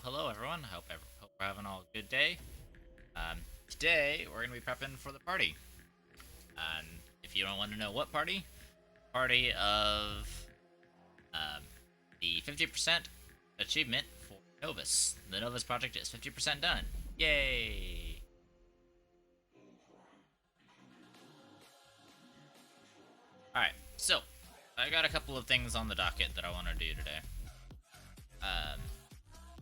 Hello everyone. Hope we're having all a good day. Today we're gonna be prepping for the party. Um, if you don't want to know what party of um, the 50% achievement for Novus. The Novus project is 50% done. Yay! All right, so I got a couple of things on the docket that I want to do today. Um,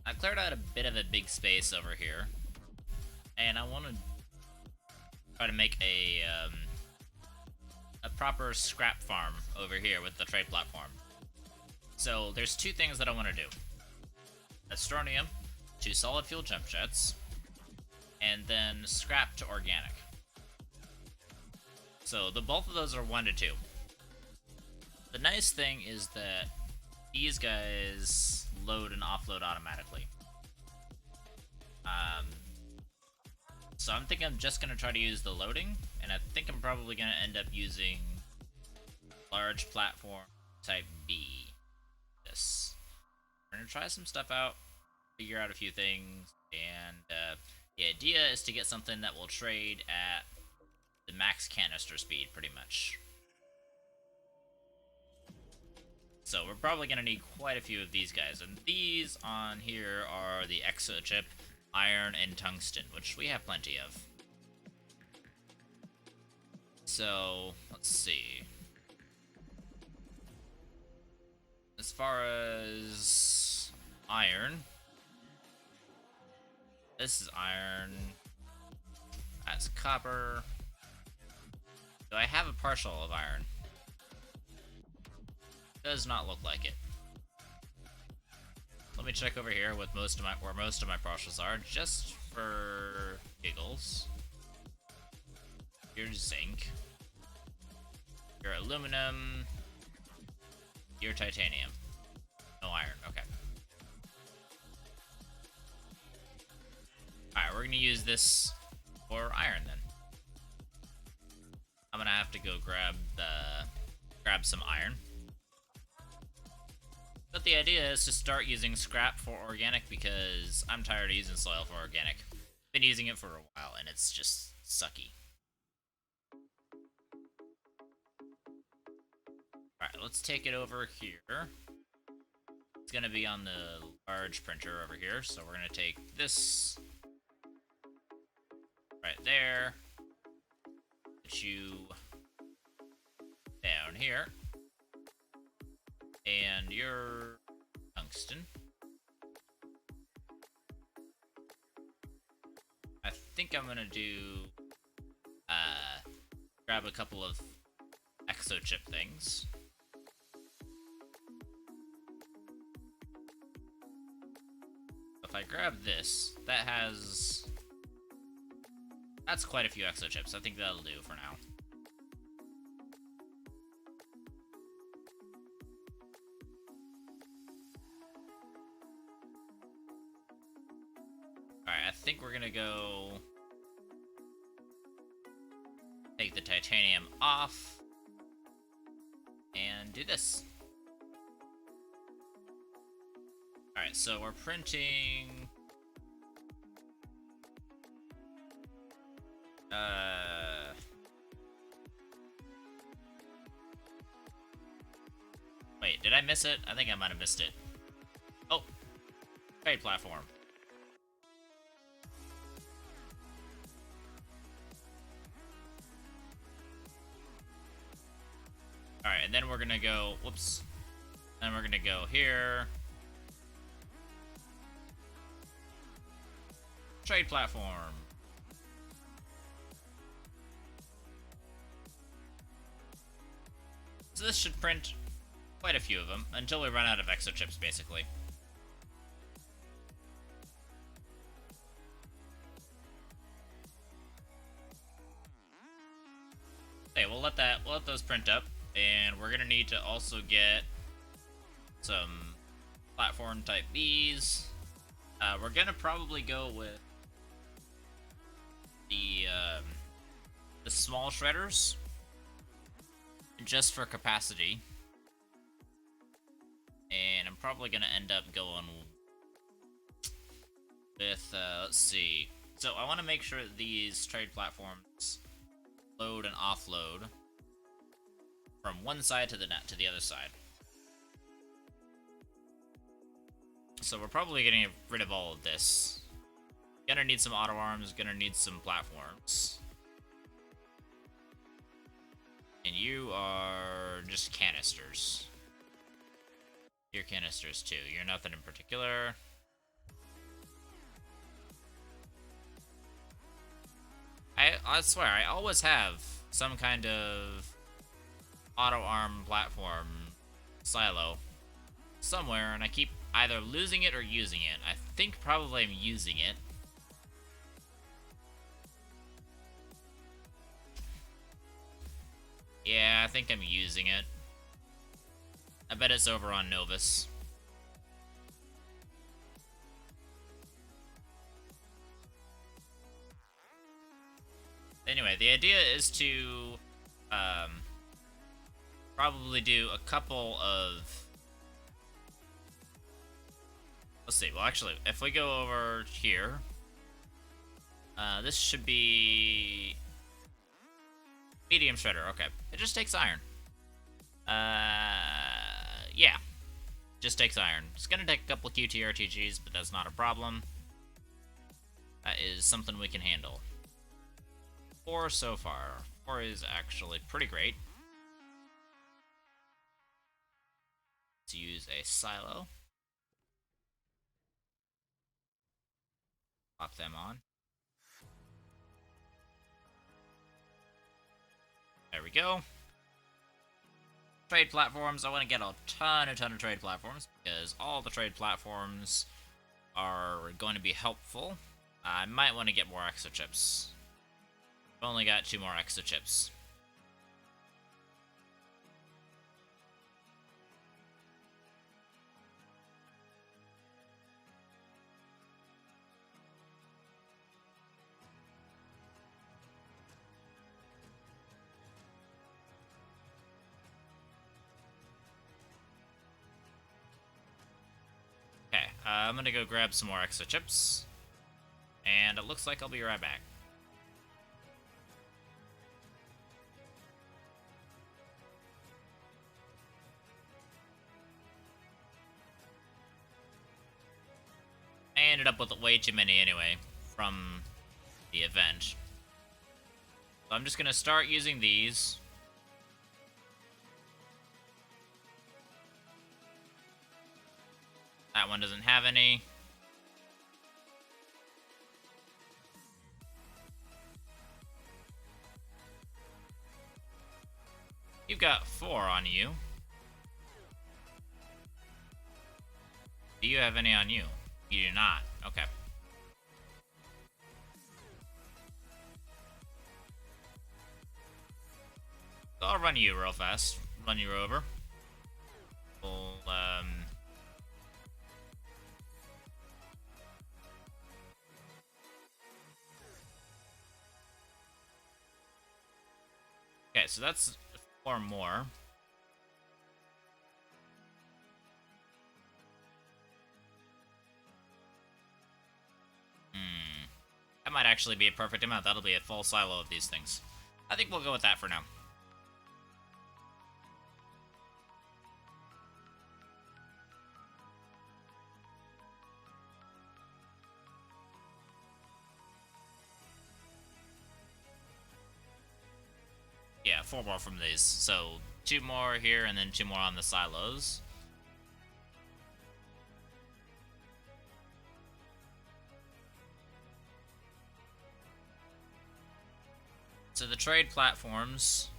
I cleared out a bit of a big space over here, and I want to try to make a proper scrap farm over here with the trade platform. So there's two things that I want to do: Astronium to solid fuel jump jets, and then scrap to organic. So the both of those are 1 to 2. The nice thing is that these guys load and offload automatically. So I'm thinking I'm just gonna try to use the loading, and I think I'm probably gonna end up using large platform type B. This. We're gonna try some stuff out, figure out a few things, and the idea is to get something that will trade at the max canister speed, pretty much. So we're probably going to need quite a few of these guys, and these on here are the exo chip, iron, and tungsten, which we have plenty of. So, let's see. As far as iron, this is iron, that's copper. Do I have a partial of iron? Does not look like it. Let me check over here with where most of my partials are, just for giggles. Here's zinc. Your aluminum. Your titanium. No iron. Okay. Alright, we're gonna use this for iron then. I'm gonna have to go grab some iron. But the idea is to start using scrap for organic because I'm tired of using soil for organic. Been using it for a while and it's just sucky. Alright, let's take it over here. It's gonna be on the large printer over here, so we're gonna take this right there. Put you down here. And your tungsten. I think I'm gonna do grab a couple of exo chip things. If I grab this, that's quite a few exo chips. I think that'll do for now. Alright, I think we're gonna go take the titanium off and do this. Alright, so we're printing wait, did I miss it? I think I might have missed it. Oh, trade platform. Alright, and then we're gonna go, whoops. Then we're gonna go here. Trade platform. So this should print quite a few of them, until we run out of exo chips, basically. Okay, we'll let those print up. And we're gonna need to also get some platform type Bs. We're gonna probably go with the small shredders, just for capacity. And I'm probably gonna end up going with, let's see. So I want to make sure that these trade platforms load and offload from one side to the net to the other side. So we're probably getting rid of all of this. Gonna need some auto arms, gonna need some platforms. And you are just canisters. You're canisters too. You're nothing in particular. I swear, I always have some kind of auto arm platform silo somewhere, and I keep either losing it or using it. I think probably I'm using it. Yeah, I think I'm using it. I bet it's over on Novus. Anyway, the idea is to probably do a couple of... Let's see. Well, actually, if we go over here, this should be medium shredder. Okay, it just takes iron. Yeah, just takes iron. It's gonna take a couple of QTRTGs, but that's not a problem. That is something we can handle. 4 so far. 4 is actually pretty great. Let's use a silo. Pop them on. There we go. Trade platforms. I want to get a ton of trade platforms because all the trade platforms are going to be helpful. I might want to get more exo chips. I've only got 2 more exo chips. Okay, I'm gonna go grab some more exo chips. And it looks like I'll be right back. I ended up with way too many anyway from the event. So I'm just gonna start using these. That one doesn't have any. You've got 4 on you. Do you have any on you? You do not. Okay. So I'll run you real fast. Run you over. We'll, Okay, so that's 4 more. That might actually be a perfect amount. That'll be a full silo of these things. I think we'll go with that for now. Yeah, 4 more from these. So 2 more here and then 2 more on the silos. So the trade platforms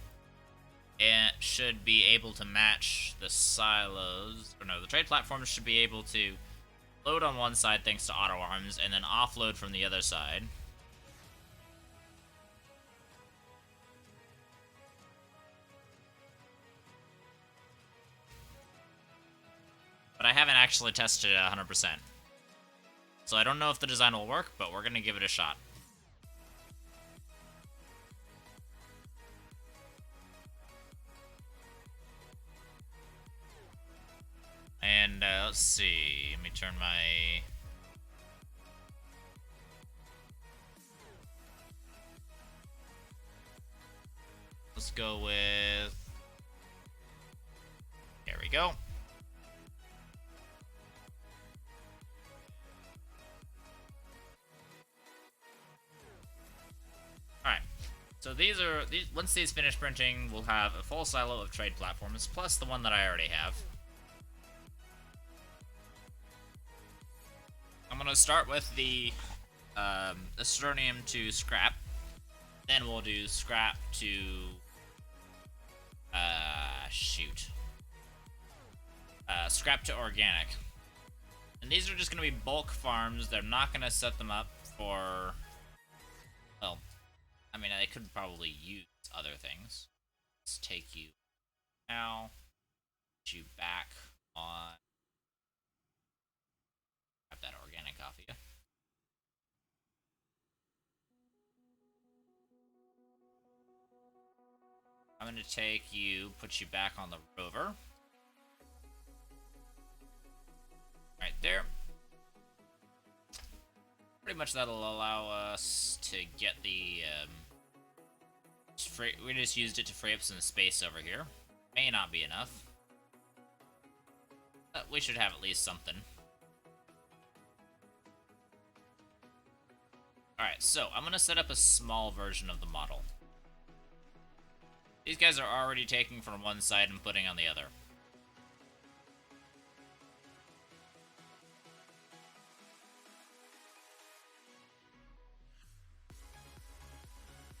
should be able to match the silos. Or no, the trade platforms should be able to load on one side thanks to auto arms and then offload from the other side. But I haven't actually tested it 100%. So I don't know if the design will work, but we're going to give it a shot. And let's see. Let me turn my Let's go with... There we go. Alright. So once these finish printing, we'll have a full silo of trade platforms, plus the one that I already have. I'm gonna start with the Astronium to scrap. Then we'll do scrap to... scrap to organic. And these are just gonna be bulk farms. They're not gonna set them up for... Well, I mean, I could probably use other things. Let's take you now. Put you back on... Grab that organic off you. I'm gonna take you, put you back on the rover. Right there. Pretty much that'll allow us to get the, we just used it to free up some space over here. May not be enough. But we should have at least something. Alright, so I'm gonna set up a small version of the model. These guys are already taking from one side and putting on the other.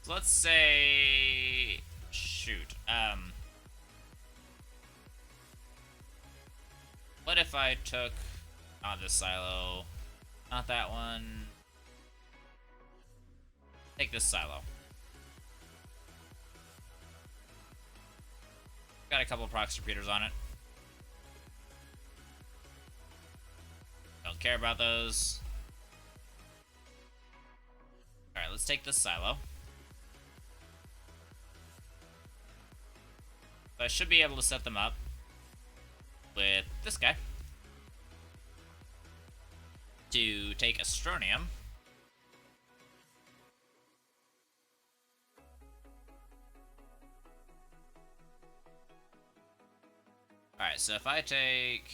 So let's say... Shoot. What if I took... Not this silo. Not that one. Take this silo. Got a couple of prox repeaters on it. Don't care about those. Alright, let's take this silo. So I should be able to set them up with this guy to take Astronium. Alright, so if I take...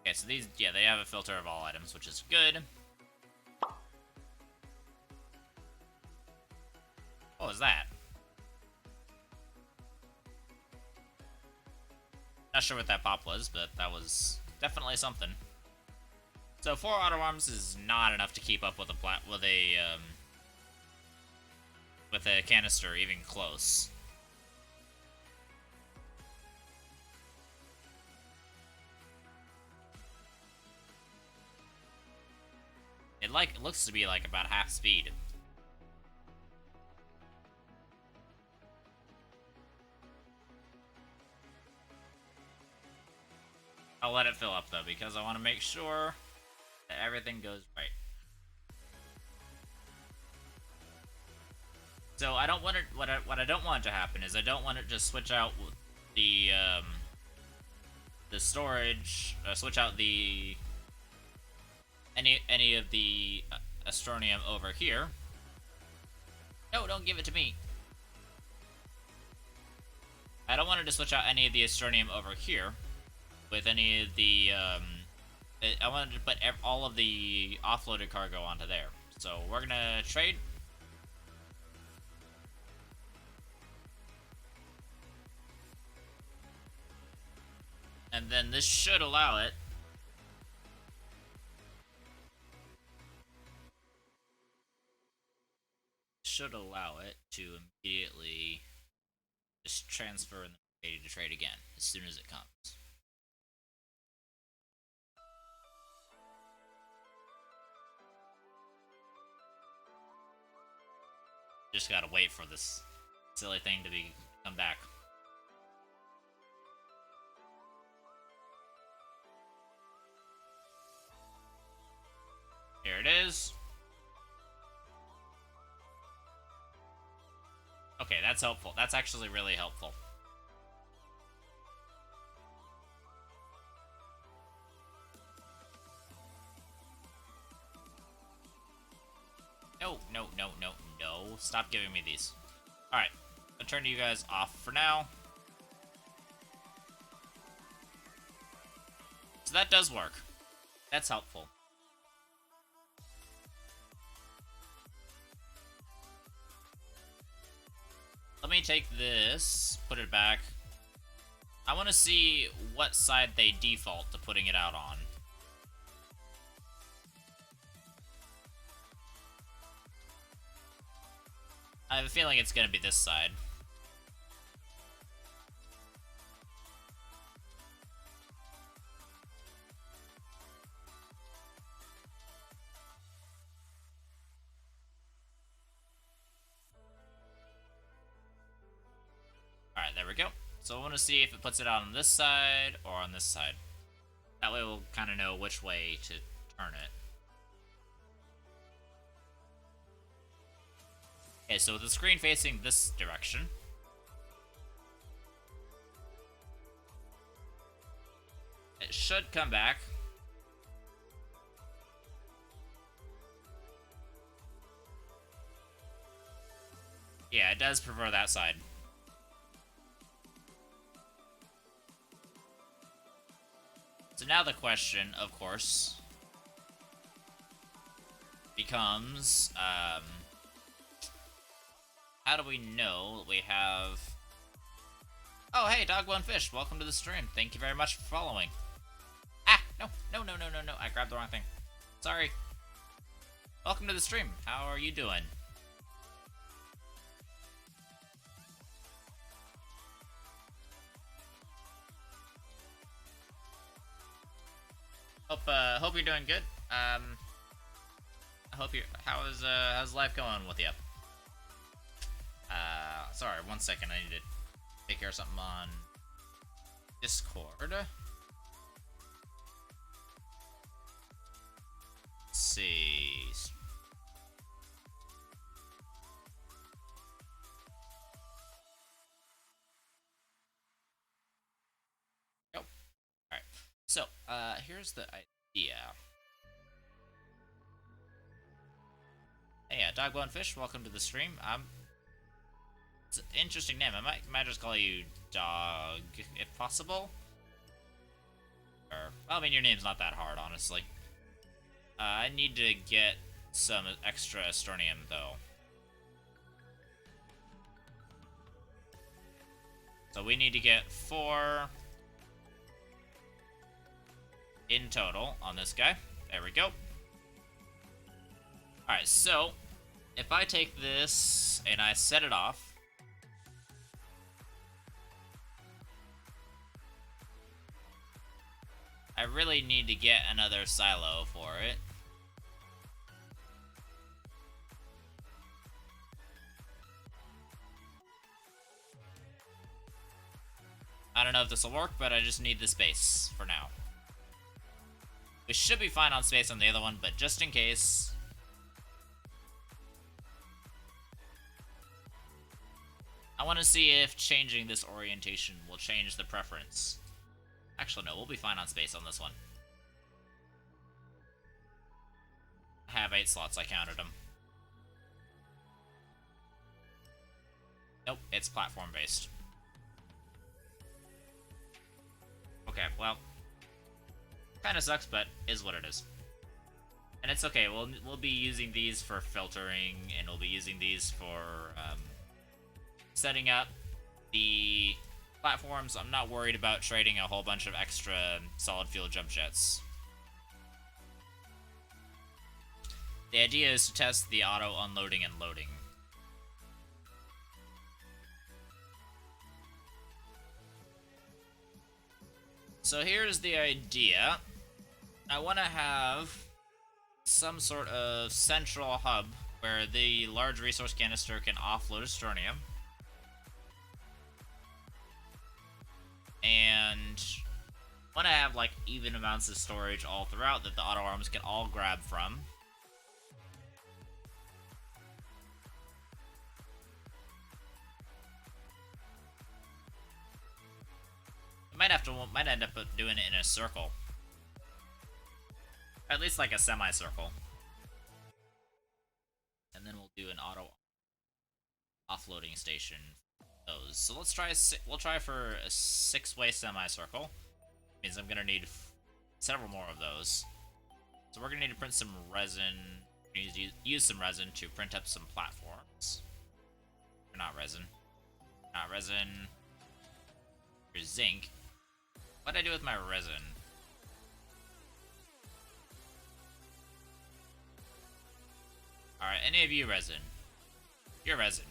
Okay, so these, yeah, they have a filter of all items, which is good. What was that? Not sure what that pop was, but that was definitely something. So 4 auto arms is not enough to keep up with a canister, even close. It looks to be like about half speed. I'll let it fill up though, because I want to make sure that everything goes right. So I don't want it. What I don't want to happen is I don't want it to switch out the storage. Switch out the any of the Astronium over here. No, don't give it to me. I don't want it to switch out any of the Astronium over here with any of the. I wanted to put all of the offloaded cargo onto there. So we're gonna trade. And then this should allow it. Should allow it to immediately just transfer and ready to trade again as soon as it comes. Just gotta wait for this silly thing to come back. Here it is. Okay, that's helpful. That's actually really helpful. No, no, no, no, no. Stop giving me these. Alright. I'll turn you guys off for now. So that does work. That's helpful. Let me take this, put it back. I want to see what side they default to putting it out on. I have a feeling it's going to be this side. Alright, there we go. So I want to see if it puts it out on this side or on this side. That way we'll kind of know which way to turn it. Okay, so with the screen facing this direction, it should come back. Yeah, it does prefer that side. So now the question, of course, becomes, how do we know that we have... Oh, hey, Dogbone Fish, welcome to the stream. Thank you very much for following. Ah, no, no, no, no, no, no, I grabbed the wrong thing. Sorry. Welcome to the stream. How are you doing? Hope you're doing good. I hope you're... how's life going with you? Sorry, 1 second, I need to take care of something on Discord. Let's see. Oh, alright. So, here's the idea. Hey, Dogbone Fish, welcome to the stream. It's an interesting name. I might just call you Dog, if possible. Or, well, I mean, your name's not that hard, honestly. I need to get some extra Astronium, though. So we need to get 4 in total on this guy. There we go. Alright, so if I take this and I set it off, I really need to get another silo for it. I don't know if this will work, but I just need the space for now. We should be fine on space on the other one, but just in case... I want to see if changing this orientation will change the preference. Actually, no, we'll be fine on space on this one. I have 8 slots, I counted them. Nope, it's platform-based. Okay, well, kind of sucks, but is what it is. And it's okay, we'll be using these for filtering, and we'll be using these for setting up the platforms. I'm not worried about trading a whole bunch of extra solid fuel jump jets. The idea is to test the auto unloading and loading. So here's the idea. I want to have some sort of central hub where the large resource canister can offload Astronium. And I want to have like even amounts of storage all throughout that the auto arms can all grab from. Might end up doing it in a circle. At least like a semicircle. And and then we'll do an auto offloading station. Those. So let's try. We'll try for a 6-way semicircle. Means I'm gonna need several more of those. So we're gonna need to print some resin. Use some resin to print up some platforms. Or not resin. Not resin. Here's zinc. What'd I do with my resin? Alright, any of you resin. You're resin.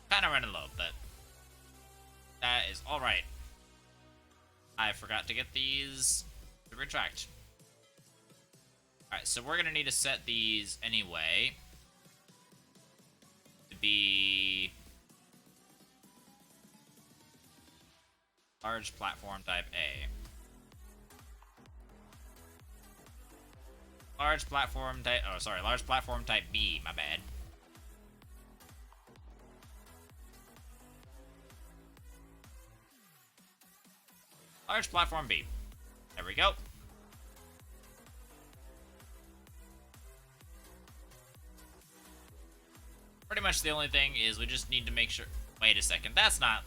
Kinda running low, but that is alright. I forgot to get these to retract. Alright, so we're gonna need to set these anyway to be large platform type A. Large platform type, oh sorry, large platform type B, my bad. Large platform B. There we go. Pretty much the only thing is we just need to make sure... Wait a second, that's not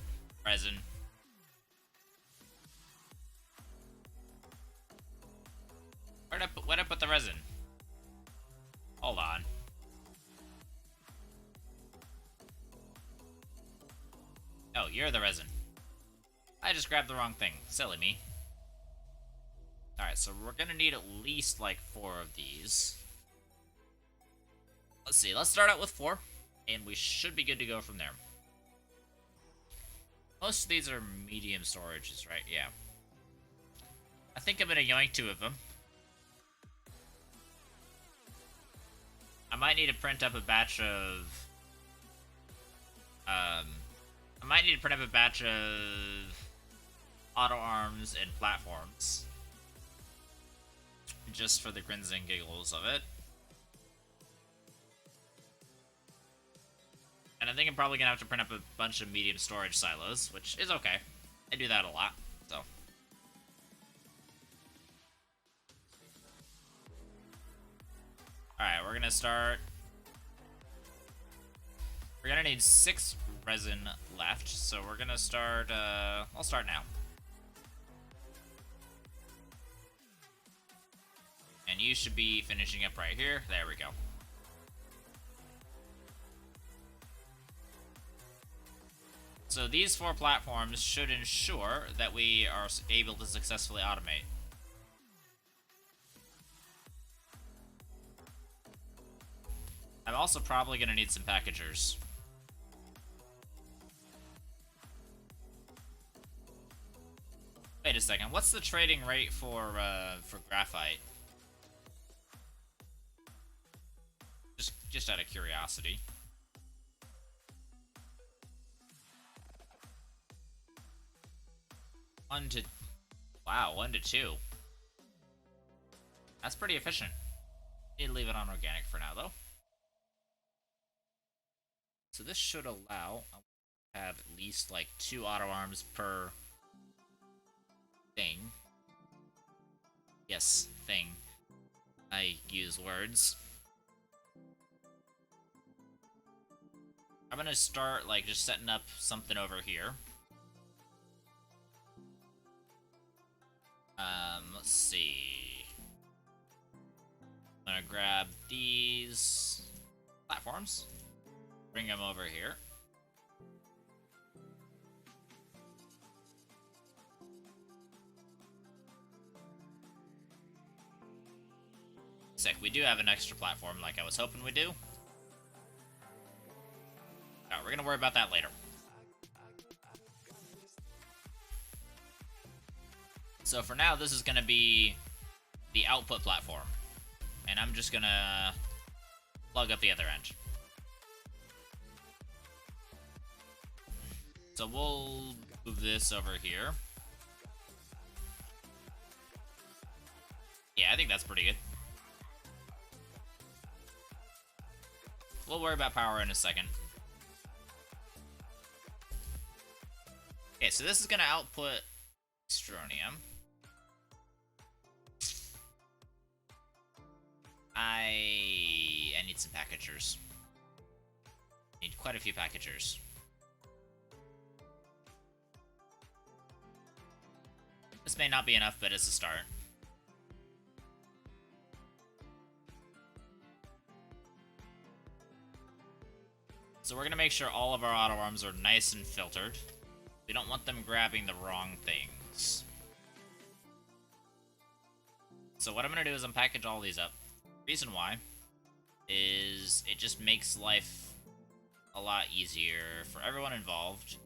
resin. Where'd I put the resin? Hold on. Oh, you're the resin. I just grabbed the wrong thing. Silly me. Alright, so we're gonna need at least like 4 of these. Let's see, let's start out with 4, and we should be good to go from there. Most of these are medium storages, right? Yeah. I think I'm gonna yoink 2 of them. I might need to print up a batch of... I might need to print up a batch of auto arms and platforms. Just for the grins and giggles of it. And I think I'm probably gonna have to print up a bunch of medium storage silos, which is okay. I do that a lot, so. Alright, we're gonna start. We're gonna need 6 resin left, so we're gonna start, I'll start now. And you should be finishing up right here. There we go. So these 4 platforms should ensure that we are able to successfully automate. I'm also probably going to need some packagers. Wait a second, what's the trading rate for graphite? Just out of curiosity. Wow, 1 to 2. That's pretty efficient. Need to leave it on organic for now, though. So this should allow to have at least like 2 auto arms per thing. Yes, thing. I use words. I'm gonna start like just setting up something over here. Let's see. I'm gonna grab these platforms, bring them over here. Sick, we do have an extra platform like I was hoping we do. Alright, we're gonna worry about that later. So for now, this is gonna be the output platform. And I'm just gonna plug up the other end. So we'll move this over here. Yeah, I think that's pretty good. We'll worry about power in a second. Okay, so this is gonna output Astronium. I need some packagers. quite a few packagers. This may not be enough, but it's a start. So we're going to make sure all of our auto arms are nice and filtered. We don't want them grabbing the wrong things. So what I'm going to do is unpackage all these up. Reason why is it just makes life a lot easier for everyone involved.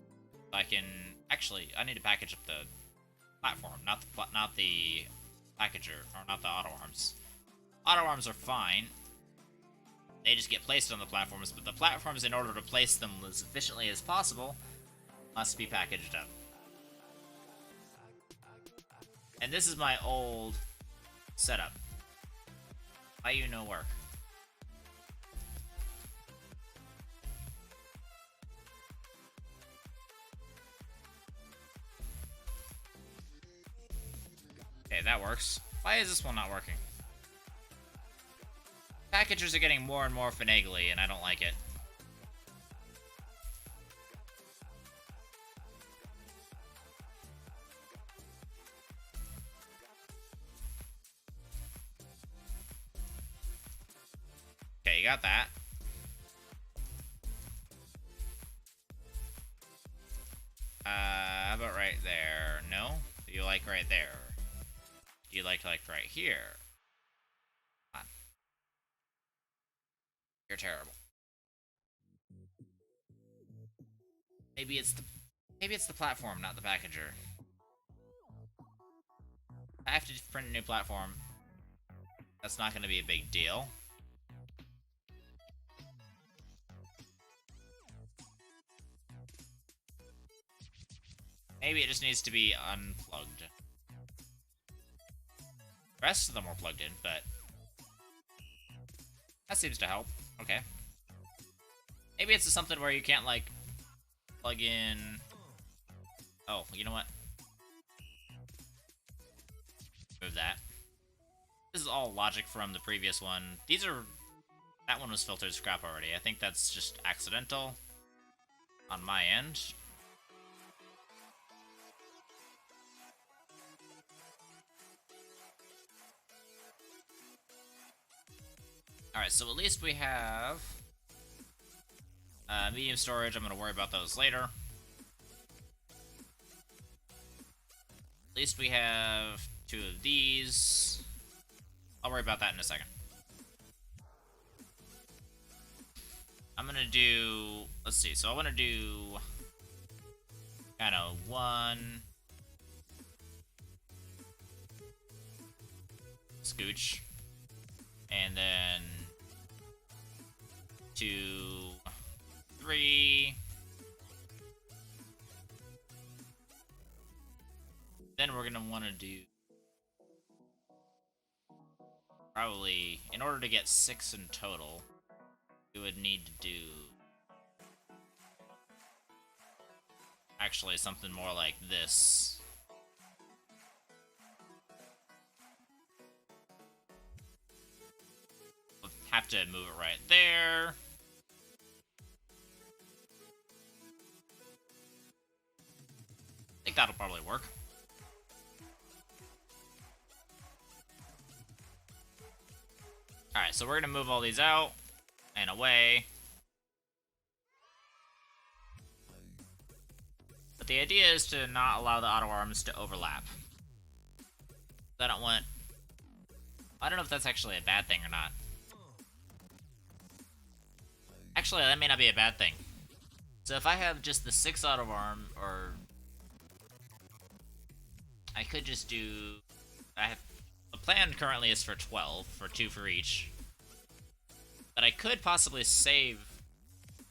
I can... Actually, I need to package up the platform, not the packager, or not the auto arms. Auto arms are fine. They just get placed on the platforms, but the platforms, in order to place them as efficiently as possible, must be packaged up. And this is my old setup. Why you no work? Okay, that works. Why is this one not working? Packagers are getting more and more finagly, and I don't like it. Okay, you got that. How about right there? No? Do you like right there? Do you like right here? Come on. You're terrible. Maybe it's the platform, not the packager. I have to print a new platform. That's not going to be a big deal. Maybe it just needs to be unplugged. The rest of them are plugged in, but that seems to help. Okay. Maybe it's something where you can't, like, plug in... Oh, you know what? Move that. This is all logic from the previous one. These are... That one was filtered scrap already. I think that's just accidental on my end. Alright, so at least we have medium storage. I'm going to worry about those later. At least we have 2 of these. I'll worry about that in a second. I'm going to do... Let's see. So I want to do kind of 1... Scooch. And then 2, 3. Then we're gonna want to do probably, in order to get 6 in total, we would need to do actually something more like this. We'll have to move it right there. I think that'll probably work. Alright, so we're gonna move all these out and away. But the idea is to not allow the auto arms to overlap. I don't want... I don't know if that's actually a bad thing or not. Actually, that may not be a bad thing. So if I have just the 6 auto arm, or... I could just do... The plan currently is for 12, for 2 for each. But I could possibly save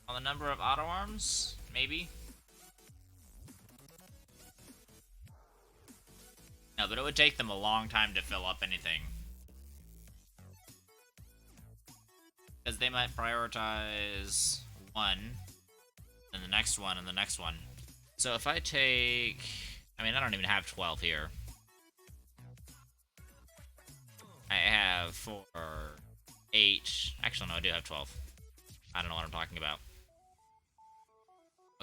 on the number of auto arms, maybe. No, but it would take them a long time to fill up anything. Because they might prioritize 1, then the next one, and the next one. So if I take... I mean, I don't even have 12 here. I have 4, 8... Actually, no, I do have 12. I don't know what I'm talking about.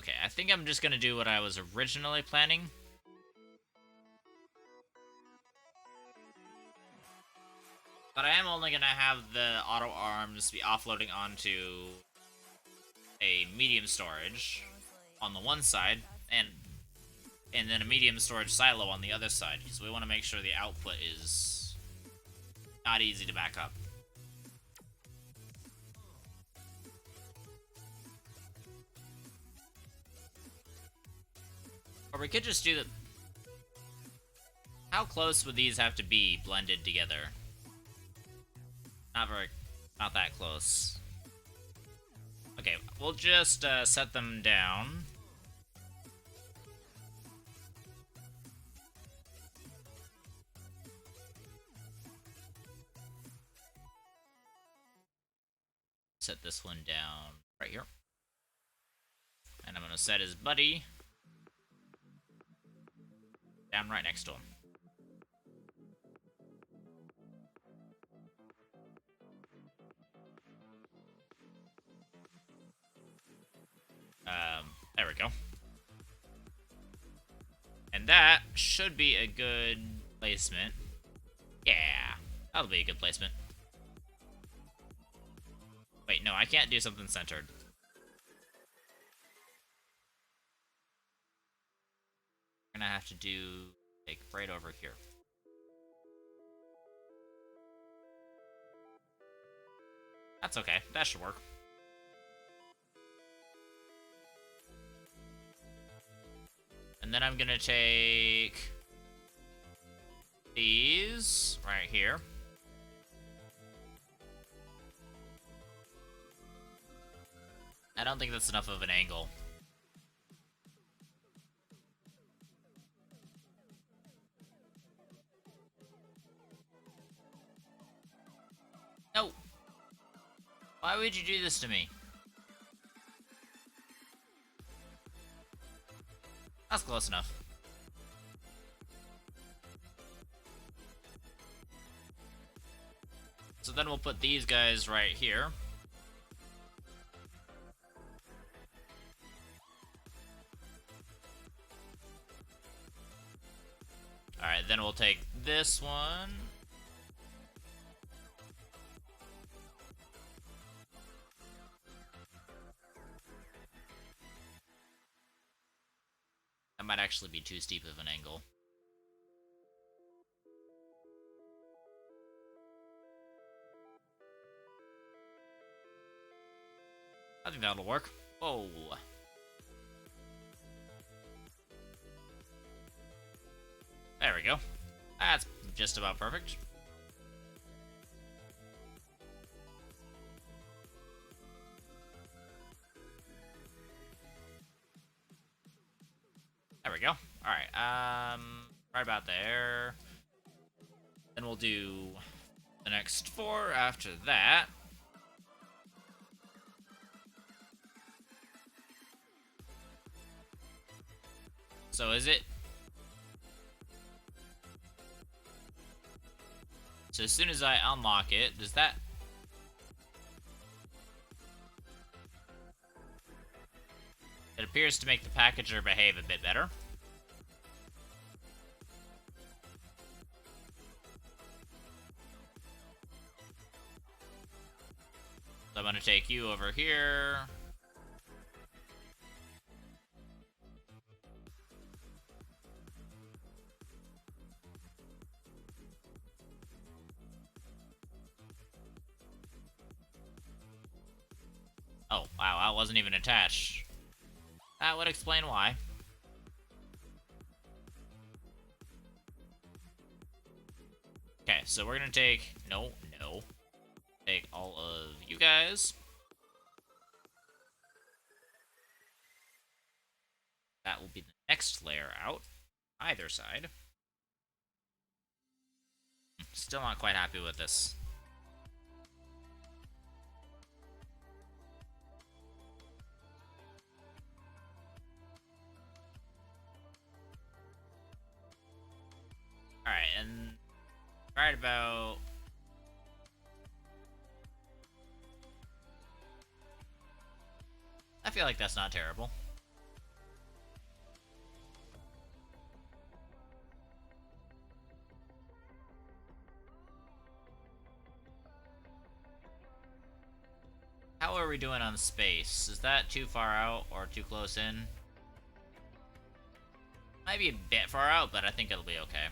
Okay, I think I'm just gonna do what I was originally planning. But I am only gonna have the auto arms be offloading onto a medium storage on the one side, and then a medium storage silo on the other side, because we want to make sure the output is not easy to back up. Or we could just do the... How close would these have to be blended together? Not that close. Okay, we'll just set them down. Set this one down right here. And I'm gonna set his buddy down right next to him. There we go. And that should be a good placement. Yeah, that'll be a good placement. Wait, no, I can't do something centered. I'm gonna have to do, like, right over here. That's okay, that should work. And then I'm gonna take these right here. I don't think that's enough of an angle. No! Why would you do this to me? That's close enough. So then we'll put these guys right here. Alright, then we'll take this one. That might actually be too steep of an angle. I think that'll work. Whoa. There we go. That's just about perfect. There we go. Alright, right about there. Then we'll do the next 4 after that. So is it... So as soon as I unlock it, does that... It appears to make the packager behave a bit better. So I'm gonna take you over here. Oh, wow, that wasn't even attached. That would explain why. Okay, so we're gonna take... No. Take all of you guys. That will be the next layer out. Either side. Still not quite happy with this. Alright, and right about... I feel like that's not terrible. we doing on space? Is that too far out or too close in? Might be a bit far out, but I think it'll be okay.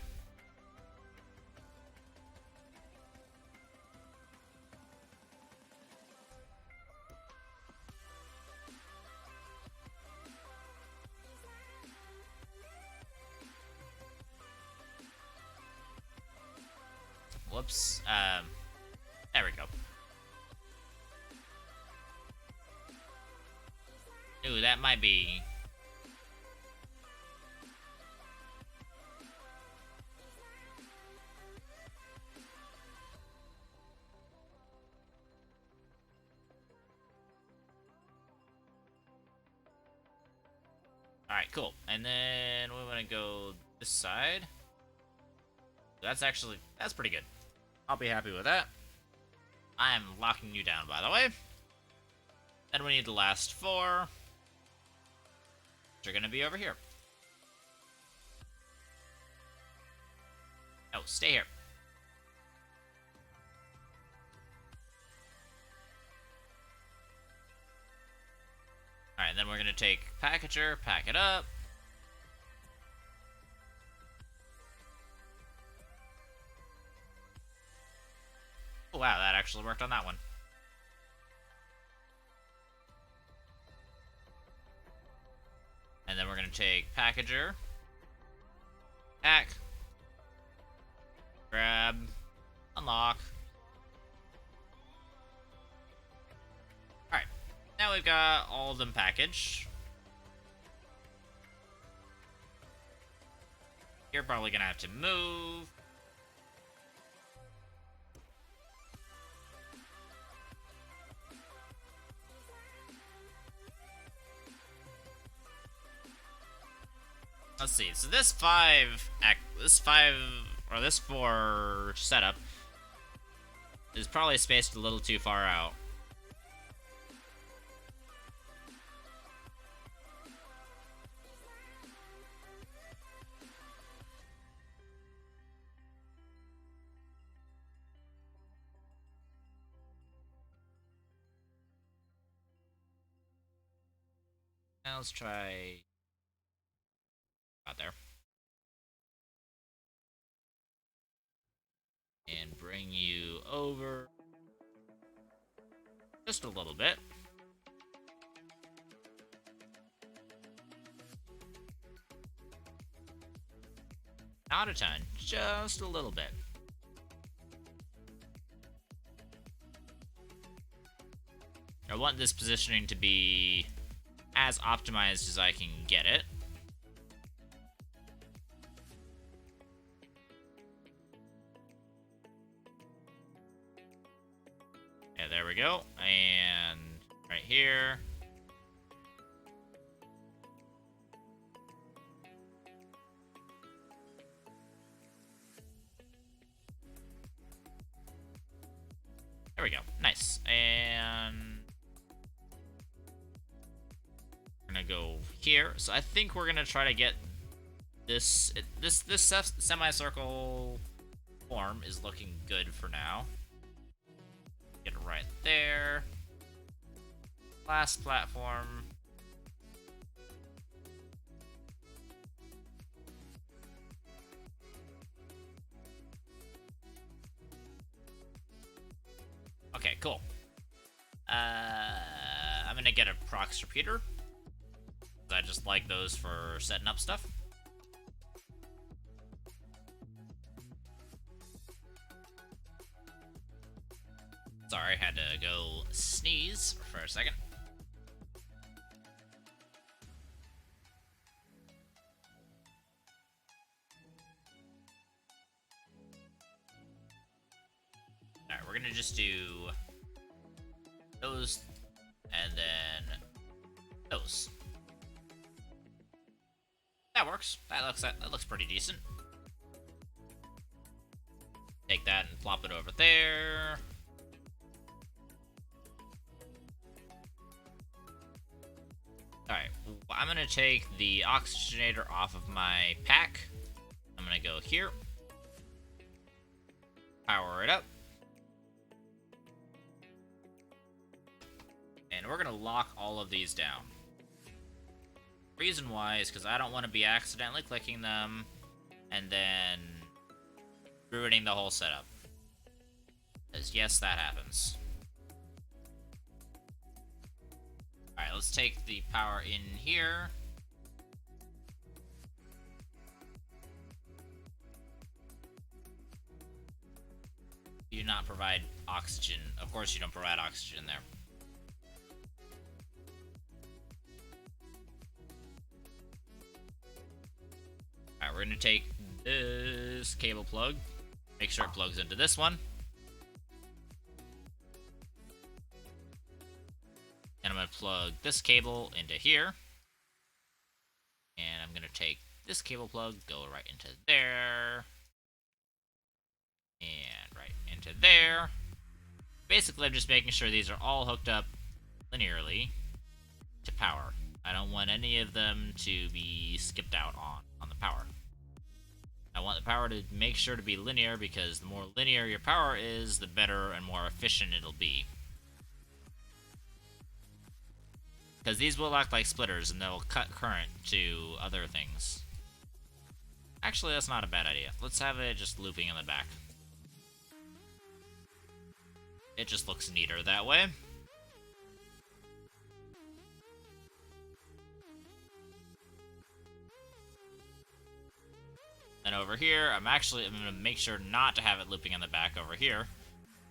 Whoops. There we go. Ooh, that might be... Alright, cool. And then we want to go this side. That's pretty good. I'll be happy with that. I'm locking you down, by the way. Then we need the last 4. Which are going to be over here. Oh, stay here. Alright, then we're going to take Packager, pack it up. Oh, wow, that actually worked on that one. And then we're going to take Packager, pack, grab, unlock. Alright, now we've got all of them packaged. You're probably going to have to move. Let's see. So this 4 setup is probably spaced a little too far out. Now let's try out there. And bring you over just a little bit. Not a ton, just a little bit. I want this positioning to be as optimized as I can get it. Yeah, there we go. And right here. There we go. Nice. And we're gonna go here. So I think we're gonna try to get this semicircle form is looking good for now. Get it right there. Last platform. Okay, cool. I'm gonna get a prox repeater. I just like those for setting up stuff. Sorry, I had to go sneeze for a second. Alright, we're gonna just do those and then those. That works. That looks pretty decent. Take that and plop it over there. Alright, I'm gonna take the oxygenator off of my pack. I'm gonna go here. Power it up. And we're gonna lock all of these down. Reason why is because I don't want to be accidentally clicking them and then ruining the whole setup. Because yes, that happens. Alright, let's take the power in here. You do not provide oxygen. Of course you don't provide oxygen there. Alright, we're going to take this cable plug. Make sure it plugs into this one. And I'm going to plug this cable into here. And I'm going to take this cable plug, go right into there. And right into there. Basically, I'm just making sure these are all hooked up linearly to power. I don't want any of them to be skipped out on the power. I want the power to make sure to be linear, because the more linear your power is, the better and more efficient it'll be. Because these will act like splitters, and they'll cut current to other things. Actually, that's not a bad idea. Let's have it just looping in the back. It just looks neater that way. And over here, I'm going to make sure not to have it looping in the back over here,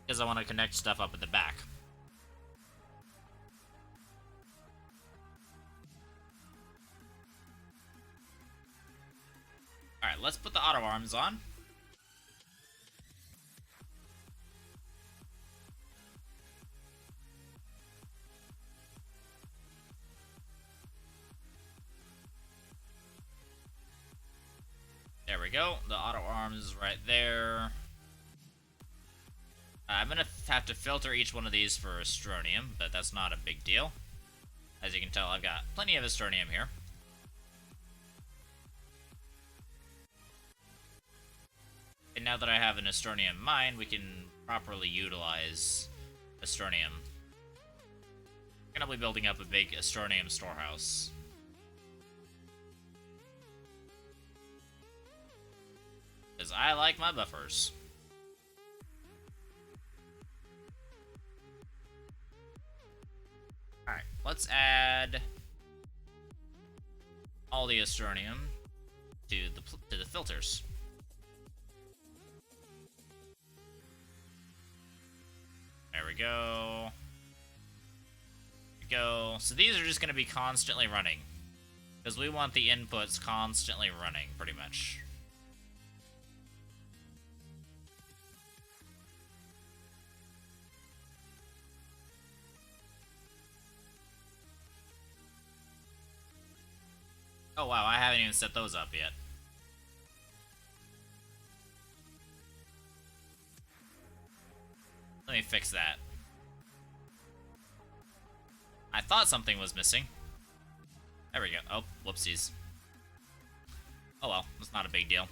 because I want to connect stuff up at the back. Alright, let's put the auto arms on. There we go. The auto arms is right there. I'm going to have to filter each one of these for Astronium, but that's not a big deal. As you can tell, I've got plenty of Astronium here. And now that I have an Astronium mine, we can properly utilize Astronium. We're going to be building up a big Astronium storehouse. Because I like my buffers. Alright, let's add all the Astronium to the filters. There we go. There we go. So these are just going to be constantly running, because we want the inputs constantly running, pretty much. Oh wow, I haven't even set those up yet. Let me fix that. I thought something was missing. There we go. Oh, whoopsies. Oh well, it's not a big deal.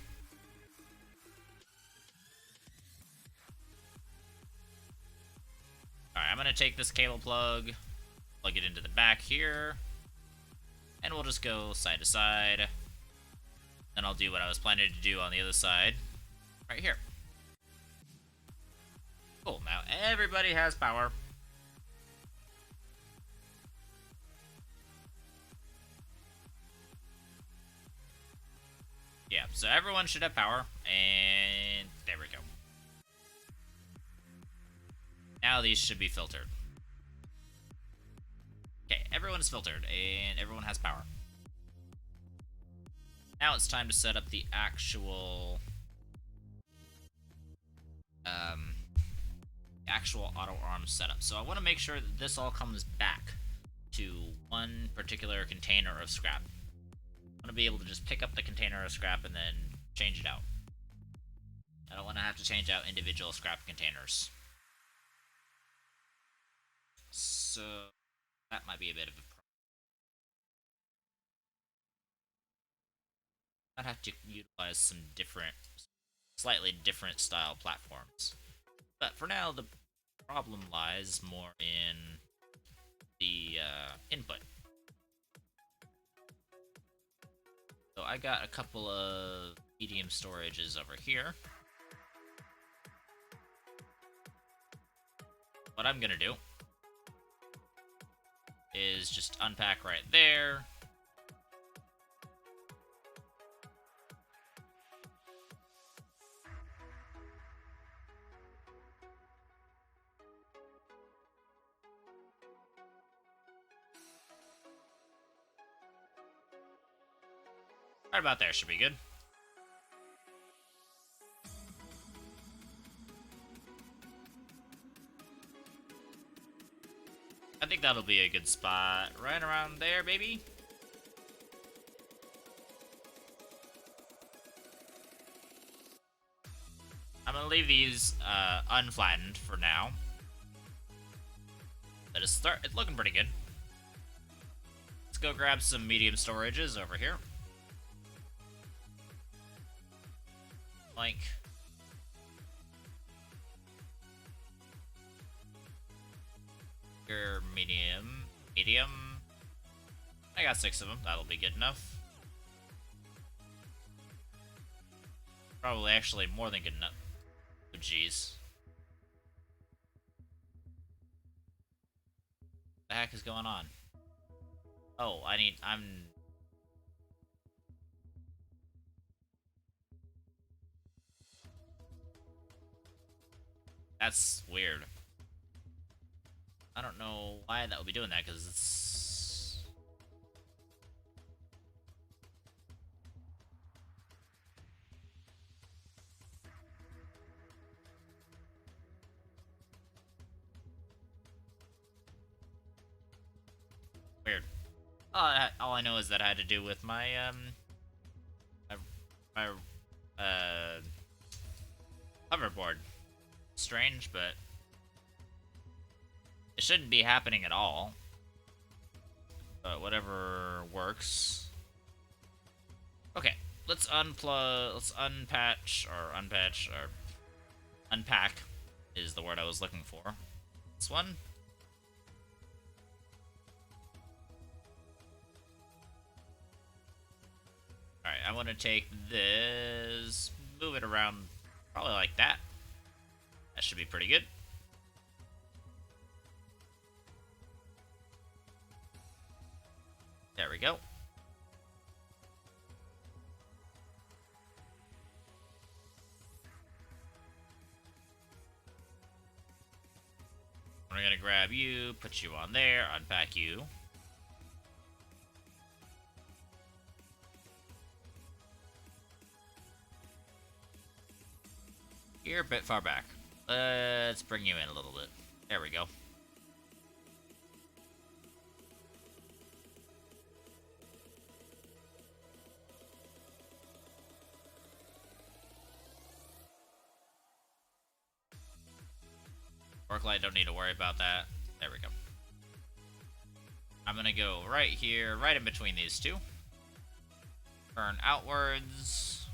Alright, I'm gonna take this cable plug, plug it into the back here, and we'll just go side to side. Then I'll do what I was planning to do on the other side, right here. Cool, now everybody has power. Yeah, so everyone should have power, and there we go. Now these should be filtered. Okay, everyone is filtered, and everyone has power. Now it's time to set up the actual auto arm setup. So I want to make sure that this all comes back to one particular container of scrap. I want to be able to just pick up the container of scrap and then change it out. I don't want to have to change out individual scrap containers. So that might be a bit of a problem. I'd have to utilize some slightly different style platforms. But for now, the problem lies more in the input. So I got a couple of medium storages over here. What I'm gonna do is just unpack right there. Right about there should be good. I think that'll be a good spot. Right around there, baby. I'm gonna leave these unflattened for now. But it's looking pretty good. Let's go grab some medium storages over here. Like, your medium. I got 6 of them. That'll be good enough. Probably actually more than good enough. Oh, jeez. What the heck is going on? Oh, That's weird. I don't know why that would be doing that, because it's... weird. All I know is that I had to do with my, my hoverboard. Strange, but it shouldn't be happening at all. But whatever works. Okay, let's unpatch, or unpack is the word I was looking for. This one. Alright, I want to take this, move it around probably like that. That should be pretty good. There we go. We're gonna grab you, put you on there, unpack you. You're a bit far back. Let's bring you in a little bit. There we go. Work light, don't need to worry about that. There we go. I'm gonna go right here, right in between these two. Turn outwards.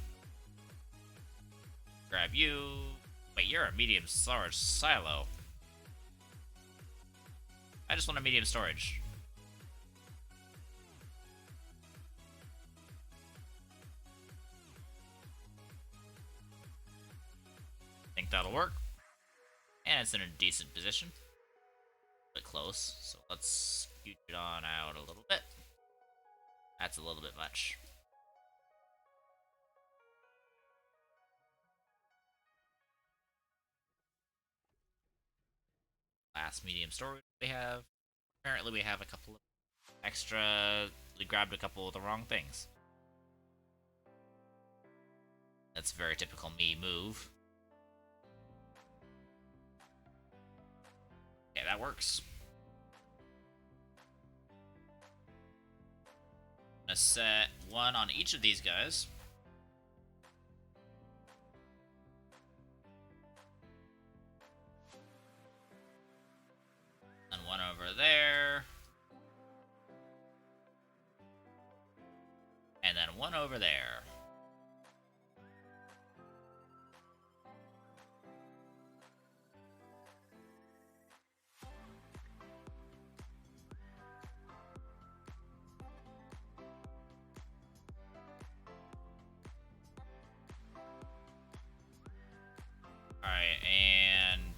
Grab you. Wait, you're a medium storage silo. I just want a medium storage. Think that'll work. And it's in a decent position. A bit close, so let's scoot it on out a little bit. That's a little bit much. Last medium storage we have. Apparently we have a couple of extra... We grabbed a couple of the wrong things. That's a very typical me move. Yeah, that works. I'm gonna set one on each of these guys. And one over there. And then one over there.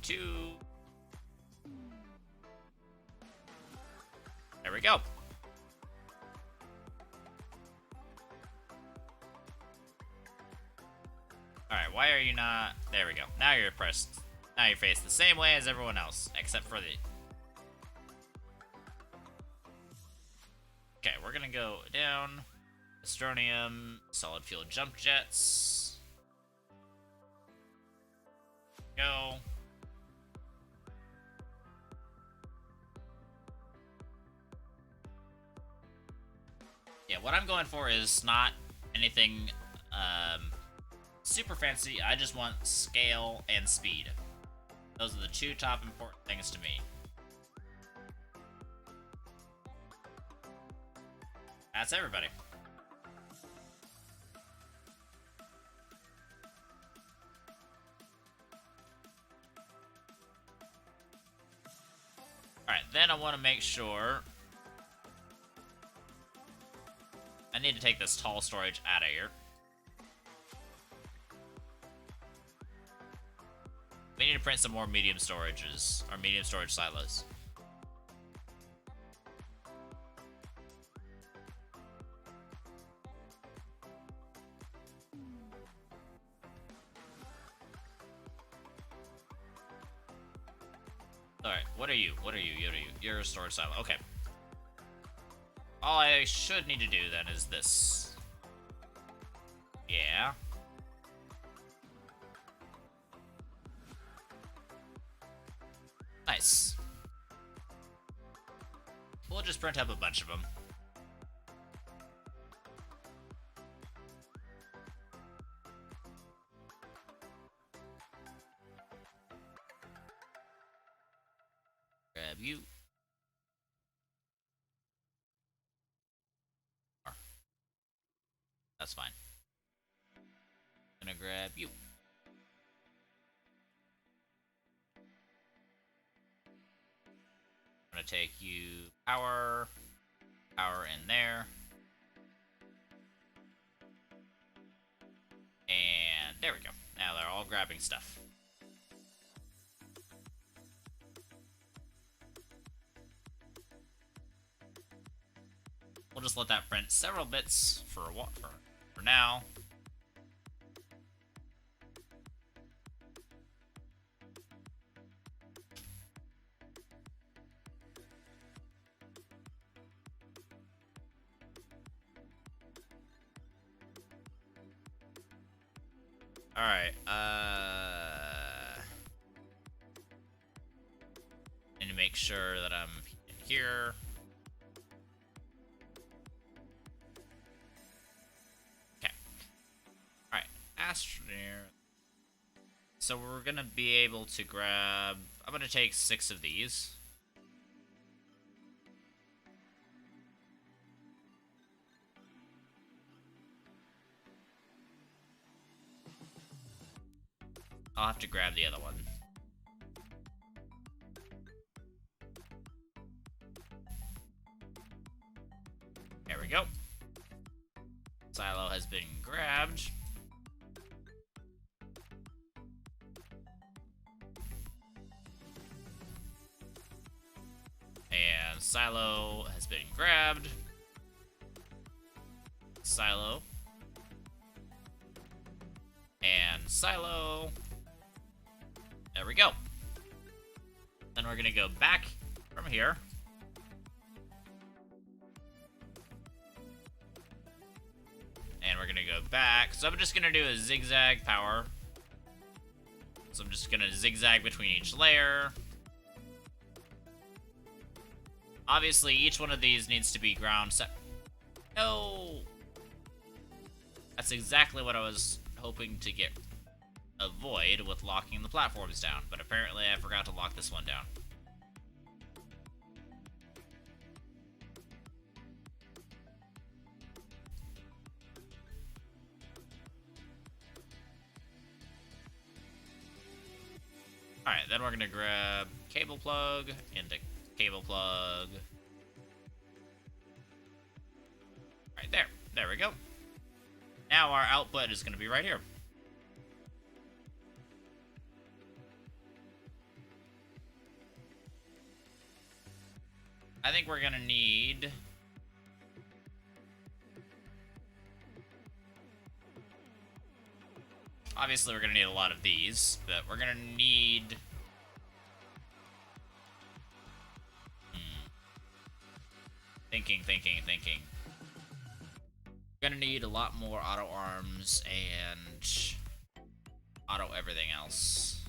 2. There we go. Alright, why are you not... There we go. Now you're pressed. Now you're faced the same way as everyone else, except for the... Okay, we're gonna go down. Astronium, solid fuel jump jets. Go. Yeah, what I'm going for is not anything super fancy. I just want scale and speed. Those are the two top important things to me. That's everybody. Alright, then I want to make sure... I need to take this tall storage out of here. We need to print some more medium storages, or medium storage silos. Alright, what are you? What are you? What are you? You're a storage silo. Okay. All I should need to do then is this. Yeah. Nice. We'll just print up a bunch of them. Grab you. That's fine. Gonna grab you. I'm gonna take you power in there. And there we go. Now they're all grabbing stuff. We'll just let that print several bits for now. Alright, need to make sure that I'm in here. Astronium. So we're gonna be able to grab... I'm gonna take 6 of these. I'll have to grab the other one. There we go. Silo has been grabbed. And silo has been grabbed. Silo. And silo. There we go. Then we're gonna go back from here. And we're gonna go back. So I'm just gonna do a zigzag power. So I'm just gonna zigzag between each layer. Obviously, each one of these needs to be ground set. No! That's exactly what I was hoping to avoid with locking the platforms down, but apparently I forgot to lock this one down. Alright, then we're gonna grab cable plug into cable plug. Right there. There we go. Now our output is gonna be right here. I think we're gonna need... Obviously, we're gonna need a lot of these, but we're gonna need... Thinking. We're gonna need a lot more auto arms and auto everything else.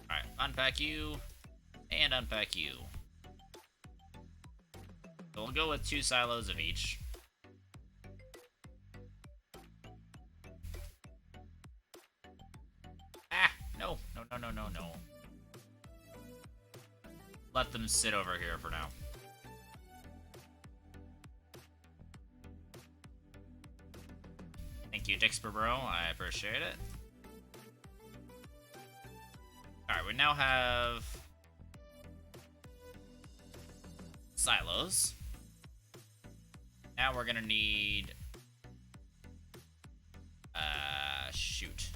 Alright, unpack you, and unpack you. So we'll go with 2 silos of each. Ah! No. Let them sit over here for now. Thank you, Dixper Bro. I appreciate it. Alright, we now have silos. Now we're gonna need... shoot.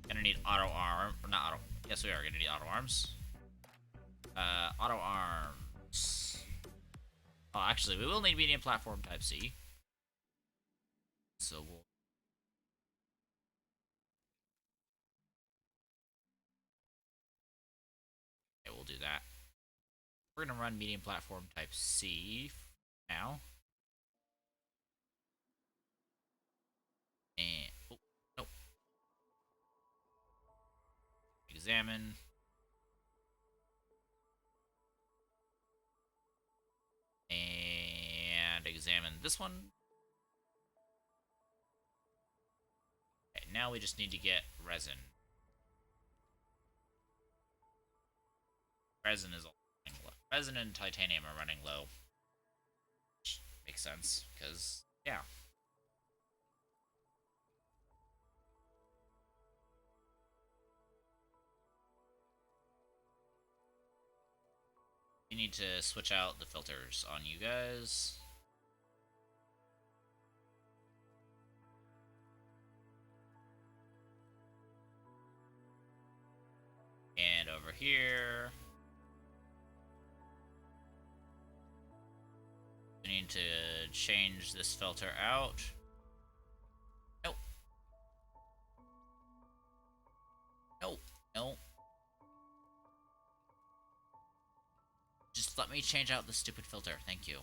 Gonna need auto arm... Or not auto... Yes, we are gonna need auto arms. Auto arms... Oh, actually, we will need medium platform type C. So we'll... Okay, we'll do that. We're gonna run medium platform type C now. And... Oh, nope. Examine. And examine this one. Okay, now we just need to get resin. Resin is all running low. Resin and titanium are running low. Which makes sense, because, yeah. You need to switch out the filters on you guys. And over here, we need to change this filter out. Nope. Nope. Just let me change out the stupid filter. Thank you.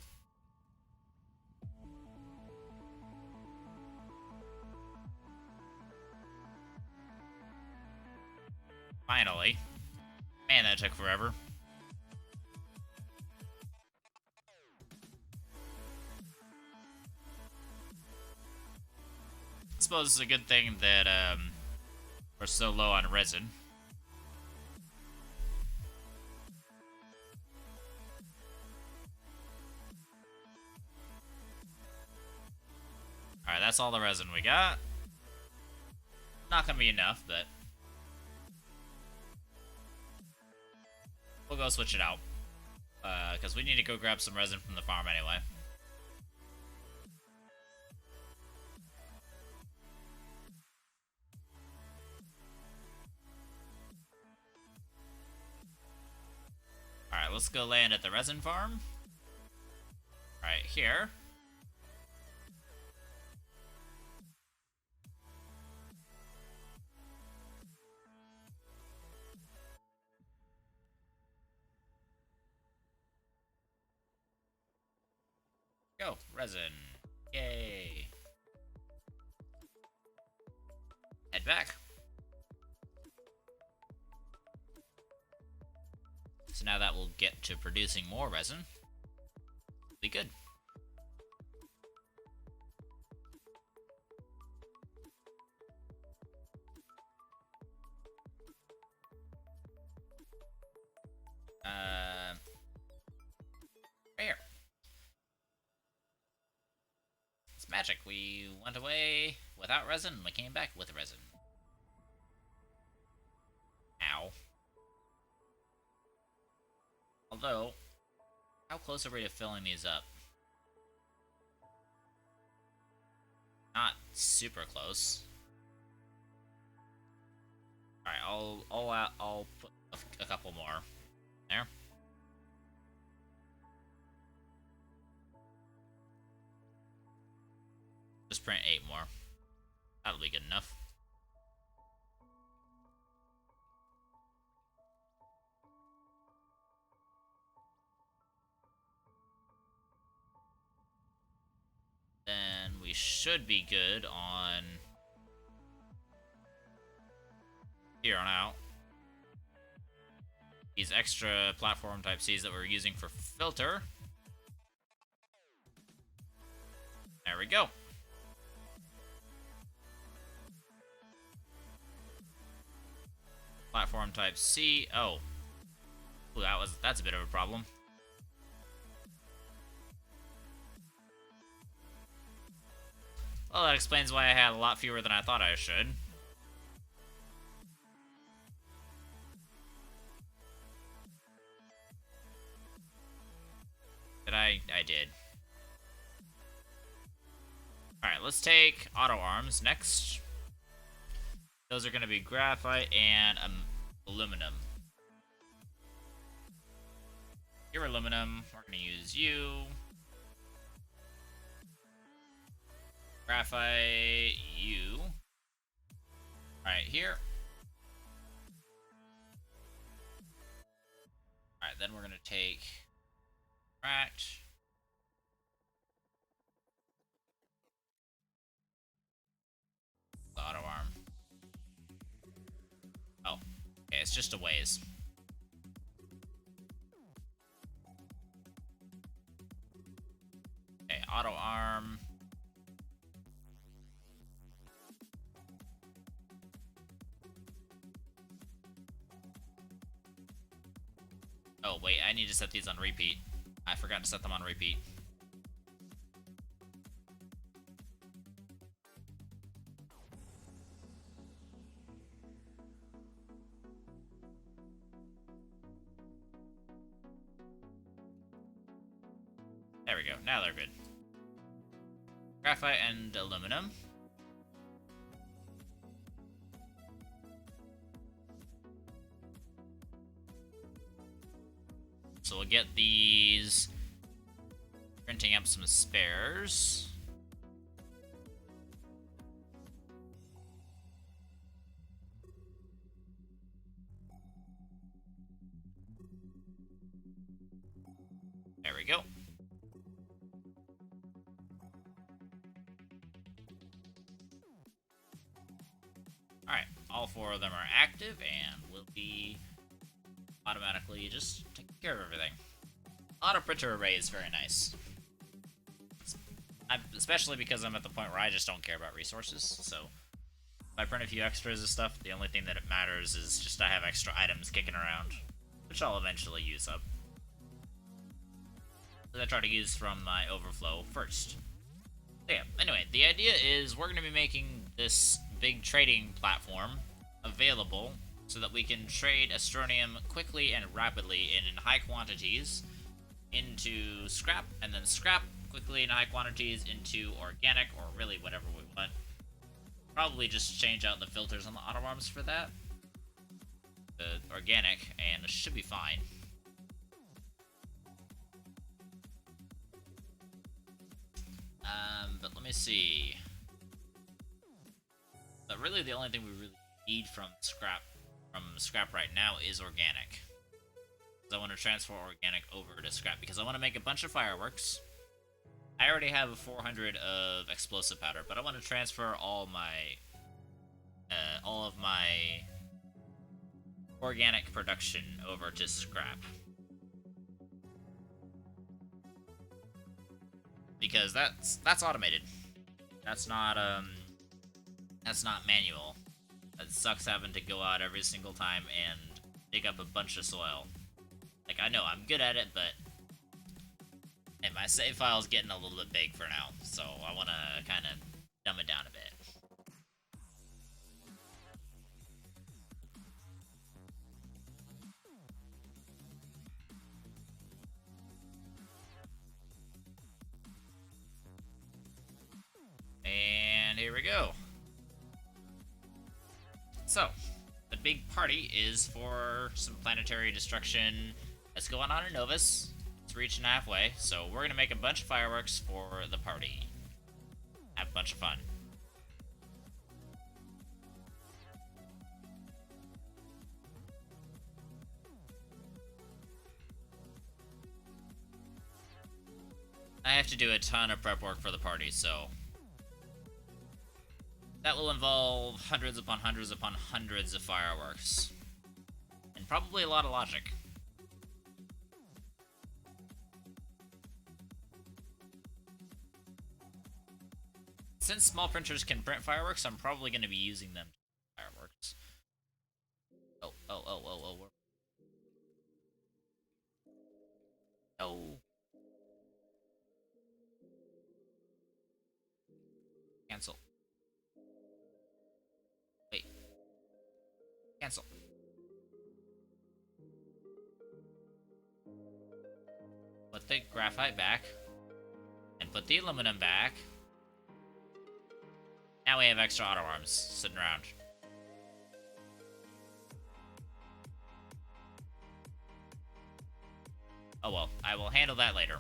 Finally. Man, that took forever. I suppose it's a good thing that we're so low on resin. Alright, that's all the resin we got. Not gonna be enough, but we'll go switch it out. Because we need to go grab some resin from the farm anyway. Alright, let's go land at the resin farm. Right here. Go, resin. Yay. Head back. So now that will get to producing more resin. Be good. Right here. It's magic. We went away without resin, and we came back with resin. Ow. Although, how close are we to filling these up? Not super close. Alright, I'll put a couple more there. Just print 8 more. That'll be good enough. Then we should be good on here on out. These extra platform type Cs that we're using for filter. There we go. Platform type C. Oh. Ooh, that's a bit of a problem. Well, that explains why I had a lot fewer than I thought I should. But I did. Alright, let's take auto arms next. Those are going to be graphite and aluminum. Here, aluminum. We're going to use you. Graphite, you. Alright, here. Alright, then we're going to take cracked. The auto arm. Oh, okay, it's just a ways. Okay, auto arm. Oh, wait, I need to set these on repeat. I forgot to set them on repeat. There we go, now they're good. Graphite and aluminum. So we'll get these, printing up some spares. There we go. Alright, all 4 of them are active and will be automatically just taking care of everything. Auto printer array is very nice. Especially because I'm at the point where I just don't care about resources, so if I print a few extras and stuff, the only thing that it matters is just I have extra items kicking around, which I'll eventually use up. So I try to use from my overflow first. So yeah, anyway, the idea is we're going to be making this big trading platform available so that we can trade Astronium quickly and rapidly and in high quantities into scrap, and then scrap quickly in high quantities into organic, or really whatever we want. Probably just change out the filters on the auto arms for that. The organic, and it should be fine. But let me see. But really the only thing we really need from scrap right now is organic. I want to transfer organic over to scrap because I want to make a bunch of fireworks. I already have 400 of explosive powder, but I want to transfer all of my organic production over to scrap. Because that's automated. That's not manual. It sucks having to go out every single time and dig up a bunch of soil. Like, I know I'm good at it, but and my save file's getting a little bit big for now, so I want to kind of dumb it down a bit. here we go. So, the big party is for some planetary destruction that's going on in Novus. It's reaching halfway, so we're gonna make a bunch of fireworks for the party. Have a bunch of fun. I have to do a ton of prep work for the party, so that will involve hundreds upon hundreds upon hundreds of fireworks. And probably a lot of logic. Since small printers can print fireworks, I'm probably going to be using them to print fireworks. Oh. No. Cancel. Wait. Cancel. Put the graphite back. And put the aluminum back. Now we have extra auto arms sitting around. Oh well, I will handle that later.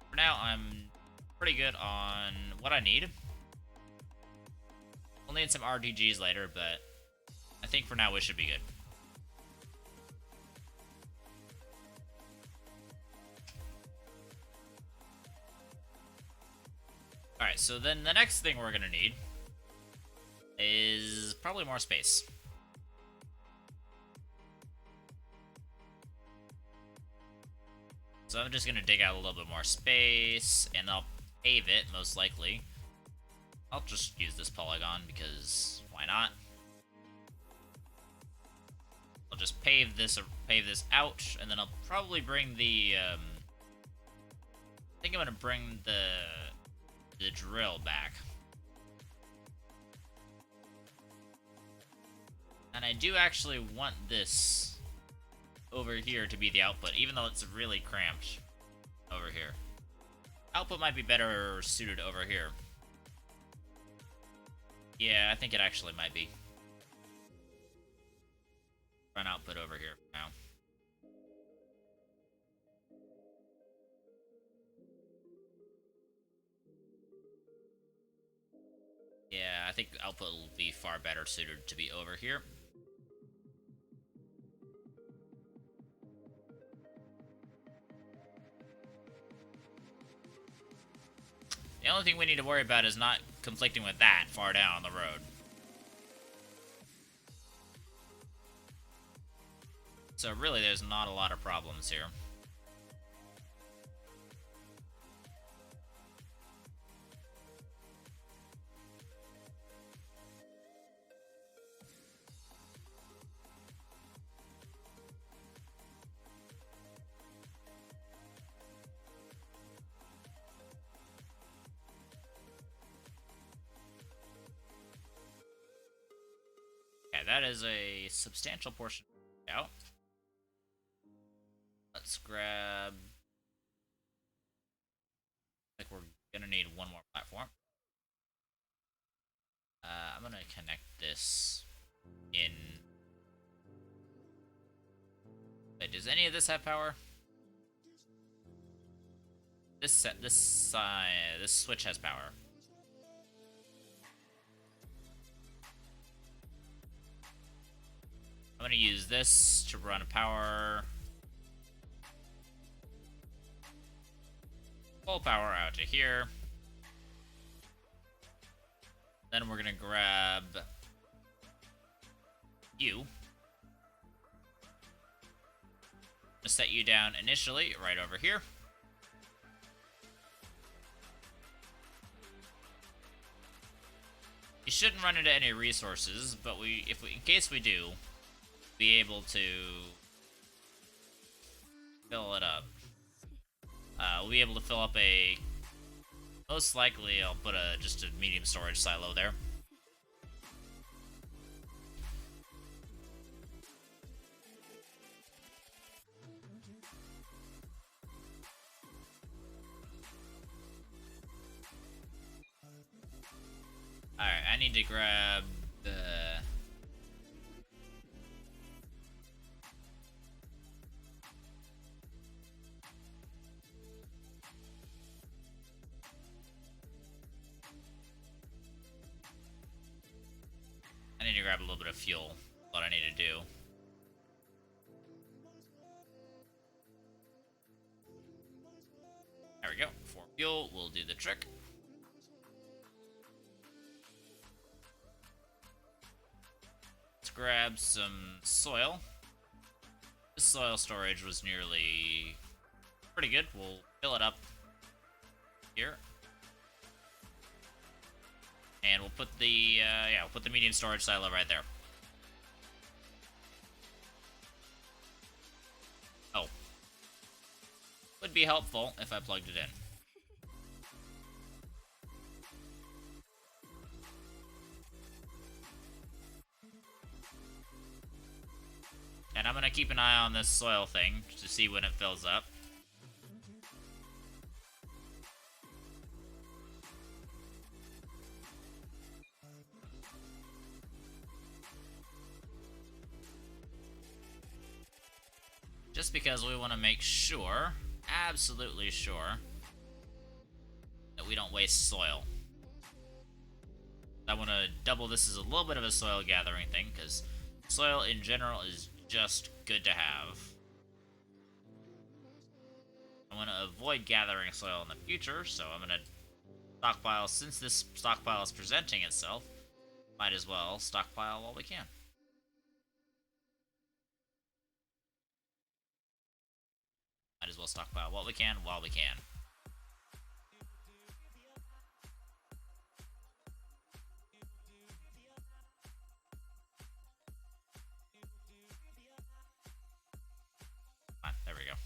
For now, I'm pretty good on what I need. We'll need some RTGs later, but I think for now we should be good. Alright, so then the next thing we're gonna need is probably more space. So I'm just gonna dig out a little bit more space, and I'll pave it, most likely. I'll just use this polygon, because why not? I'll just pave this out, and then I'll probably bring the, I think I'm gonna bring the drill back. And I do actually want this over here to be the output, even though it's really cramped over here. Output might be better suited over here. Yeah, I think it actually might be. Run output over here now. Yeah, I think output will be far better suited to be over here. The only thing we need to worry about is not conflicting with that far down the road. So really, there's not a lot of problems here. That is a substantial portion out. Let's grab... I think we're gonna need one more platform. I'm gonna connect this in... Wait, does any of this have power? This switch has power. I'm gonna use this to run power. Full power out to here. Then we're gonna grab you. To set you down initially right over here. You shouldn't run into any resources, but in case we do, be able to fill it up. We'll be able to fill up a... Most likely, I'll put just a medium storage silo there. I need to grab the... I need to grab a little bit of fuel. What I need to do. There we go. 4 fuel will do the trick. Let's grab some soil. This soil storage was nearly pretty good. We'll fill it up here. And we'll put the, we'll put the medium storage silo right there. Oh. Would be helpful if I plugged it in. And I'm gonna keep an eye on this soil thing to see when it fills up. Just because we want to make sure, absolutely sure, that we don't waste soil. I want to double this as a little bit of a soil gathering thing, because soil in general is just good to have. I want to avoid gathering soil in the future, so I'm going to stockpile. Since this stockpile is presenting itself, might as well stockpile while we can. Might as well stockpile what we can while we can. Come on, there we go.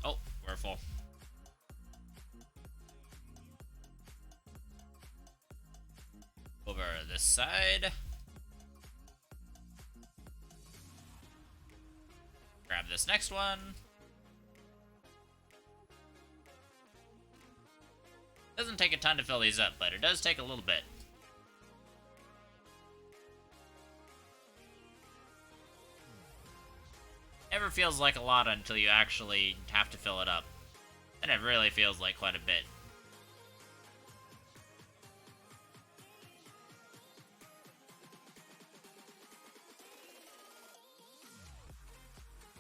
Oh, we're full. Over this side. Grab this next one. Doesn't take a ton to fill these up, but it does take a little bit. Never feels like a lot until you actually have to fill it up. And it really feels like quite a bit.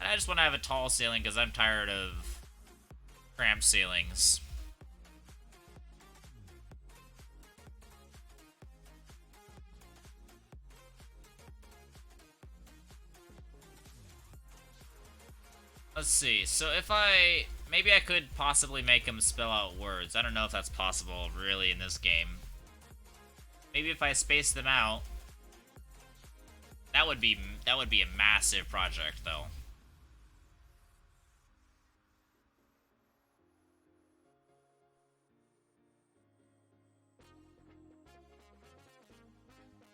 And I just want to have a tall ceiling because I'm tired of cramped ceilings. Let's see, so if maybe I could possibly make them spell out words. I don't know if that's possible, really, in this game. Maybe if I space them out, that would be a massive project, though.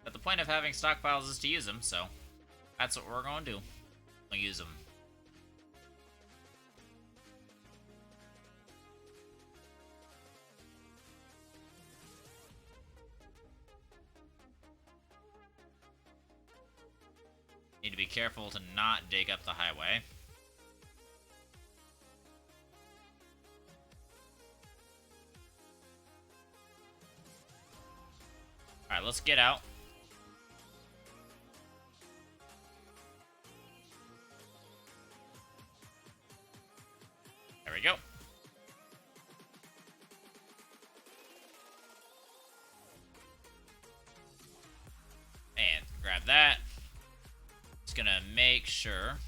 But the point of having stockpiles is to use them, so that's what we're going to do. We'll use them. Need to be careful to not dig up the highway. Alright, let's get out. There we go. And grab that. Just gonna make sure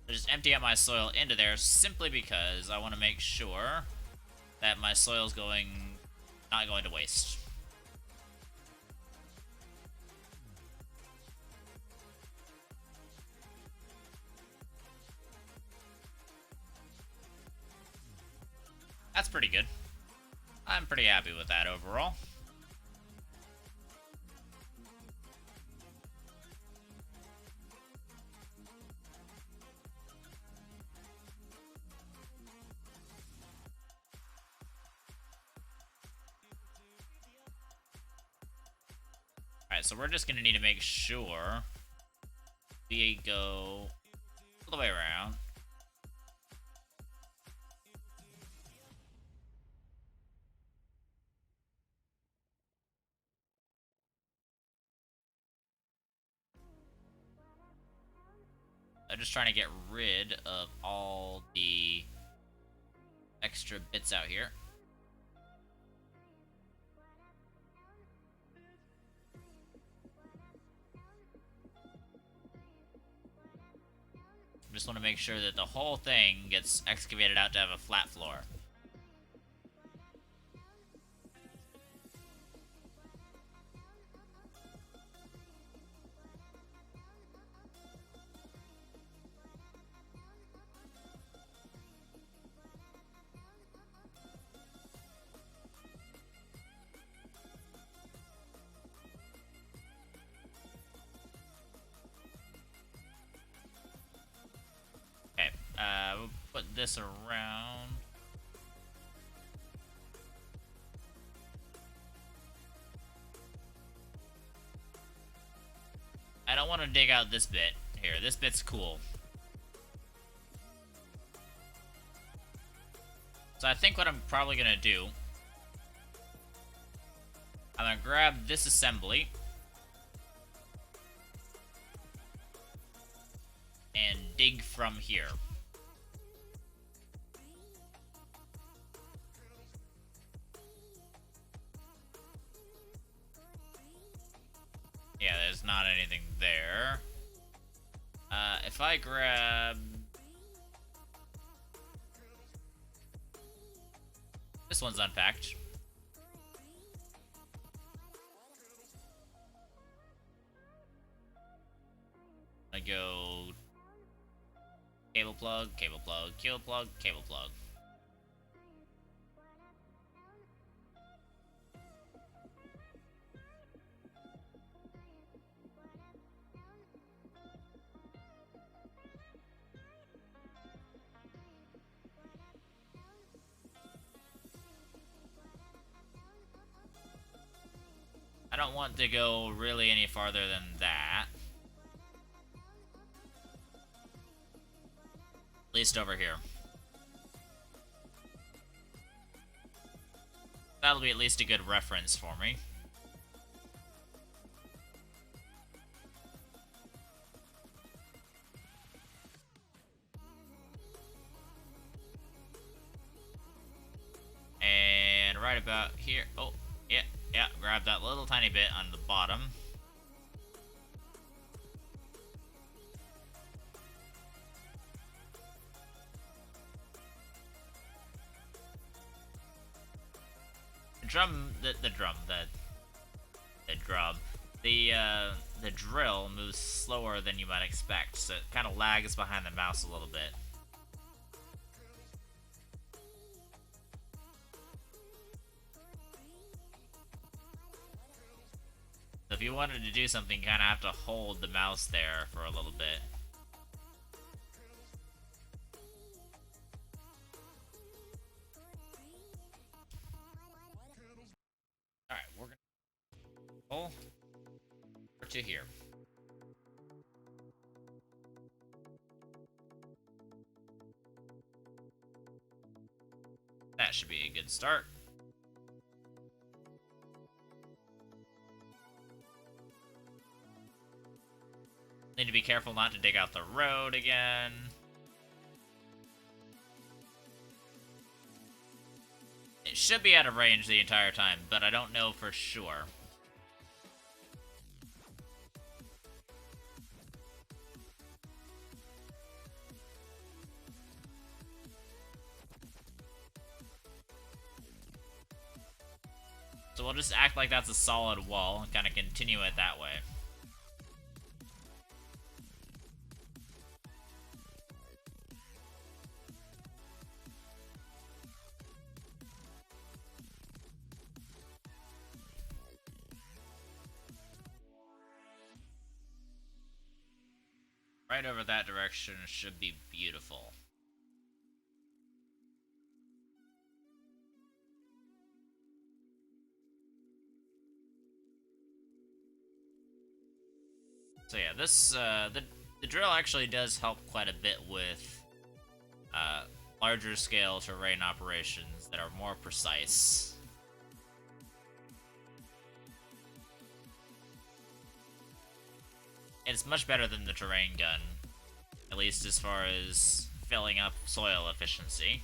I just empty out my soil into there simply because I want to make sure that my soil's not going to waste. That's pretty good. I'm pretty happy with that overall. Alright, so we're just gonna need to make sure we go all the way around. I'm just trying to get rid of all the extra bits out here. Just want to make sure that the whole thing gets excavated out to have a flat floor. Okay, we'll put this around. I don't want to dig out this bit. Here, this bit's cool. So I think what I'm probably gonna do, I'm gonna grab this assembly and dig from here. Yeah, there's not anything there. If I grab this one's unpacked. I go cable plug, cable plug, cable plug, cable plug. I don't want to go really any farther than that. At least over here. That'll be at least a good reference for me. And right about here. Oh, yeah, grab that little tiny bit on the bottom. The drill moves slower than you might expect, so it kind of lags behind the mouse a little bit. So if you wanted to do something, you kind of have to hold the mouse there for a little bit. Alright, we're gonna pull to here. That should be a good start. Need to be careful not to dig out the road again. It should be out of range the entire time, but I don't know for sure. So we'll just act like that's a solid wall and kind of continue it that way. Right over that direction should be beautiful. So yeah, this the drill actually does help quite a bit with uh, larger scale terrain operations that are more precise. It's much better than the terrain gun, at least as far as filling up soil efficiency.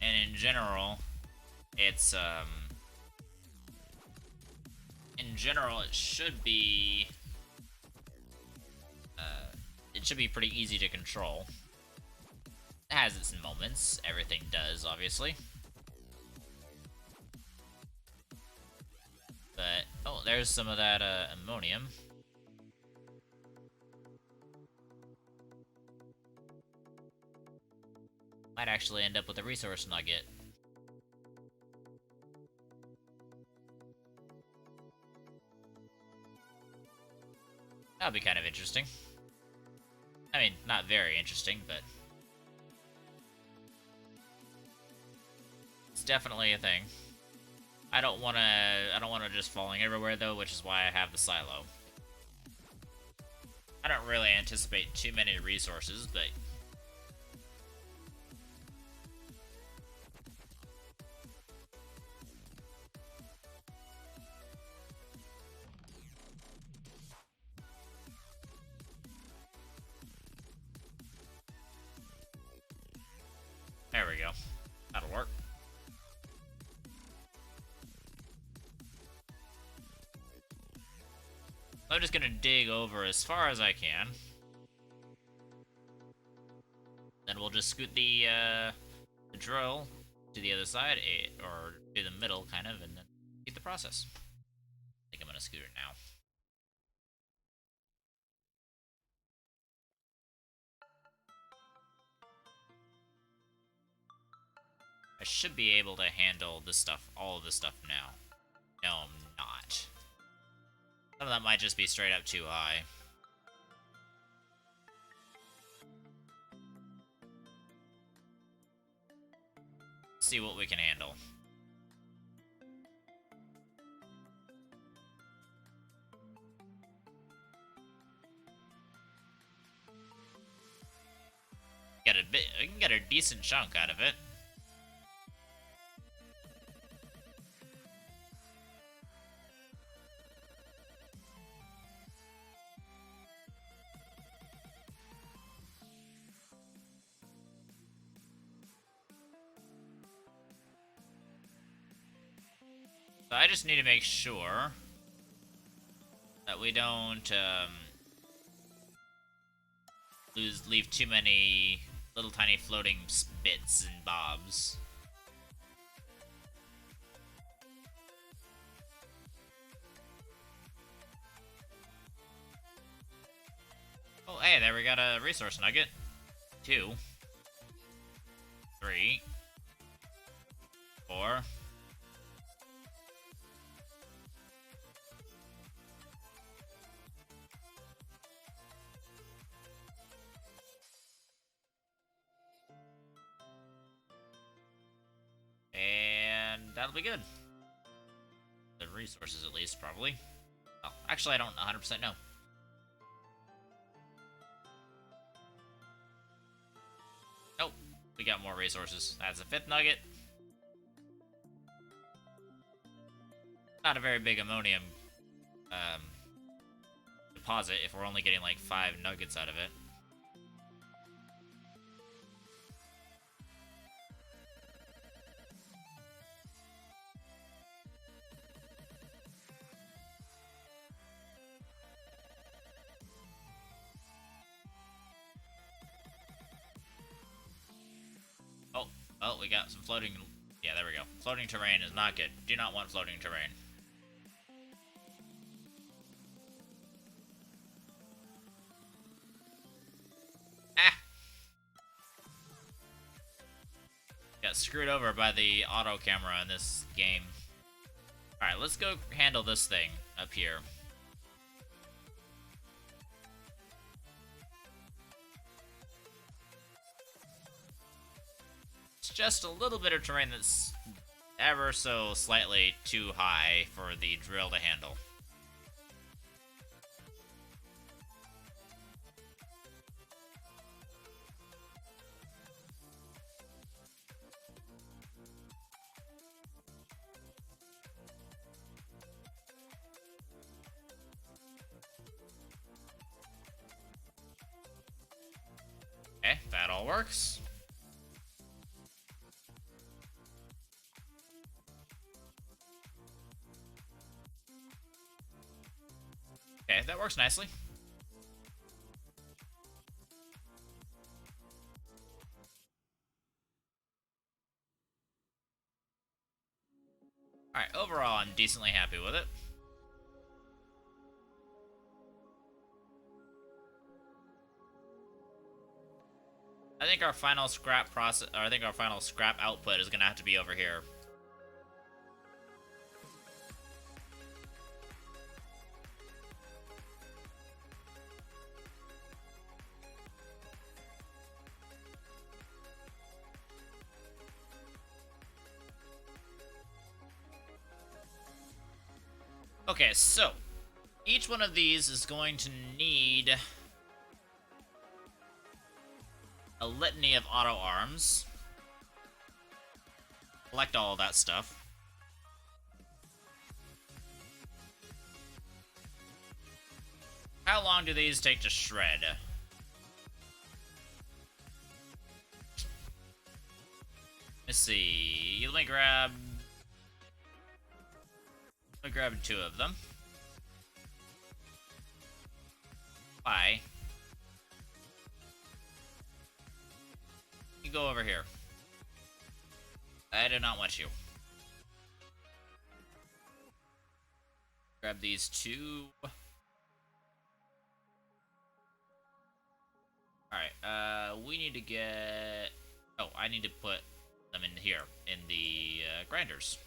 And in general, it's in general it should be pretty easy to control. It has its moments, everything does, obviously. But, oh, there's some of that ammonium. Might actually end up with a resource nugget. That would be kind of interesting. I mean, not very interesting, but it's definitely a thing. I don't want to just falling everywhere though, which is why I have the silo. I don't really anticipate too many resources, but there we go. That'll work. I'm just gonna dig over as far as I can. Then we'll just scoot the drill to the other side, or to the middle, kind of, and then get the process. I think I'm gonna scoot it now. I should be able to handle this stuff, all of this stuff now. No, I'm not. Some of that might just be straight up too high. Let's see what we can handle. Get a bit, we can get a decent chunk out of it. So I just need to make sure that we don't leave too many little tiny floating bits and bobs. Oh, hey, there we got a resource nugget. 2, 3, 4. And that'll be good. The resources, at least, probably. Oh, actually, I don't 100% know. Nope, we got more resources. That's a 5th nugget. Not a very big ammonium deposit if we're only getting like 5 nuggets out of it. Oh, we got some floating. Yeah, there we go. Floating terrain is not good. Do not want floating terrain. Ah! Got screwed over by the auto camera in this game. Alright, let's go handle this thing up here. It's just a little bit of terrain that's ever so slightly too high for the drill to handle. Okay, that all works. Okay, that works nicely. Alright, overall, I'm decently happy with it. I think our final scrap process, or I think our final scrap output is gonna have to be over here. Okay, so each one of these is going to need a litany of auto arms. Collect all of that stuff. How long do these take to shred? Let's see. Let me grab two of them. Bye. You go over here. I do not want you. Grab these two. Alright, we need to get... Oh, I need to put them in here, in the grinders.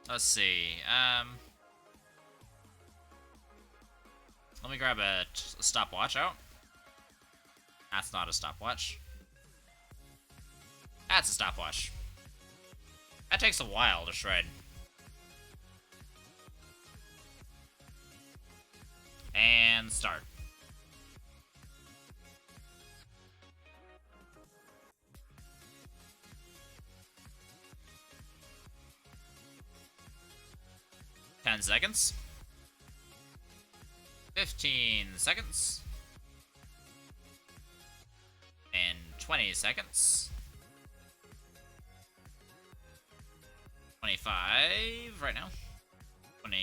Let's see, let me grab a stopwatch out. That's not a stopwatch. That's a stopwatch. That takes a while to shred. And start. Ten seconds. 15 seconds. And 20 seconds. 25 right now. 20,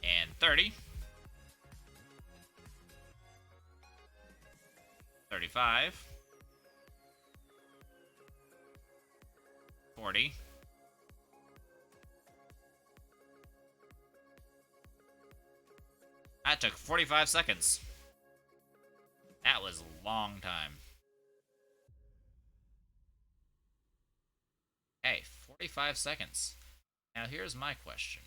and 30. 35. 40. That took 45 seconds. That was a long time. Hey, 45 seconds. Now here's my question.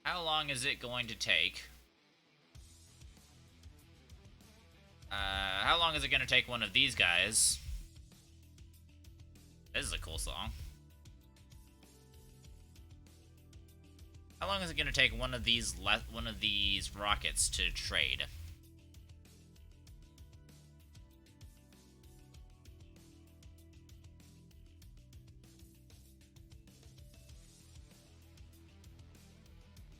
How long is it going to take? How long is it going to take one of these guys? This is a cool song. How long is it going to take one of these rockets to trade?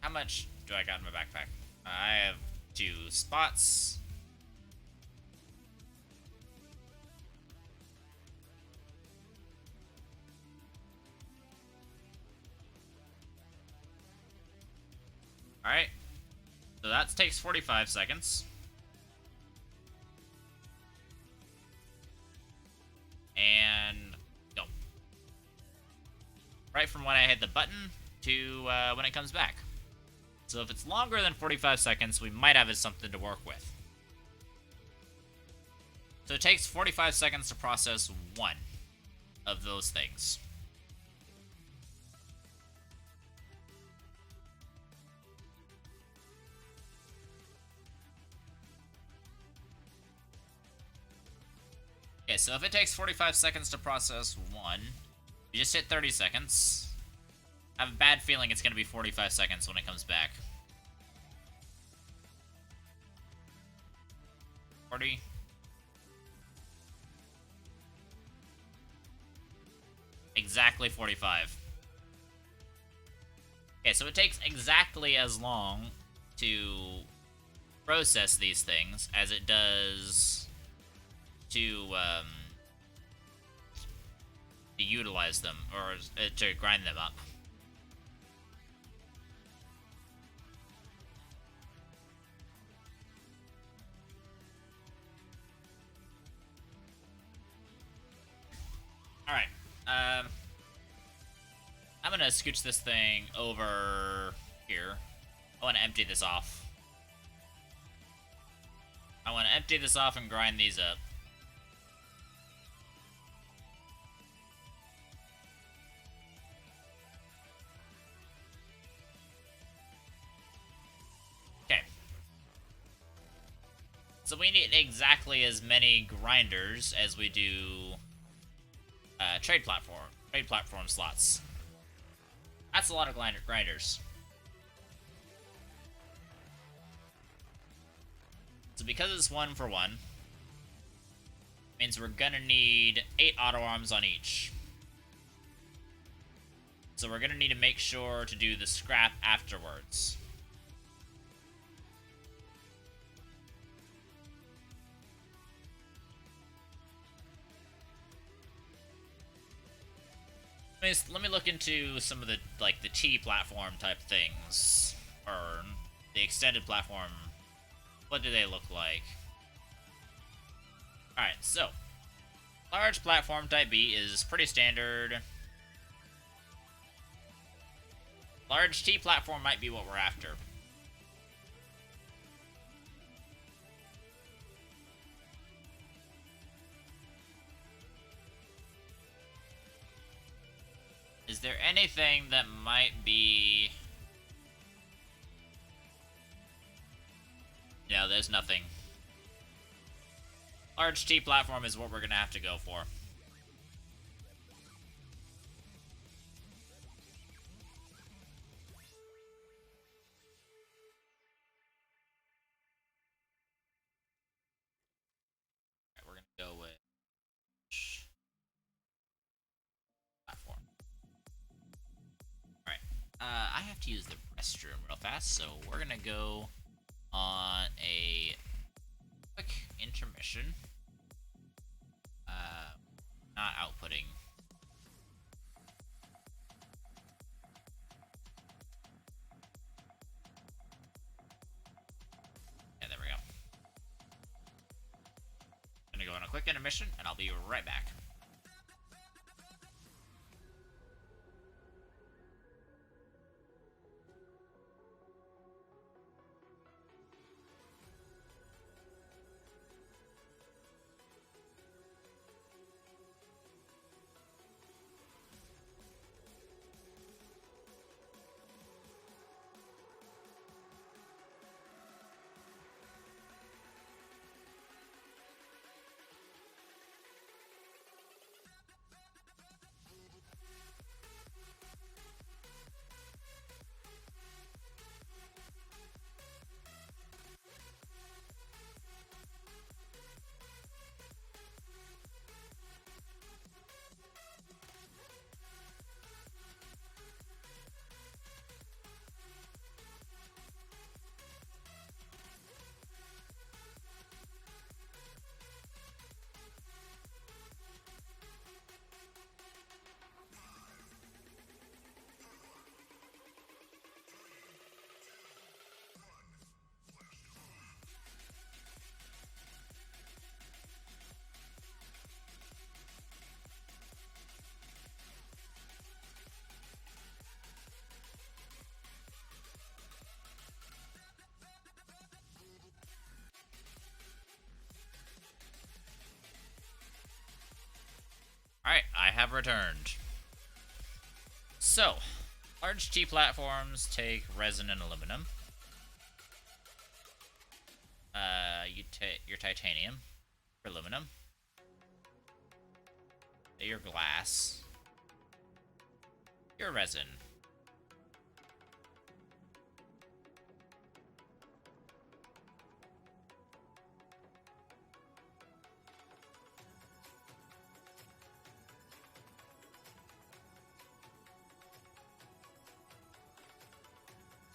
How much do I got in my backpack? I have 2 spots. Alright. So that takes 45 seconds. And go. Right from when I hit the button to when it comes back. So if it's longer than 45 seconds, we might have something to work with. So it takes 45 seconds to process one of those things. Okay, so if it takes 45 seconds to process one, you just hit 30 seconds. I have a bad feeling it's going to be 45 seconds when it comes back. 40. Exactly 45. Okay, so it takes exactly as long to process these things as it does to utilize them, or to grind them up. Alright, I'm gonna scooch this thing over here. I want to empty this off. I want to empty this off and grind these up. Okay. So we need exactly as many grinders as we do trade platform slots. That's a lot of grinders. So because it's 1 for 1, means we're gonna need 8 auto arms on each. So we're gonna need to make sure to do the scrap afterwards. Let me look into some of the T platform type things, or the extended platform. What do they look like? Alright, so large platform type B is pretty standard. Large T platform might be what we're after. Is there anything that might be... No, there's nothing. Large T platform is what we're gonna have to go for. Alright, we're gonna go with platform. Alright. I have to use the restroom real fast, so we're gonna go on a quick intermission. Not outputting. Yeah, there we go. Gonna go on a quick intermission, and I'll be right back. I have returned. So, large T platforms take resin and aluminum. You take your titanium, your aluminum, your glass, your resin.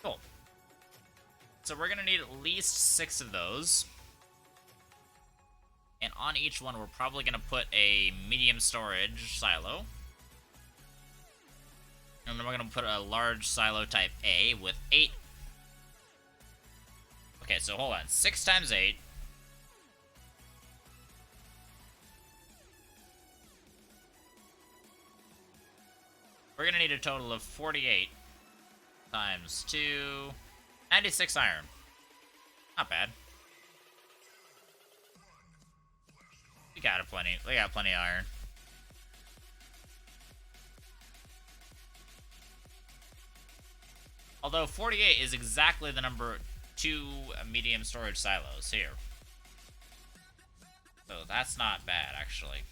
Cool. So we're gonna need at least 6 of those. And on each one, we're probably gonna put a medium storage silo. And then we're gonna put a large silo type A with 8. Okay, so hold on. 6 times 8. We're gonna need a total of 48 times 2. 96 iron. Not bad. We got plenty of iron. Although 48 is exactly the number 2 medium storage silos here. So that's not bad, actually.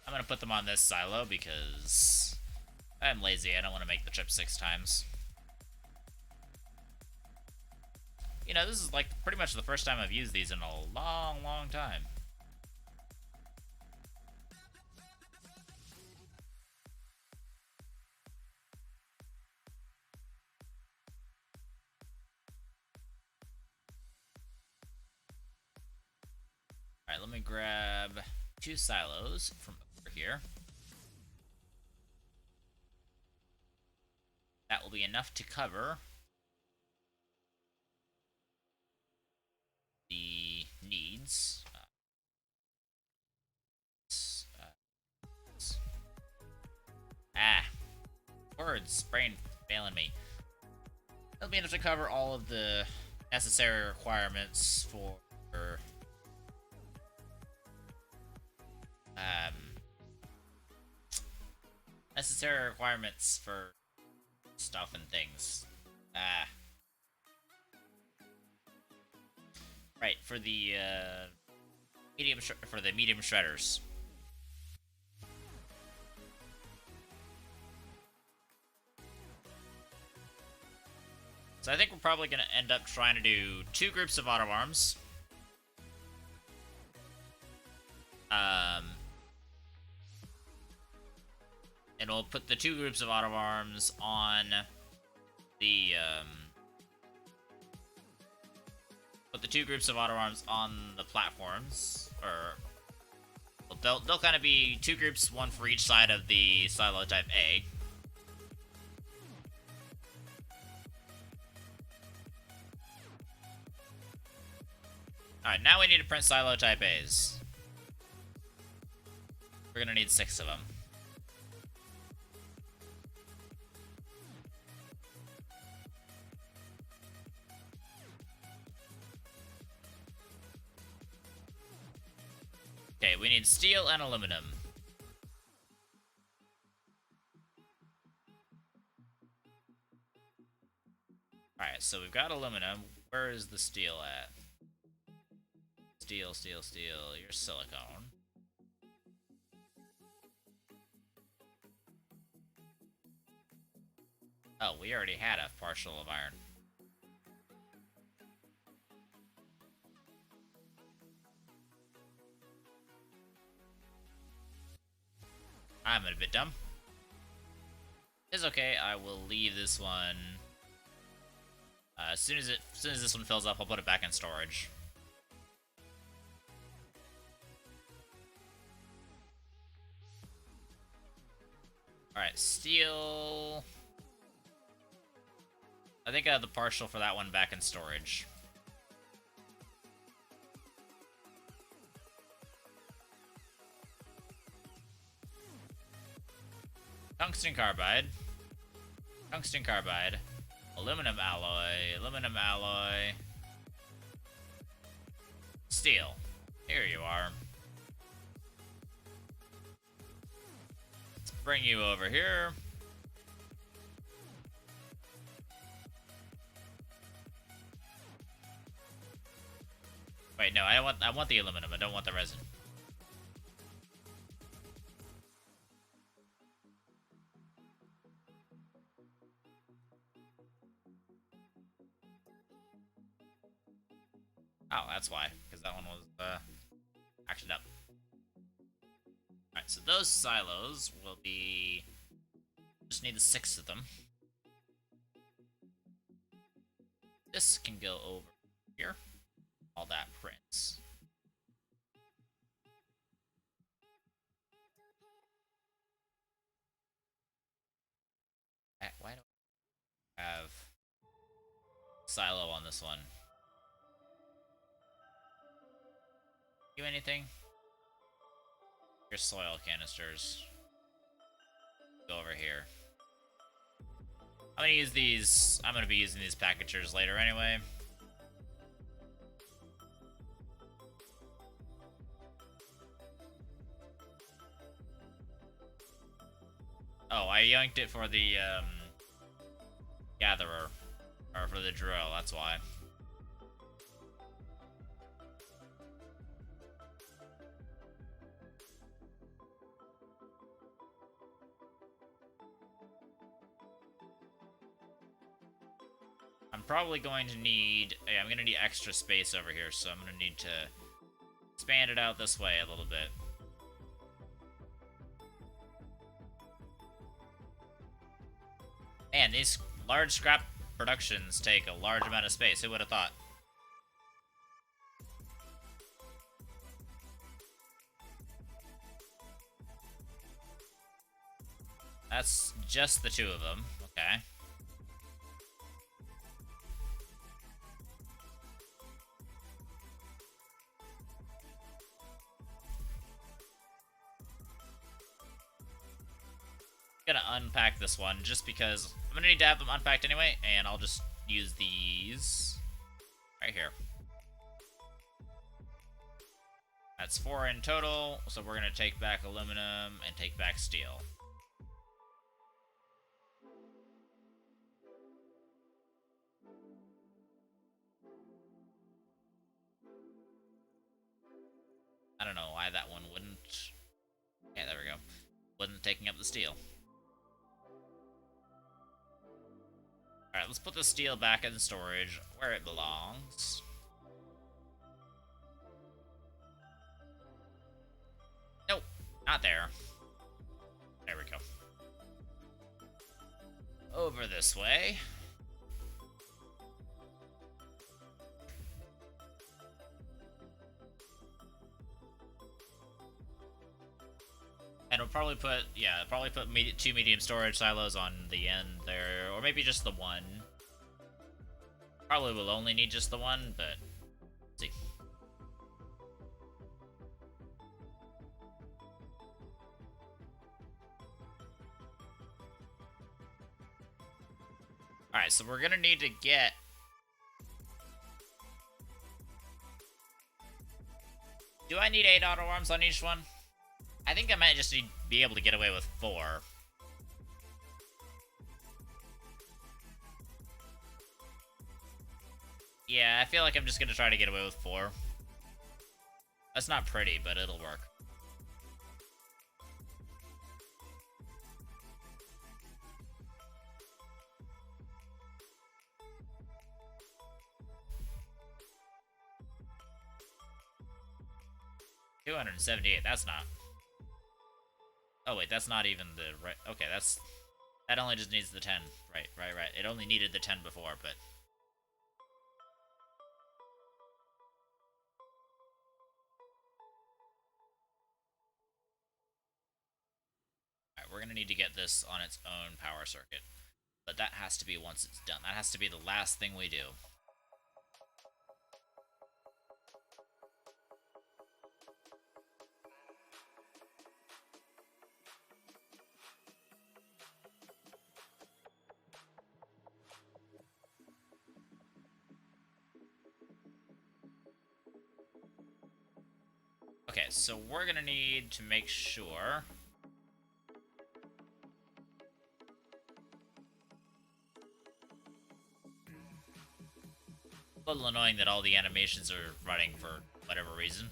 I'm gonna put them on this silo because I'm lazy. I don't want to make the trip 6 times. You know, this is like pretty much the first time I've used these in a long, long time. Alright, let me grab 2 silos from over here. That will be enough to cover the needs. Words, brain failing me. That'll be enough to cover all of the necessary requirements for stuff and things. Right, for the medium shredders. So I think we're probably going to end up trying to do 2 groups of auto arms. And we'll put the 2 groups of auto arms on the platforms, or well, they'll kind of be 2 groups, 1 for each side of the silo type A. Alright, now we need to print silo type A's. We're gonna need 6 of them. Okay, we need steel and aluminum. Alright, so we've got aluminum. Where is the steel at? Steel. You're silicone. Oh, we already had a partial of iron. I'm a bit dumb. It's okay, I will leave this one. As soon as this one fills up, I'll put it back in storage. Alright, steel. I think I have the partial for that one back in storage. Tungsten carbide. Tungsten carbide. Aluminum alloy. Steel. Here you are. Let's bring you over here. Wait, no, I want the aluminum. I don't want the resin. Oh, that's why, because that one was actioned up. Alright, so those silos will be... Just need the 6 of them. This can go over here. All that prints. Why don't I have silo on this one? Do anything? Your soil canisters. Go over here. I'm gonna use these. I'm gonna be using these packagers later anyway. Oh, I yanked it for the gatherer, or for the drill. That's why. I'm probably going to need... Yeah, I'm going to need extra space over here, so I'm going to need to expand it out this way a little bit. Man, these large scrap productions take a large amount of space. Who would have thought? That's just the 2 of them. Okay. Gonna unpack this one just because I'm gonna need to have them unpacked anyway, and I'll just use these right here. That's 4 in total, so we're gonna take back aluminum and take back steel. I don't know why that one wouldn't. Yeah, there we go. Wasn't taking up the steel. Alright, let's put the steel back in storage where it belongs. Nope, not there. There we go. Over this way. And we'll probably put, yeah, 2 medium storage silos on the end there, or maybe just the one. Probably will only need just the one, but let's see. Alright, so we're gonna need to get... Do I need 8 auto arms on each one? I think I might just be able to get away with 4. Yeah, I feel like I'm just gonna try to get away with 4. That's not pretty, but it'll work. $278, that's not... Oh wait, that's not even the right... Okay, that only just needs the 10. Right. It only needed the 10 before, but... Alright, we're gonna need to get this on its own power circuit. But that has to be once it's done. That has to be the last thing we do. Okay, so we're gonna need to make sure... A little annoying that all the animations are running for whatever reason.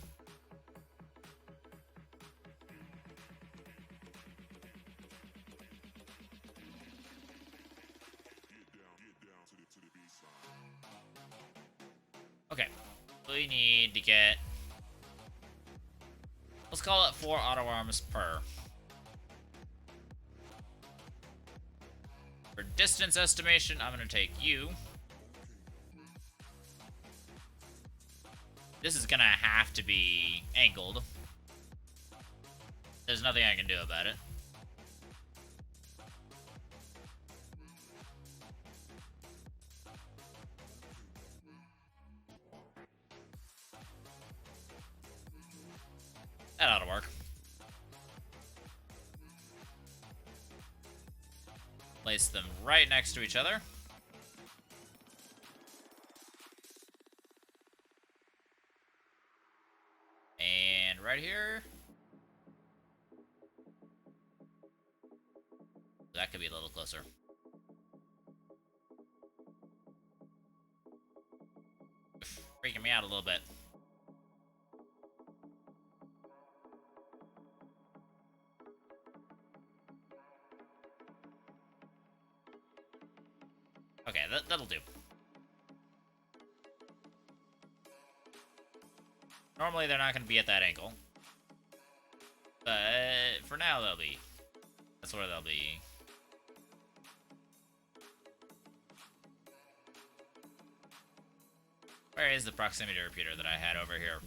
Okay, we need to get... Let's call it 4 auto arms per. For distance estimation, I'm gonna take you. This is gonna have to be angled. There's nothing I can do about it. That ought to work. Place them right next to each other. And right here. That could be a little closer. Freaking me out a little bit. Okay, that'll do. Normally they're not going to be at that angle. But for now they'll be. That's where they'll be. Where is the proximity repeater that I had over here?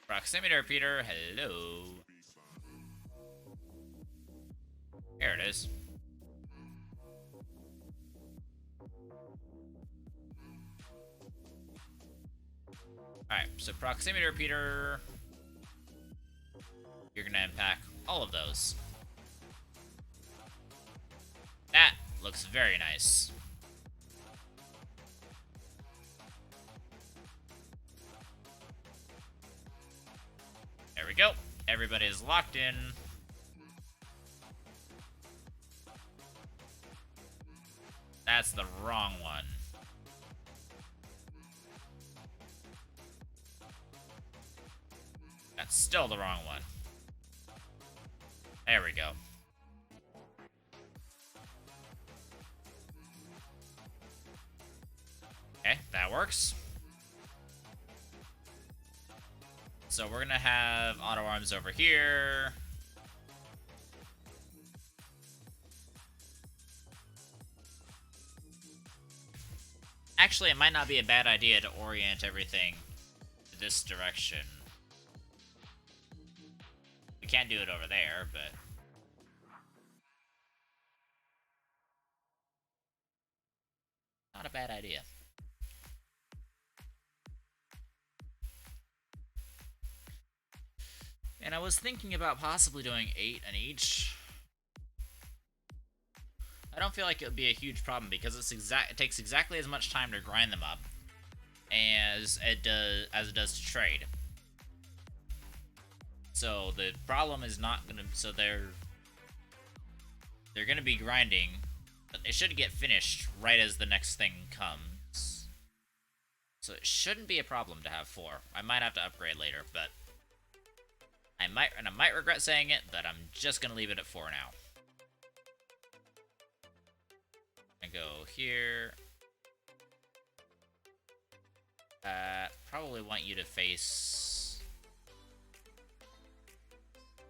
Proximity repeater, hello. There it is. Alright, so proximity repeater. You're gonna unpack all of those. That looks very nice. There we go. Everybody is locked in. That's the wrong one. That's still the wrong one. There we go. Okay, that works. So we're gonna have auto arms over here. Actually, it might not be a bad idea to orient everything this direction. We can't do it over there, but... Not a bad idea. And I was thinking about possibly doing 8 in each. I don't feel like it would be a huge problem because it takes exactly as much time to grind them up as it does to trade. So the problem is not gonna. So they're gonna be grinding, but they should get finished right as the next thing comes. So it shouldn't be a problem to have 4. I might have to upgrade later, but I might regret saying it, but I'm just gonna leave it at 4 now. I go here. Probably want you to face...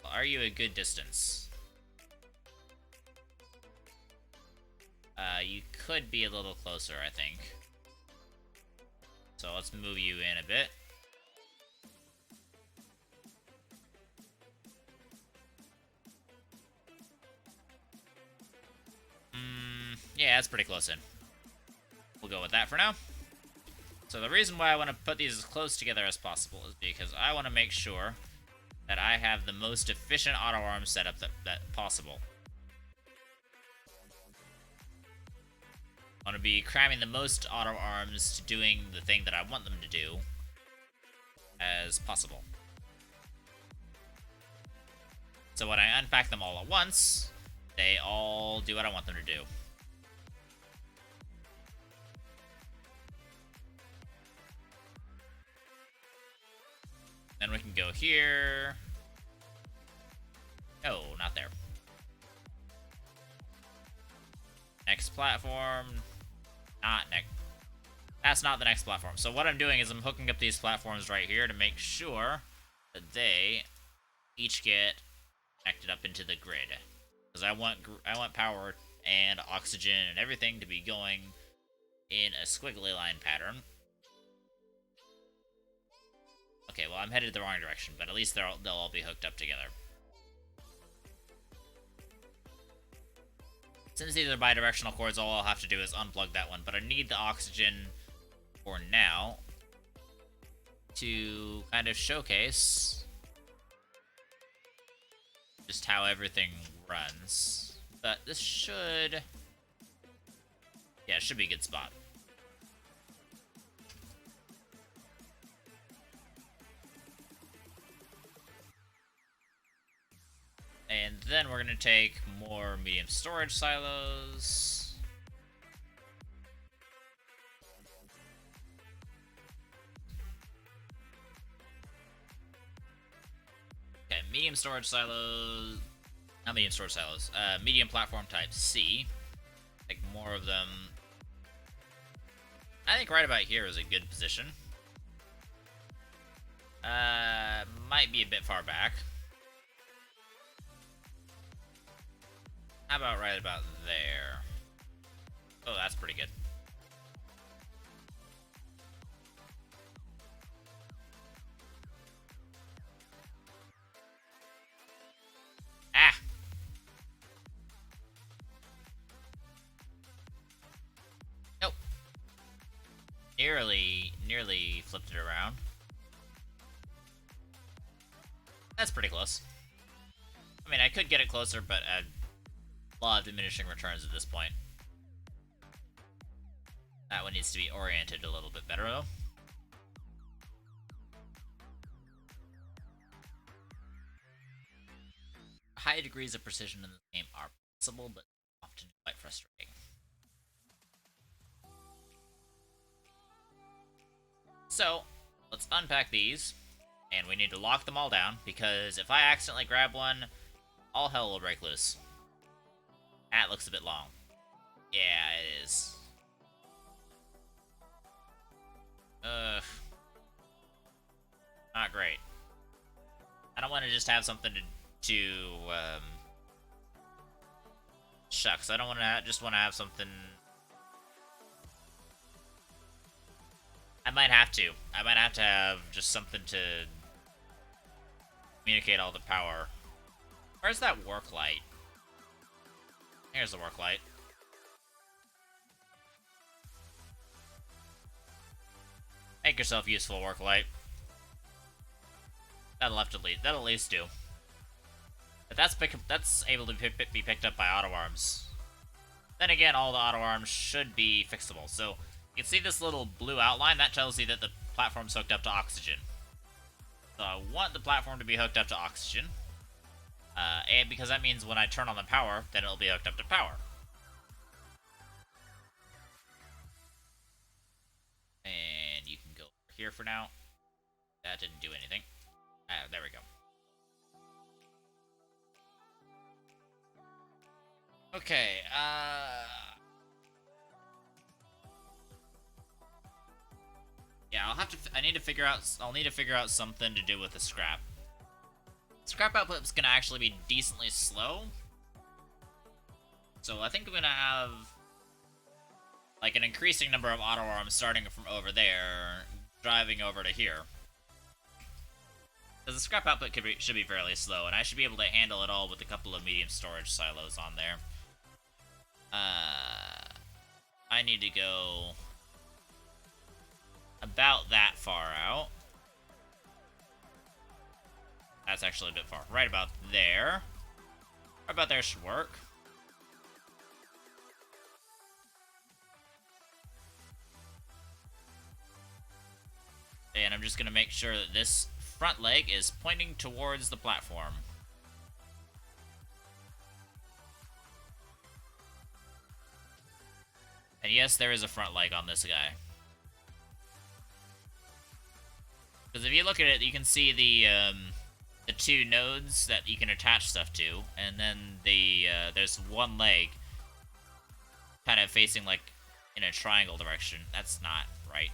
Well, are you a good distance? You could be a little closer, I think. So let's move you in a bit. Yeah, that's pretty close in. We'll go with that for now. So the reason why I want to put these as close together as possible is because I want to make sure that I have the most efficient auto arm setup that possible. I want to be cramming the most auto arms to doing the thing that I want them to do as possible. So when I unpack them all at once, they all do what I want them to do. Then we can go here. No, not there. Next platform. Not next. That's not the next platform. So what I'm doing is I'm hooking up these platforms right here to make sure that they each get connected up into the grid. Because I want power and oxygen and everything to be going in a squiggly line pattern. Okay, well I'm headed the wrong direction, but at least they'll all be hooked up together. Since these are bidirectional cords, all I'll have to do is unplug that one, but I need the oxygen for now to kind of showcase just how everything runs. But this should... yeah, it should be a good spot. And then we're going to take more medium storage silos. Okay, medium storage silos. Not medium storage silos. Medium platform type C. Take more of them. I think right about here is a good position. Might be a bit far back. How about right about there? Oh, that's pretty good. Ah! Nope. Nearly flipped it around. That's pretty close. I mean, I could get it closer, but law of diminishing returns at this point. That one needs to be oriented a little bit better, though. High degrees of precision in this game are possible, but often quite frustrating. So, let's unpack these, and we need to lock them all down, because if I accidentally grab one, all hell will break loose. That looks a bit long. Yeah, it is. Not great. I don't want to just have something to shucks, I don't want to just want to have something... I might have to. I might have to have just something to communicate all the power. Where's that work light? Here's the work light. Make yourself useful, work light. That'll at least do. But that's able to be picked up by auto arms. Then again, all the auto arms should be fixable. So you can see this little blue outline that tells you that the platform's hooked up to oxygen. So I want the platform to be hooked up to oxygen. And because that means when I turn on the power, then it'll be hooked up to power. And you can go over here for now. That didn't do anything. There we go. Okay, yeah, I'll need to figure out something to do with the scrap. Scrap output is gonna actually be decently slow. So I think I'm gonna have like an increasing number of auto arms starting from over there, driving over to here. Because the scrap output should be fairly slow, and I should be able to handle it all with a couple of medium storage silos on there. I need to go about that far out. That's actually a bit far. Right about there. Right about there should work. And I'm just going to make sure that this front leg is pointing towards the platform. And yes, there is a front leg on this guy. Because if you look at it, you can see the two nodes that you can attach stuff to, and then there's one leg kind of facing like in a triangle direction. That's not right.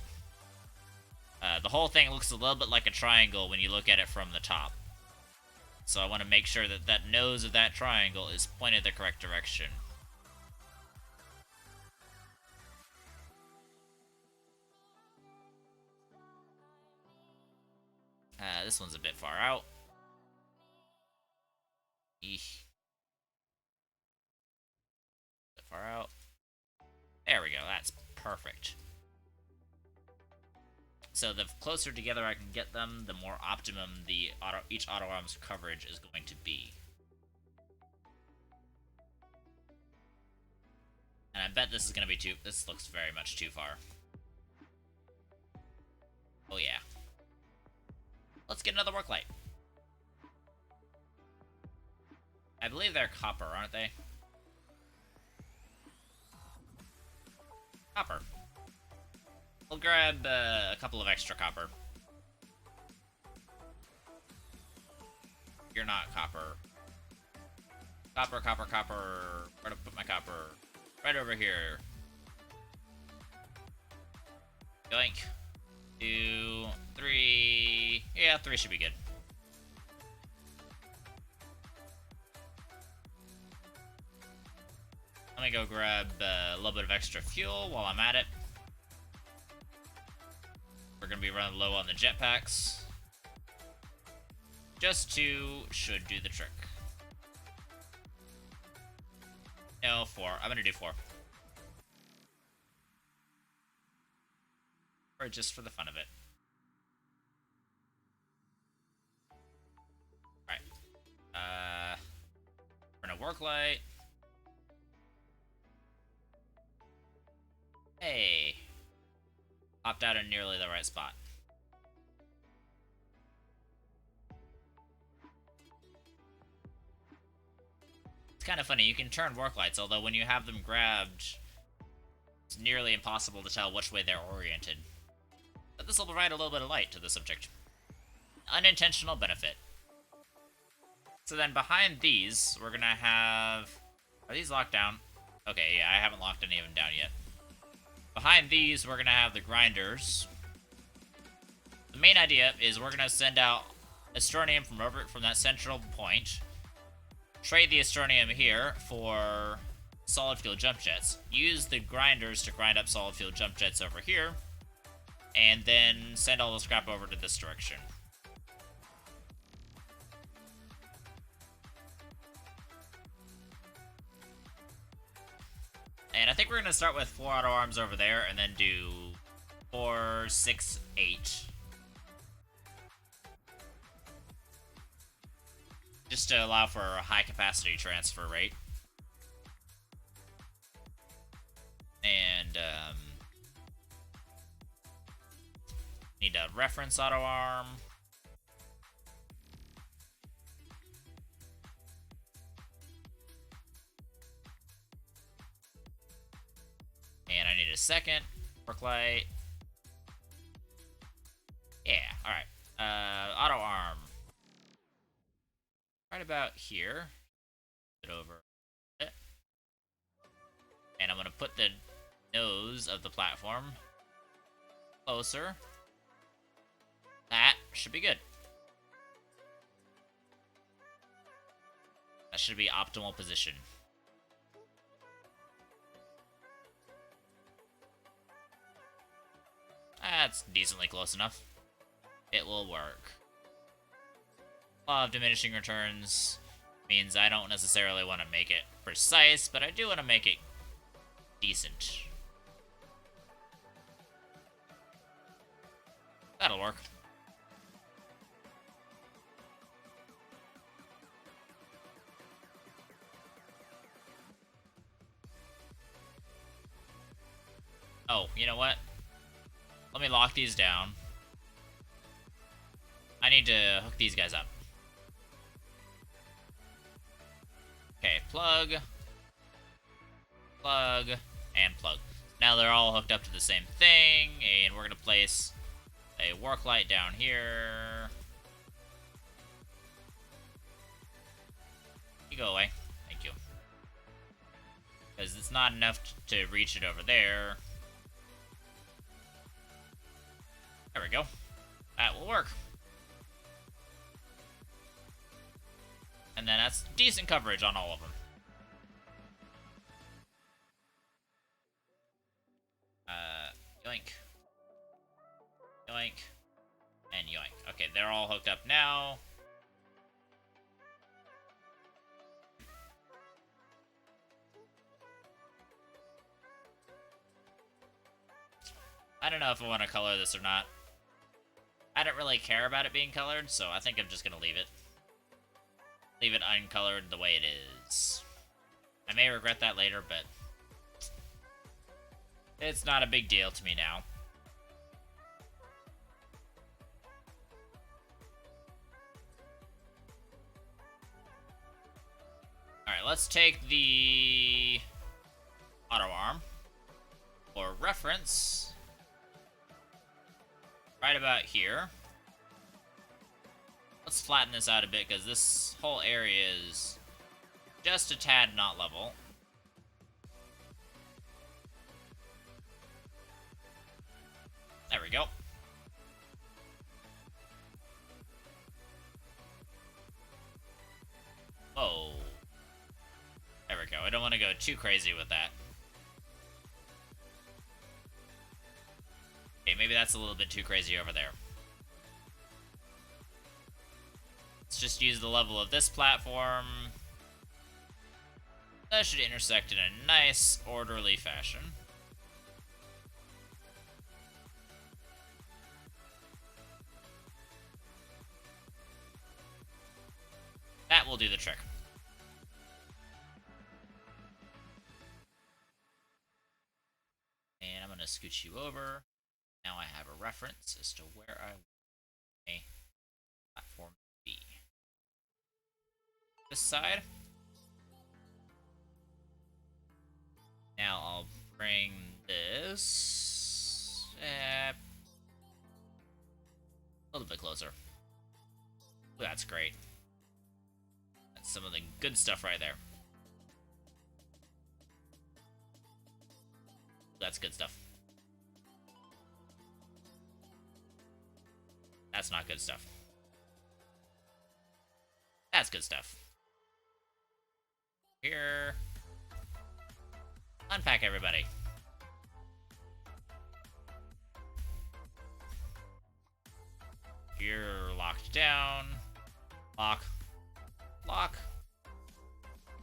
The whole thing looks a little bit like a triangle when you look at it from the top. So I want to make sure that that nose of that triangle is pointed the correct direction. This one's a bit far out. Eesh. A bit far out. There we go, that's perfect. So the closer together I can get them, the more optimum each auto arm's coverage is going to be. And I bet this is going to be this looks very much too far. Oh yeah. Let's get another work light. I believe they're copper, aren't they? Copper. We'll grab a couple of extra copper. You're not copper. Copper, copper, copper. Where to put my copper? Right over here. Yoink. 2, 3. Yeah, 3 should be good. Let me go grab a little bit of extra fuel while I'm at it. We're going to be running low on the jetpacks. Just 2 should do the trick. No, 4. I'm going to do 4. Or just for the fun of it. Alright. We're going to work light. Hey. Popped out in nearly the right spot. It's kind of funny, you can turn work lights, although when you have them grabbed, it's nearly impossible to tell which way they're oriented. But this will provide a little bit of light to the subject. Unintentional benefit. So then behind these, we're gonna have... Are these locked down? Okay, yeah, I haven't locked any of them down yet. Behind these, we're gonna have the grinders. The main idea is we're gonna send out Astronium from that central point. Trade the Astronium here for solid fuel jump jets. Use the grinders to grind up solid fuel jump jets over here. And then send all the scrap over to this direction. And I think we're going to start with 4 auto arms over there, and then do 4, 6, 8. Just to allow for a high capacity transfer rate. And, need a reference auto arm. And I need a second work light. Yeah, alright. Auto arm. Right about here. Put it over it. And I'm going to put the nose of the platform closer. That should be good. That should be optimal position. That's decently close enough. It will work. Law of diminishing returns means I don't necessarily want to make it precise, but I do want to make it decent. That'll work. Oh, you know what? Let me lock these down. I need to hook these guys up. Okay, plug, plug, and plug. Now they're all hooked up to the same thing, and we're gonna place a work light down here. You go away. Thank you. Because it's not enough to reach it over there. There we go. That will work. And then that's decent coverage on all of them. Yoink. Yoink. And yoink. Okay, they're all hooked up now. I don't know if I want to color this or not. I don't really care about it being colored, so I think I'm just going to leave it. Leave it uncolored the way it is. I may regret that later, but it's not a big deal to me now. Alright, let's take the auto arm for reference. Right about here. Let's flatten this out a bit because this whole area is just a tad not level. There we go. Whoa. There we go. I don't want to go too crazy with that. Okay, maybe that's a little bit too crazy over there. Let's just use the level of this platform. That should intersect in a nice, orderly fashion. That will do the trick. And I'm going to scooch you over. Now I have a reference as to where I want a platform to be. This side. Now I'll bring this a little bit closer. Ooh, that's great. That's some of the good stuff right there. That's good stuff. That's not good stuff. That's good stuff. Here. Unpack everybody. You're locked down. Lock. Lock.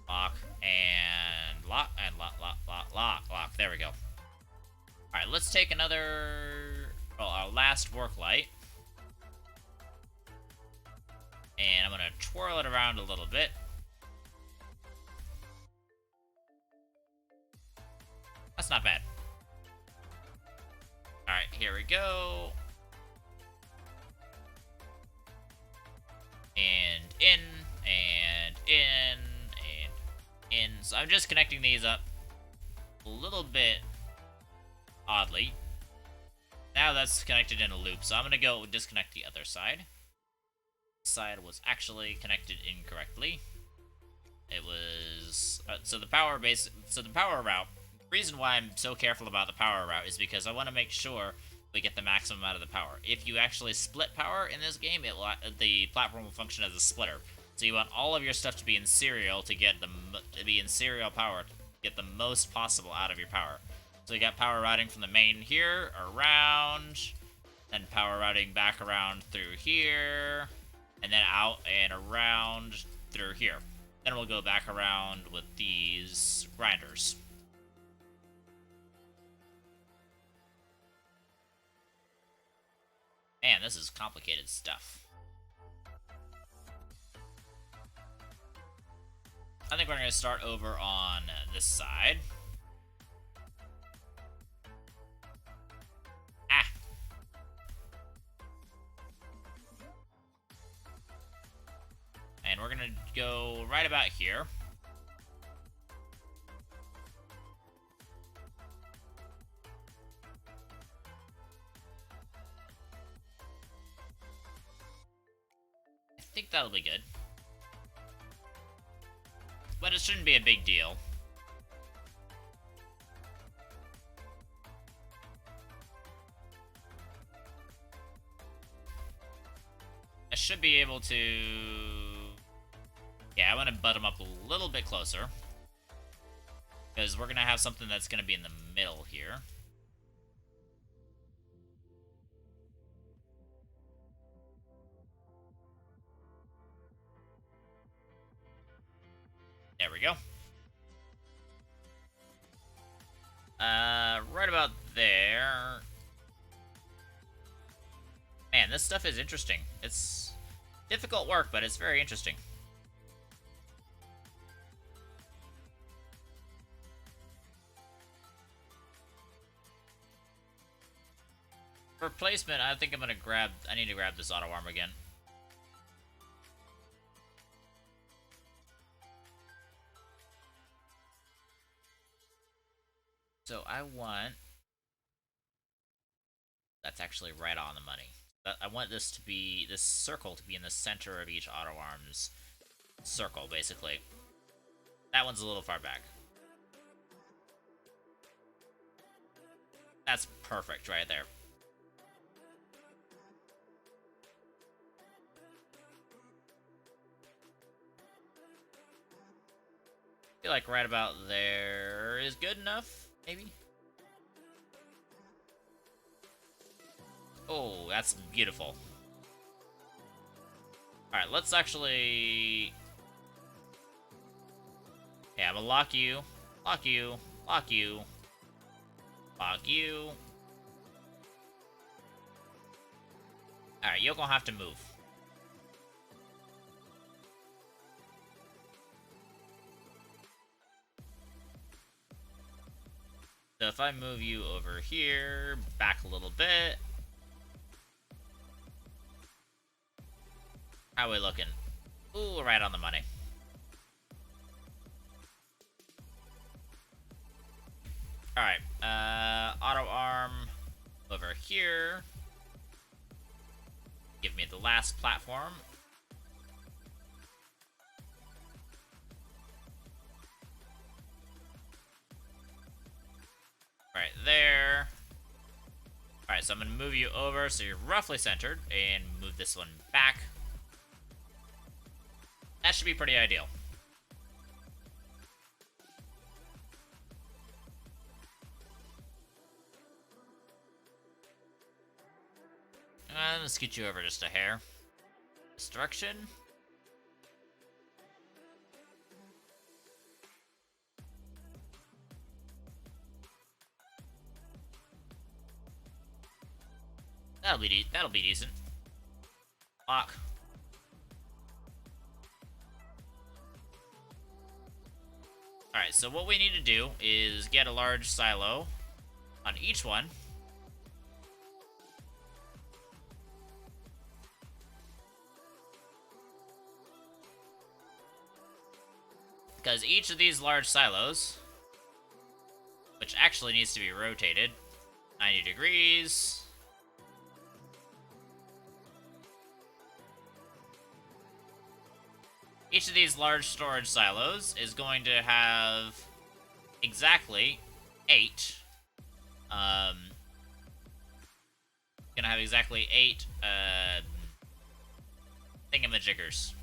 Lock. And lock. And lock, lock, lock, lock, lock. There we go. Alright, let's take another... well, our last work light. And I'm going to twirl it around a little bit. That's not bad. Alright, here we go. And in, and in, and in. So I'm just connecting these up a little bit oddly. Now that's connected in a loop, so I'm going to go disconnect the other side. This side was actually connected incorrectly. It was... so the power route... the reason why I'm so careful about the power route is because I want to make sure we get the maximum out of the power. If you actually split power in this game, the platform will function as a splitter. So you want all of your stuff to be in serial to get power to get the most possible out of your power. So you got power routing from the main here around, then power routing back around through here, and then out and around through here. Then we'll go back around with these grinders. Man, this is complicated stuff. I think we're going to start over on this side. Ah! we're gonna go right about here. I think that'll be good. But it shouldn't be a big deal. I should be able to... Yeah, I want to butt them up a little bit closer. Because we're going to have something that's going to be in the middle here. There we go. Right about there. Man, this stuff is interesting. It's difficult work, but it's very interesting. For placement, I think I'm gonna grab... I need to grab this auto arm again. So I want... That's actually right on the money. I want this to be... This circle to be in the center of each auto arm's circle, basically. That one's a little far back. That's perfect right there. I feel like right about there is good enough, maybe? Oh, that's beautiful. Alright, let's actually... Yeah, I'm gonna lock you, lock you, lock you, lock you. Alright, you're gonna have to move. So if I move you over here, back a little bit. How are we looking? Ooh, right on the money. Alright, auto arm over here. Give me the last platform. Right there. Alright, so I'm going to move you over so you're roughly centered, and move this one back. That should be pretty ideal. Let's get you over just a hair. Destruction. That'll be decent. Lock. Alright, so what we need to do is get a large silo on each one. Because each of these large silos, which actually needs to be rotated 90 degrees. Each of these large storage silos is going to have exactly 8. Gonna have exactly 8 thingamajiggers.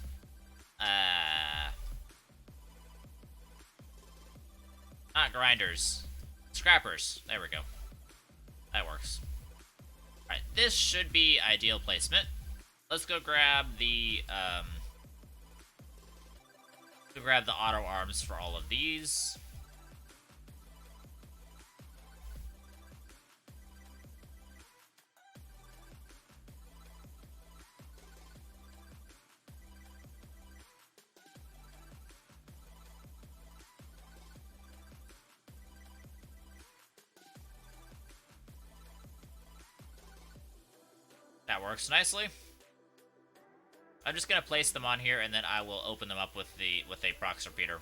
Not grinders. Scrappers. There we go. That works. Alright, this should be ideal placement. Let's go grab the, auto arms for all of these. That works nicely. I'm just gonna place them on here, and then I will open them up with a prox repeater.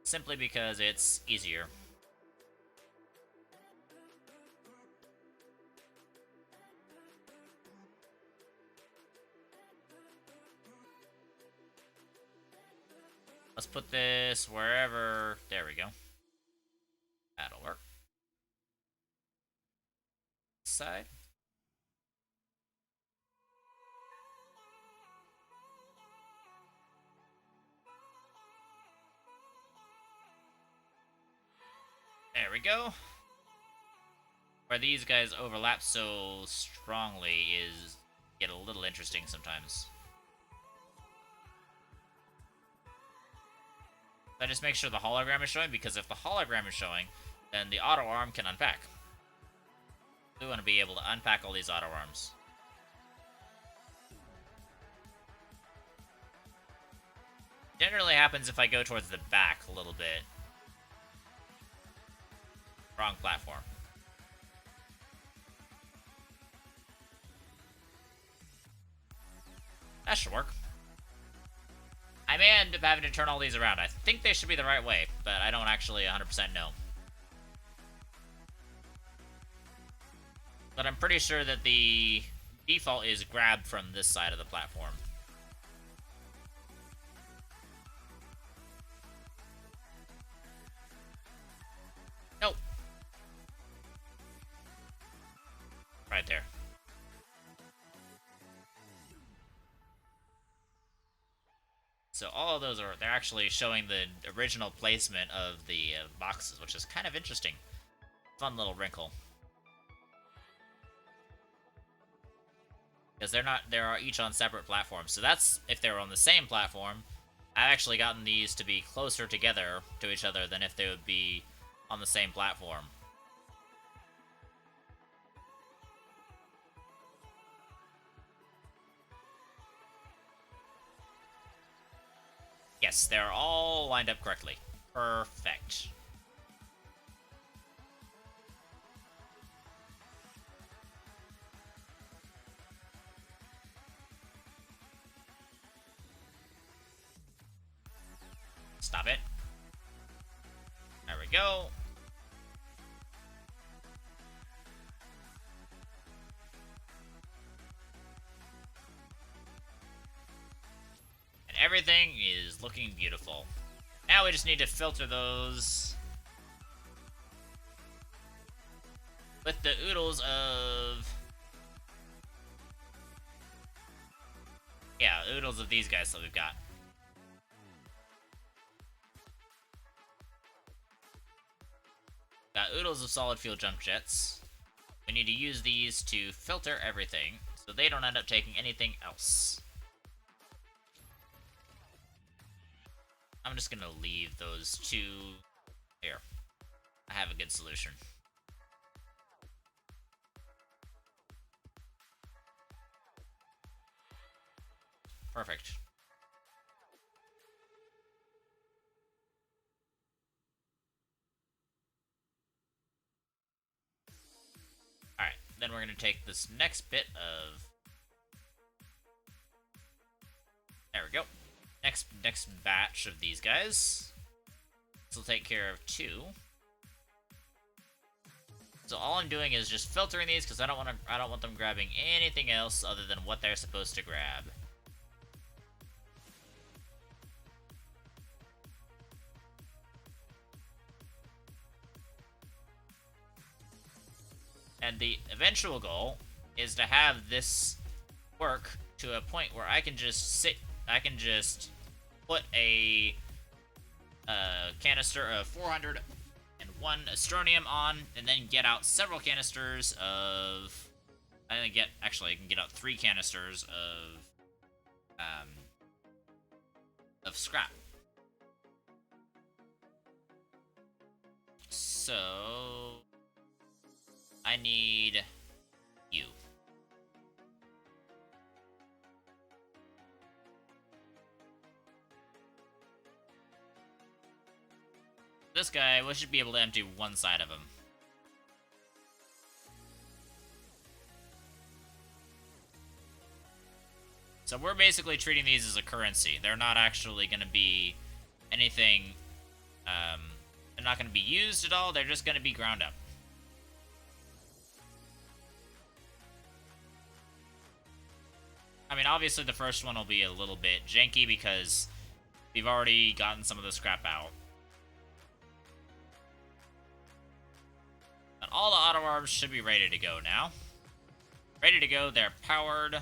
Simply because it's easier. Let's put this wherever... There we go. That'll work. Side. There we go. Where these guys overlap so strongly is get a little interesting sometimes. I just make sure the hologram is showing, because if the hologram is showing, then the auto arm can unpack. We want to be able to unpack all these auto arms. Generally happens if I go towards the back a little bit. Wrong platform. That should work. I may end up having to turn all these around. I think they should be the right way, but I don't actually 100% know. But I'm pretty sure that the default is grabbed from this side of the platform. Nope. Right there. So all of those are, they're actually showing the original placement of the boxes, which is kind of interesting. Fun little wrinkle. Because they are each on separate platforms. So that's if they were on the same platform. I've actually gotten these to be closer together to each other than if they would be on the same platform. Yes, they're all lined up correctly. Perfect. Stop it. There we go. And everything is looking beautiful. Now we just need to filter those with the oodles of... Yeah, oodles of these guys that we've got. Got oodles of solid fuel jump jets. We need to use these to filter everything so they don't end up taking anything else. I'm just gonna leave those two here. I have a good solution. Perfect. Alright, then we're going to take this next bit of... There we go. Next batch of these guys. This will take care of 2. So all I'm doing is just filtering these because I don't want them grabbing anything else other than what they're supposed to grab. And the eventual goal is to have this work to a point where I can just put a canister of 401 Astronium on, and then get out several canisters of... I can get out 3 canisters of scrap. So... I need you. This guy, we should be able to empty one side of him. So we're basically treating these as a currency. They're not actually going to be anything, they're not going to be used at all. They're just going to be ground up. I mean, obviously the first one will be a little bit janky because we've already gotten some of the scrap out. But all the auto arms should be ready to go now. Ready to go, they're powered.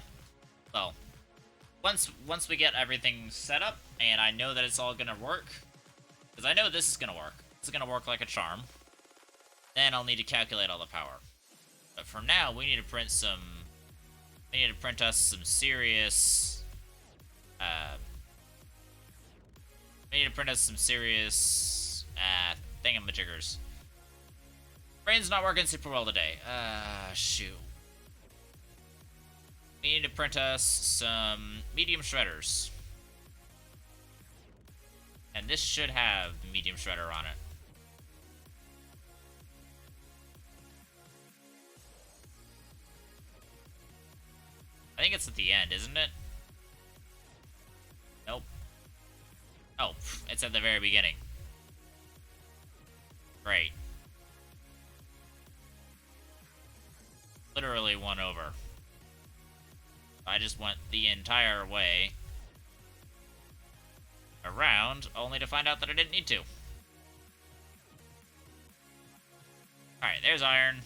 Well, once we get everything set up, and I know that it's all gonna work, because I know this is gonna work. It's gonna work like a charm. Then I'll need to calculate all the power. But for now, we need to print some. We need to print us some serious. We need to print us some serious thingamajiggers. Brain's not working super well today. Shoot. We need to print us some medium shredders. And this should have the medium shredder on it. I think it's at the end, isn't it? Nope. Oh, it's at the very beginning. Great. Literally one over. I just went the entire way around, only to find out that I didn't need to. Alright, there's iron.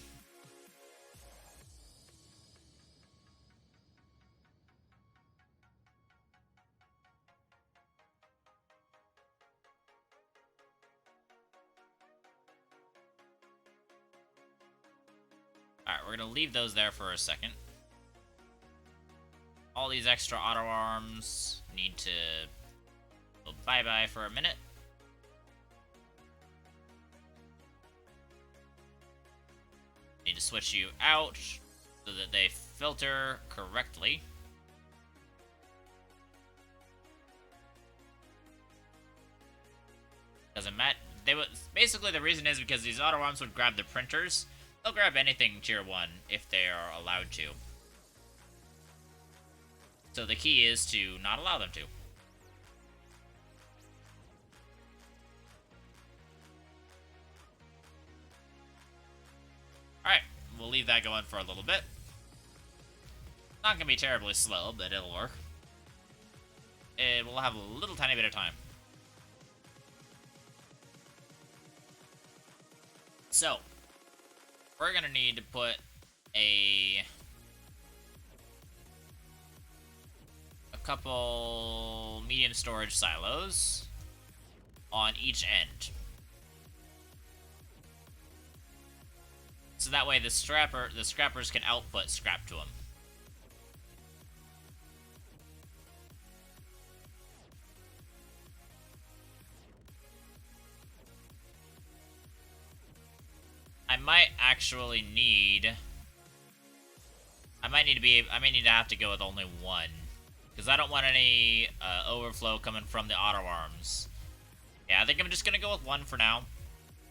Alright, we're gonna leave those there for a second. All these extra auto arms need to go bye-bye for a minute. Need to switch you out so that they filter correctly. Doesn't matter. Basically the reason is because these auto arms would grab the printers. They'll grab anything tier 1 if they are allowed to. So the key is to not allow them to. Alright, we'll leave that going for a little bit. Not gonna be terribly slow, but it'll work. It will have a little tiny bit of time. So, we're gonna need to put a couple medium storage silos on each end. So that way the scrappers can output scrap to them. I might actually need. I might need to have to go with only one, because I don't want any overflow coming from the auto arms. Yeah, I think I'm just gonna go with one for now.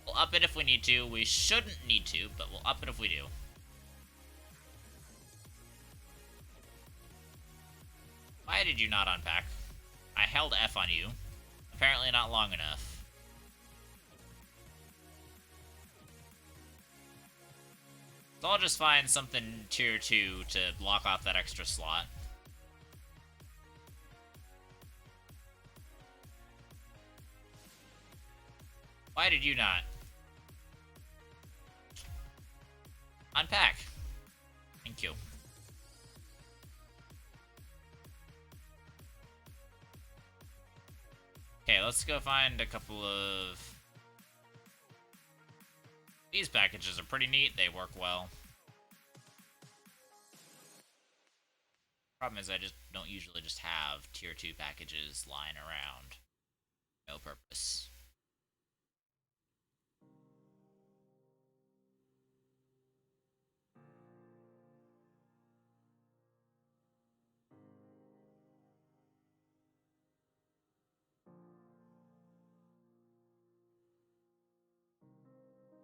We'll up it if we need to. We shouldn't need to, but we'll up it if we do. Why did you not unpack? I held F on you. Apparently not long enough. So I'll just find something tier 2 to block off that extra slot. Why did you not? Unpack. Thank you. Okay, let's go find a couple of... These packages are pretty neat. They work well. Problem is I just don't usually just have tier 2 packages lying around. No purpose.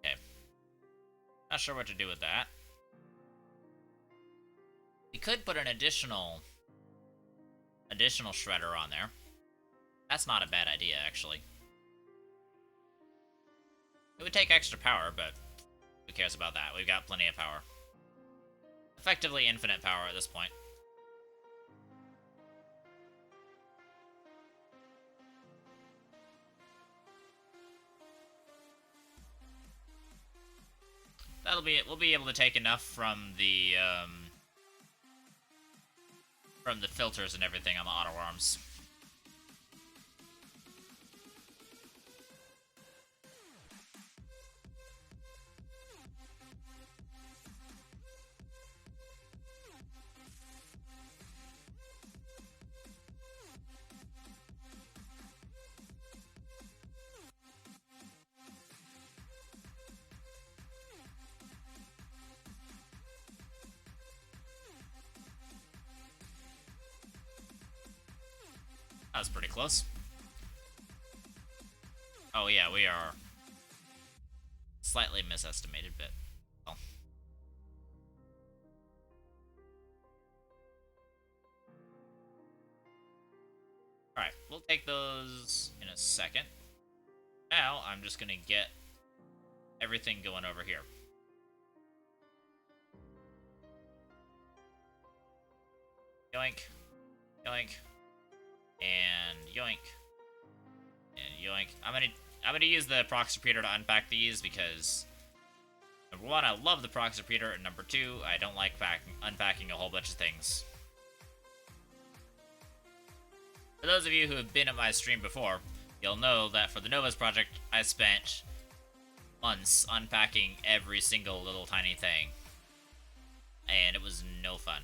Okay. Not sure what to do with that. We could put an additional additional shredder on there. That's not a bad idea, actually. It would take extra power, but who cares about that? We've got plenty of power. Effectively infinite power at this point. We'll be able to take enough from the filters and everything on the auto arms. That was pretty close. Oh yeah, we are slightly misestimated, but well. Alright, we'll take those in a second. Now, I'm just gonna get everything going over here. Yoink. Yoink. And yoink. And yoink. I'm gonna use the prox repeater to unpack these because number one, I love the prox repeater, and number two, I don't like unpacking a whole bunch of things. For those of you who have been at my stream before, you'll know that for the Novus project, I spent months unpacking every single little tiny thing. And it was no fun.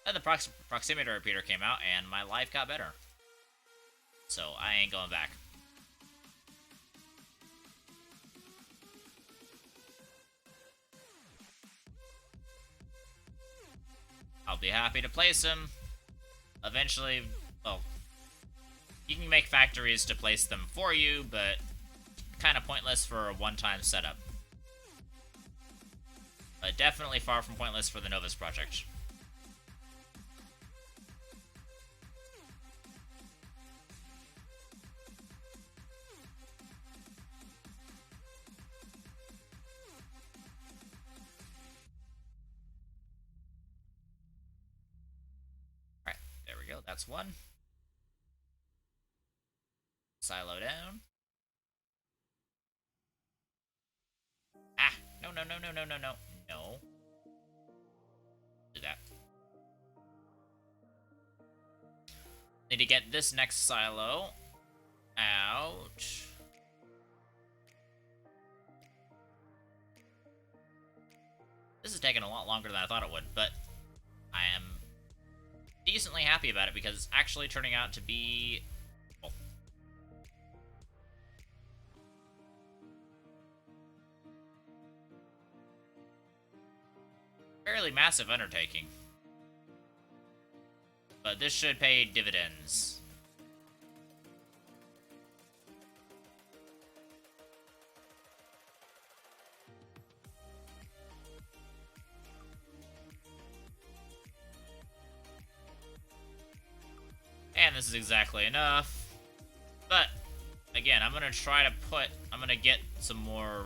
Then the proximity repeater came out, and my life got better. So I ain't going back. I'll be happy to place them. Eventually, well, you can make factories to place them for you, but kind of pointless for a one-time setup. But definitely far from pointless for the Novus project. Alright, there we go, that's one. Silo down. Ah! No, no, no, no, no, no, no. No. Do that. Need to get this next silo out. This is taking a lot longer than I thought it would, but I am decently happy about it because it's actually turning out to be... Oh. Fairly massive undertaking. But this should pay dividends. And this is exactly enough. But, again, I'm gonna try to I'm gonna get some more,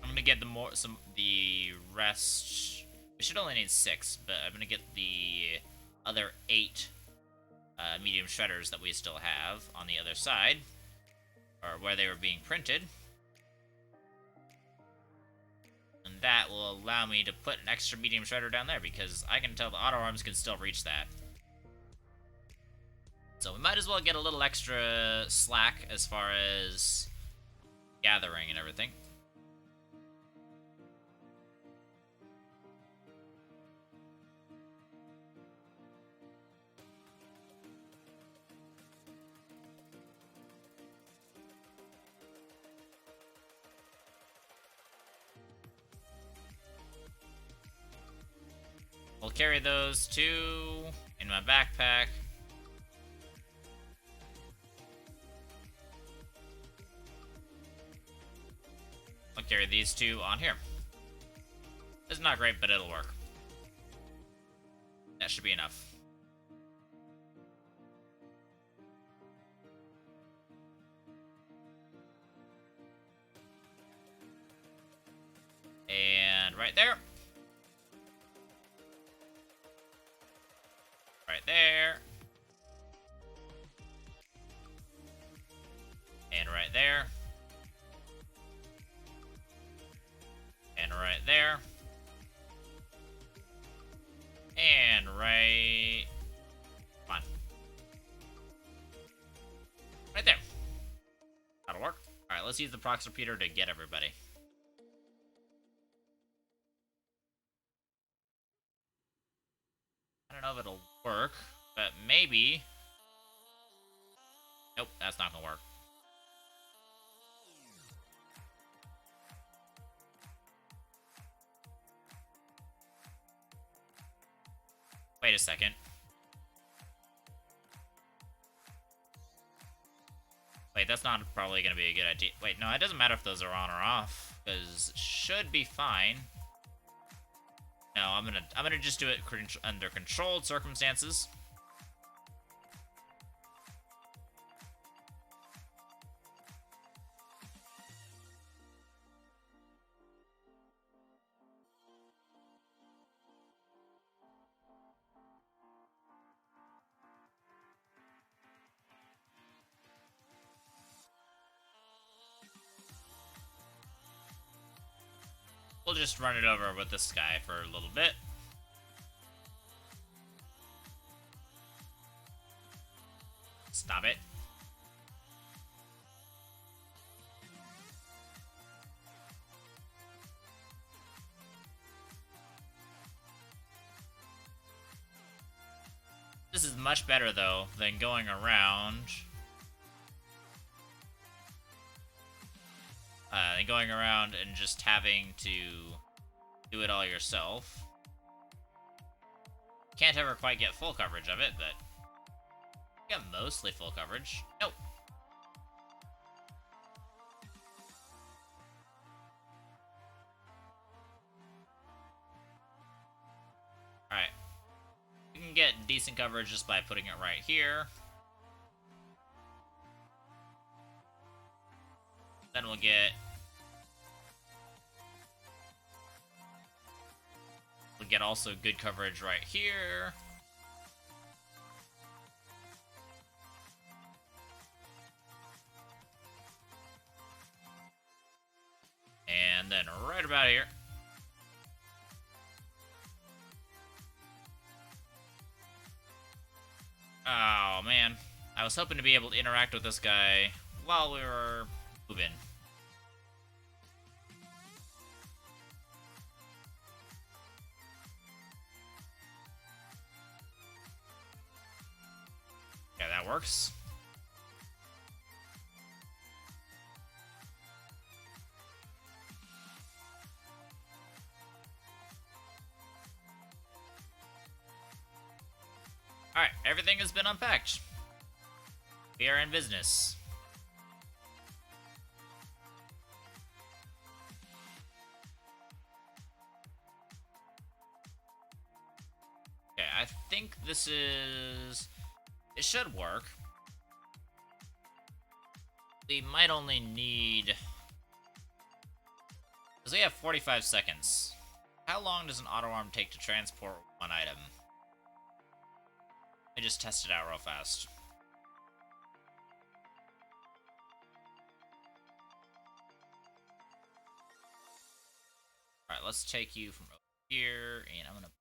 I'm gonna get the rest. We should only need 6, but I'm gonna get the other 8 medium shredders that we still have on the other side, or where they were being printed. And that will allow me to put an extra medium shredder down there, because I can tell the auto arms can still reach that. So we might as well get a little extra slack as far as gathering and everything. We'll carry those 2 in my backpack. I'll carry these 2 on here. It's not great, but it'll work. That should be enough. And right there. Right there. And right there. And right there. And right... Come on. Right there. That'll work. Alright, let's use the prox repeater to get everybody. I don't know if it'll work, but maybe... Nope, that's not gonna work. Wait a second. Wait, that's not probably gonna be a good idea. Wait, no, it doesn't matter if those are on or off, because it should be fine. No, I'm gonna just do it under controlled circumstances. We'll just run it over with this guy for a little bit. Stop it. This is much better, though, than going around... and just having to do it all yourself. Can't ever quite get full coverage of it, but you got mostly full coverage. Nope. Alright. You can get decent coverage just by putting it right here. Then we'll get... We'll get also good coverage right here. And then right about here. Oh, man. I was hoping to be able to interact with this guy while we were moving. Yeah, that works. Alright, everything has been unpacked. We are in business. Okay, I think this is... It should work. We might only need... Because we have 45 seconds. How long does an auto arm take to transport one item? Let me just test it out real fast. Alright, let's take you from over here, and I'm gonna...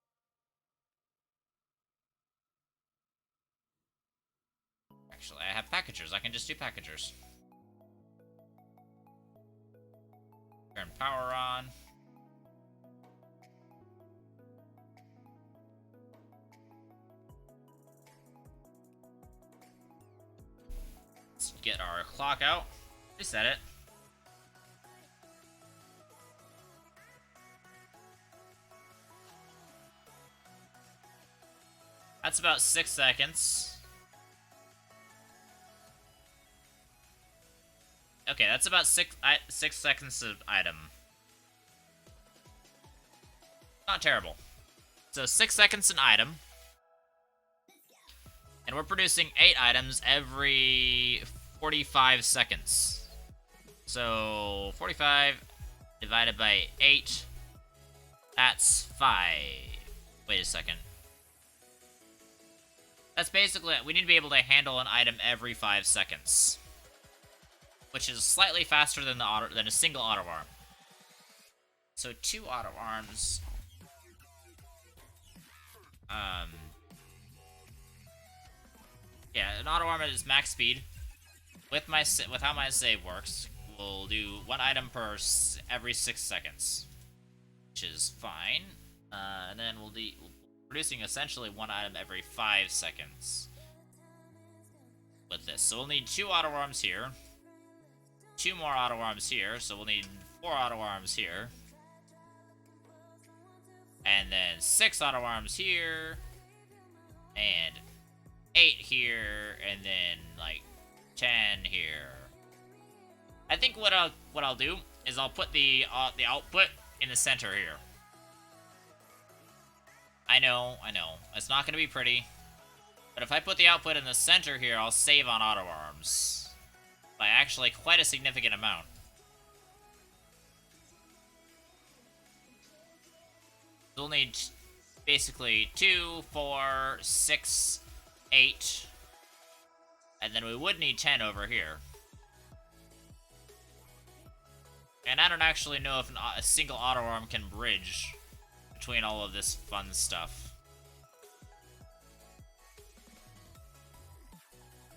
Actually, I have packagers. I can just do packagers. Turn power on. Let's get our clock out. Reset it. That's about 6 seconds. Okay, that's about 6 seconds of item. Not terrible. So 6 seconds an item. And we're producing 8 items every 45 seconds. So 45 divided by 8, that's 5. Wait a second. That's basically, we need to be able to handle an item every 5 seconds, which is slightly faster than a single auto arm. So 2 auto arms. Yeah, an auto arm is max speed. With how my save works, we'll do 1 item per every 6 seconds, which is fine. And then we'll producing essentially 1 item every 5 seconds with this. So we'll need 2 auto arms here, 2 more auto arms here, so we'll need 4 auto arms here, and then 6 auto arms here, and 8 here, and then like 10 here. I think what I'll do is I'll put the output in the center here. I know, it's not gonna be pretty, but if I put the output in the center here, I'll save on auto arms by actually quite a significant amount. We'll need basically 2, 4, 6, 8, and then we would need 10 over here. And I don't actually know if a single auto arm can bridge between all of this fun stuff.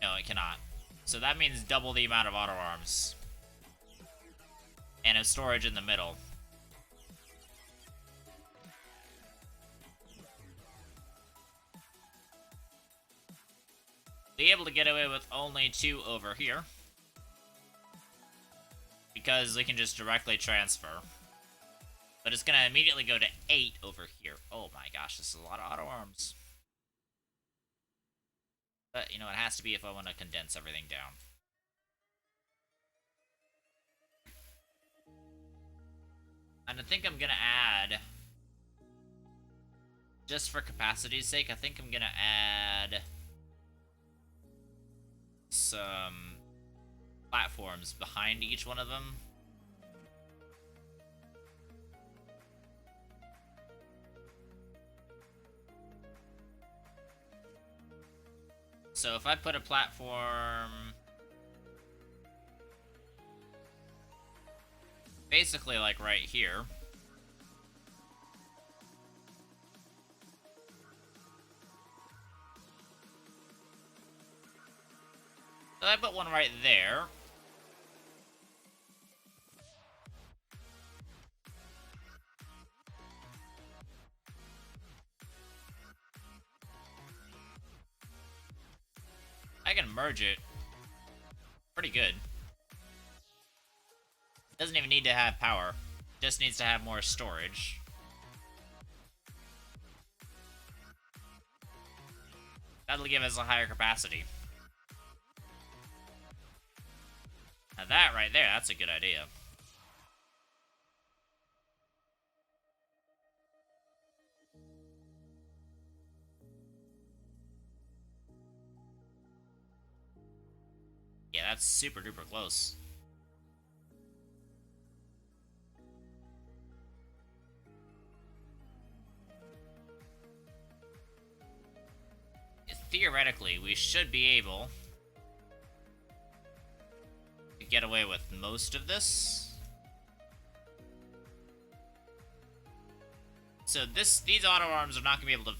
No, it cannot. So that means double the amount of auto arms. And a storage in the middle. Be able to get away with only 2 over here, because we can just directly transfer. But it's gonna immediately go to 8 over here. Oh my gosh, this is a lot of auto arms. But, you know, it has to be if I want to condense everything down. And I think I'm gonna add, just for capacity's sake, I think I'm gonna add some platforms behind each one of them. So if I put a platform basically like right here, so I put one right there. I can merge it pretty good. Doesn't even need to have power. Just needs to have more storage. That'll give us a higher capacity. Now that right there, that's a good idea. Yeah, that's super duper close. Theoretically, we should be able to get away with most of this. So these auto arms are not going to be able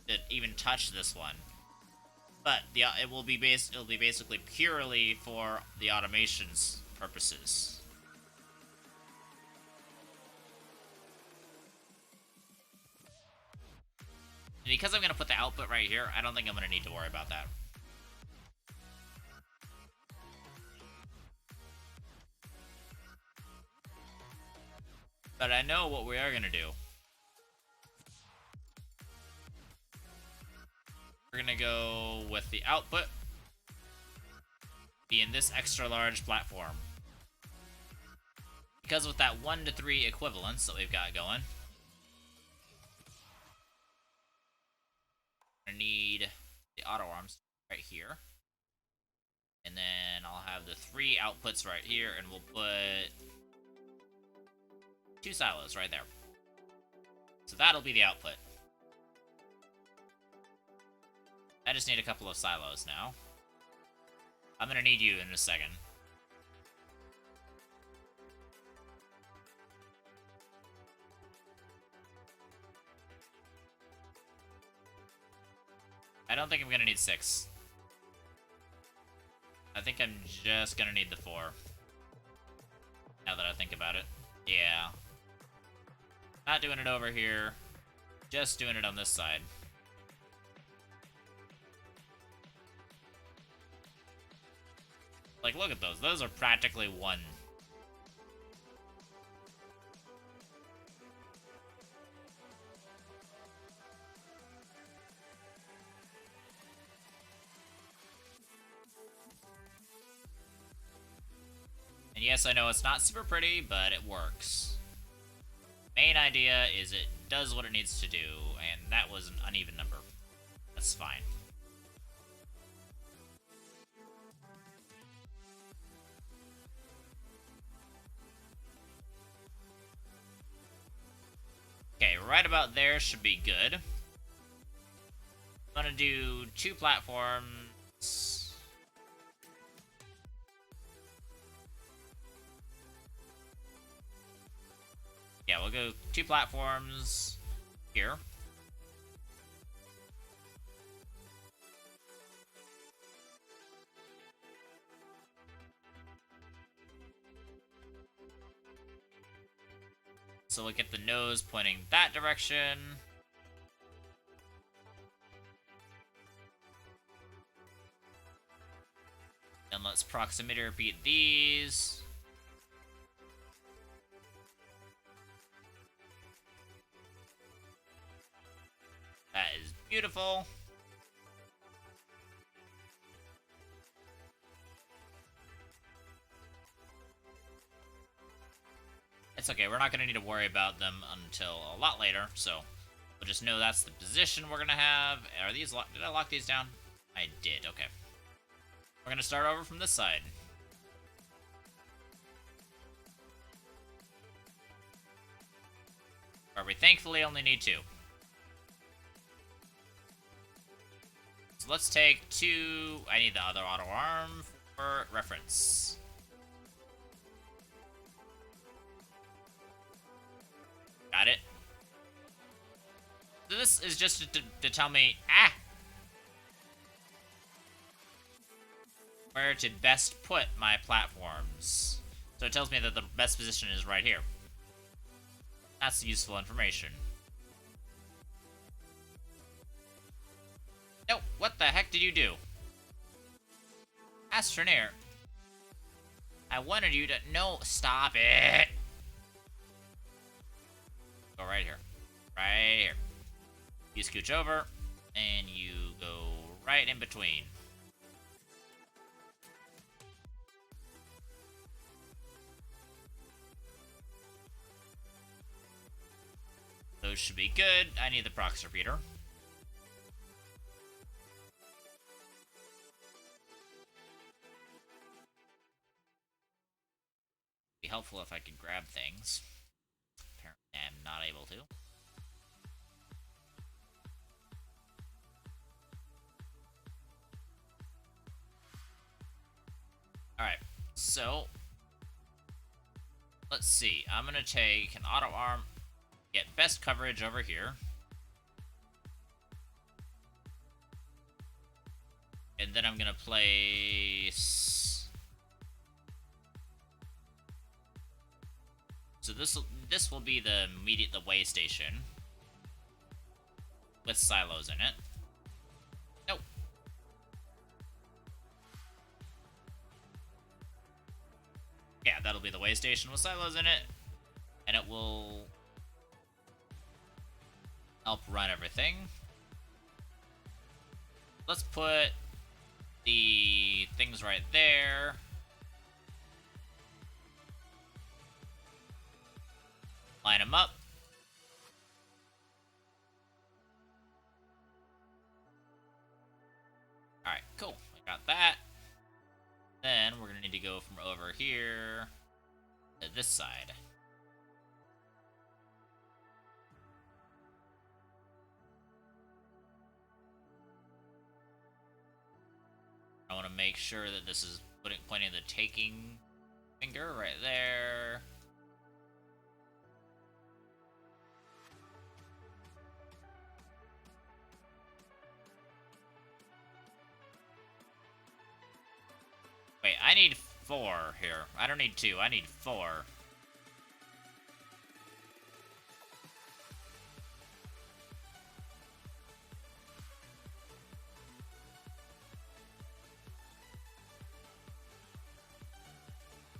to even touch this one. But it will be basically purely for the automation's purposes. And because I'm going to put the output right here, I don't think I'm going to need to worry about that. But I know what we are going to do. We're going to go with the output being this extra large platform. Because with that 1 to 3 equivalence that we've got going, I need the auto arms right here. And then I'll have the 3 outputs right here, and we'll put 2 silos right there. So that'll be the output. I just need a couple of silos now. I'm gonna need you in a second. I don't think I'm gonna need 6. I think I'm just gonna need the 4. Now that I think about it. Yeah. Not doing it over here. Just doing it on this side. Like, look at those. Those are practically 1. And yes, I know it's not super pretty, but it works. Main idea is it does what it needs to do, and that was an uneven number. That's fine. Okay, right about there should be good. I'm gonna do 2 platforms. Yeah, we'll go 2 platforms here. So we'll get the nose pointing that direction. And let's proximity repeat these. That is beautiful. It's okay, we're not going to need to worry about them until a lot later, so we'll just know that's the position we're going to have. Are these locked? Did I lock these down? I did, okay. We're going to start over from this side. Where we thankfully only need 2. So let's take 2. I need the other auto arm for reference. Got it. So this is just to tell me, where to best put my platforms. So it tells me that the best position is right here. That's useful information. No, what the heck did you do? Astroneer. I wanted you to... No, stop it! Go right here. Right here. You scooch over, and you go right in between. Those should be good. I need the prox repeater. Be helpful if I could grab things. Apparently I'm not able to. Alright, so let's see. I'm gonna take an auto arm, get best coverage over here. And then I'm gonna place... So this will be the way station with silos in it. Nope. Yeah, that'll be the way station with silos in it, and it will help run everything. Let's put the things right there. Line them up. Alright, cool. Got that. Then we're gonna need to go from over here to this side. I want to make sure that this is pointing the taking finger right there. Wait, I need 4 here. I don't need 2, I need 4.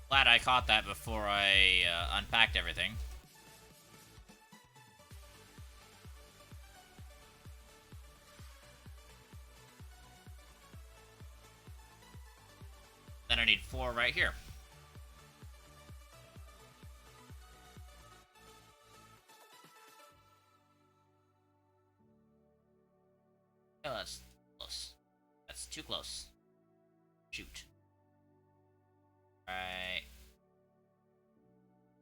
Glad I caught that before I unpacked everything. Then I need 4 right here. Oh, that's close. That's too close. Shoot. Right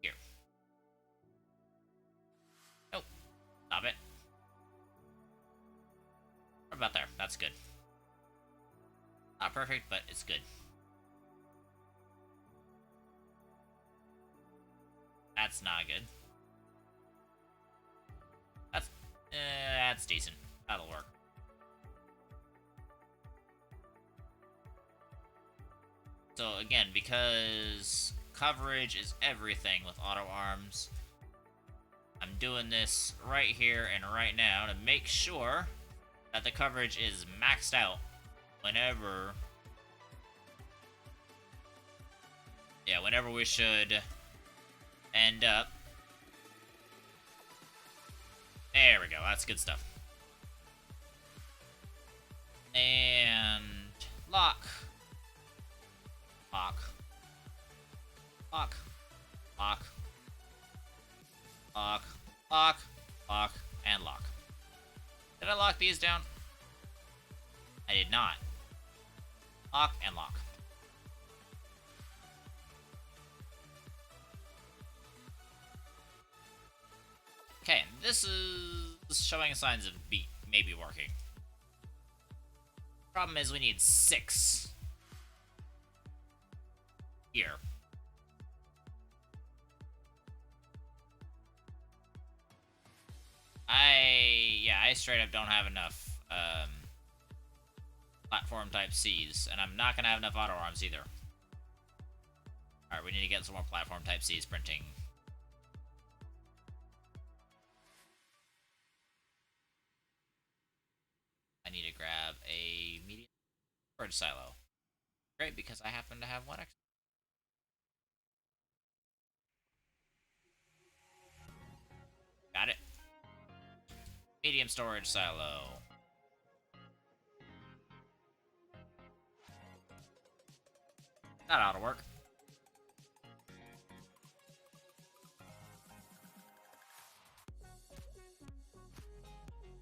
here. Nope. Stop it. What about there? That's good. Not perfect, but it's good. That's not good. That's decent. That'll work. So again, because coverage is everything with auto arms, I'm doing this right here and right now to make sure that the coverage is maxed out whenever we should end up. There we go, that's good stuff. And lock. Lock. Lock. Lock. Lock. Lock. Lock. And lock. Did I lock these down? I did not. Lock and lock. Okay, this is showing signs of maybe working. Problem is we need 6 here. I straight up don't have enough platform type C's, and I'm not gonna have enough auto arms either. Alright, we need to get some more platform type C's printing. I need to grab a medium storage silo. Great, because I happen to have one extra. Got it. Medium storage silo. That ought to work.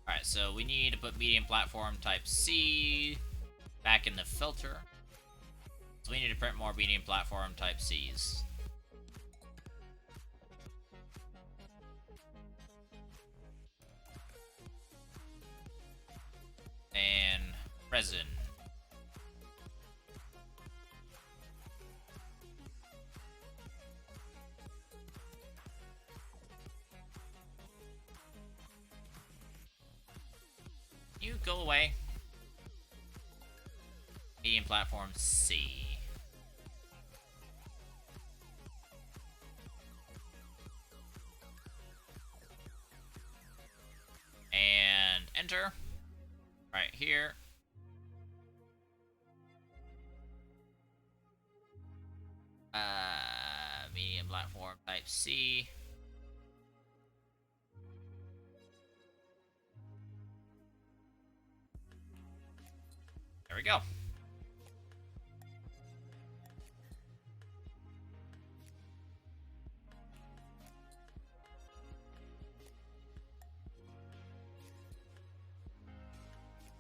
Alright, so we need to put medium platform type C back in the filter. So we need to print more medium platform type C's. And resin. You go away. Medium platform C. And enter. Right here. Medium platform type C. There we go.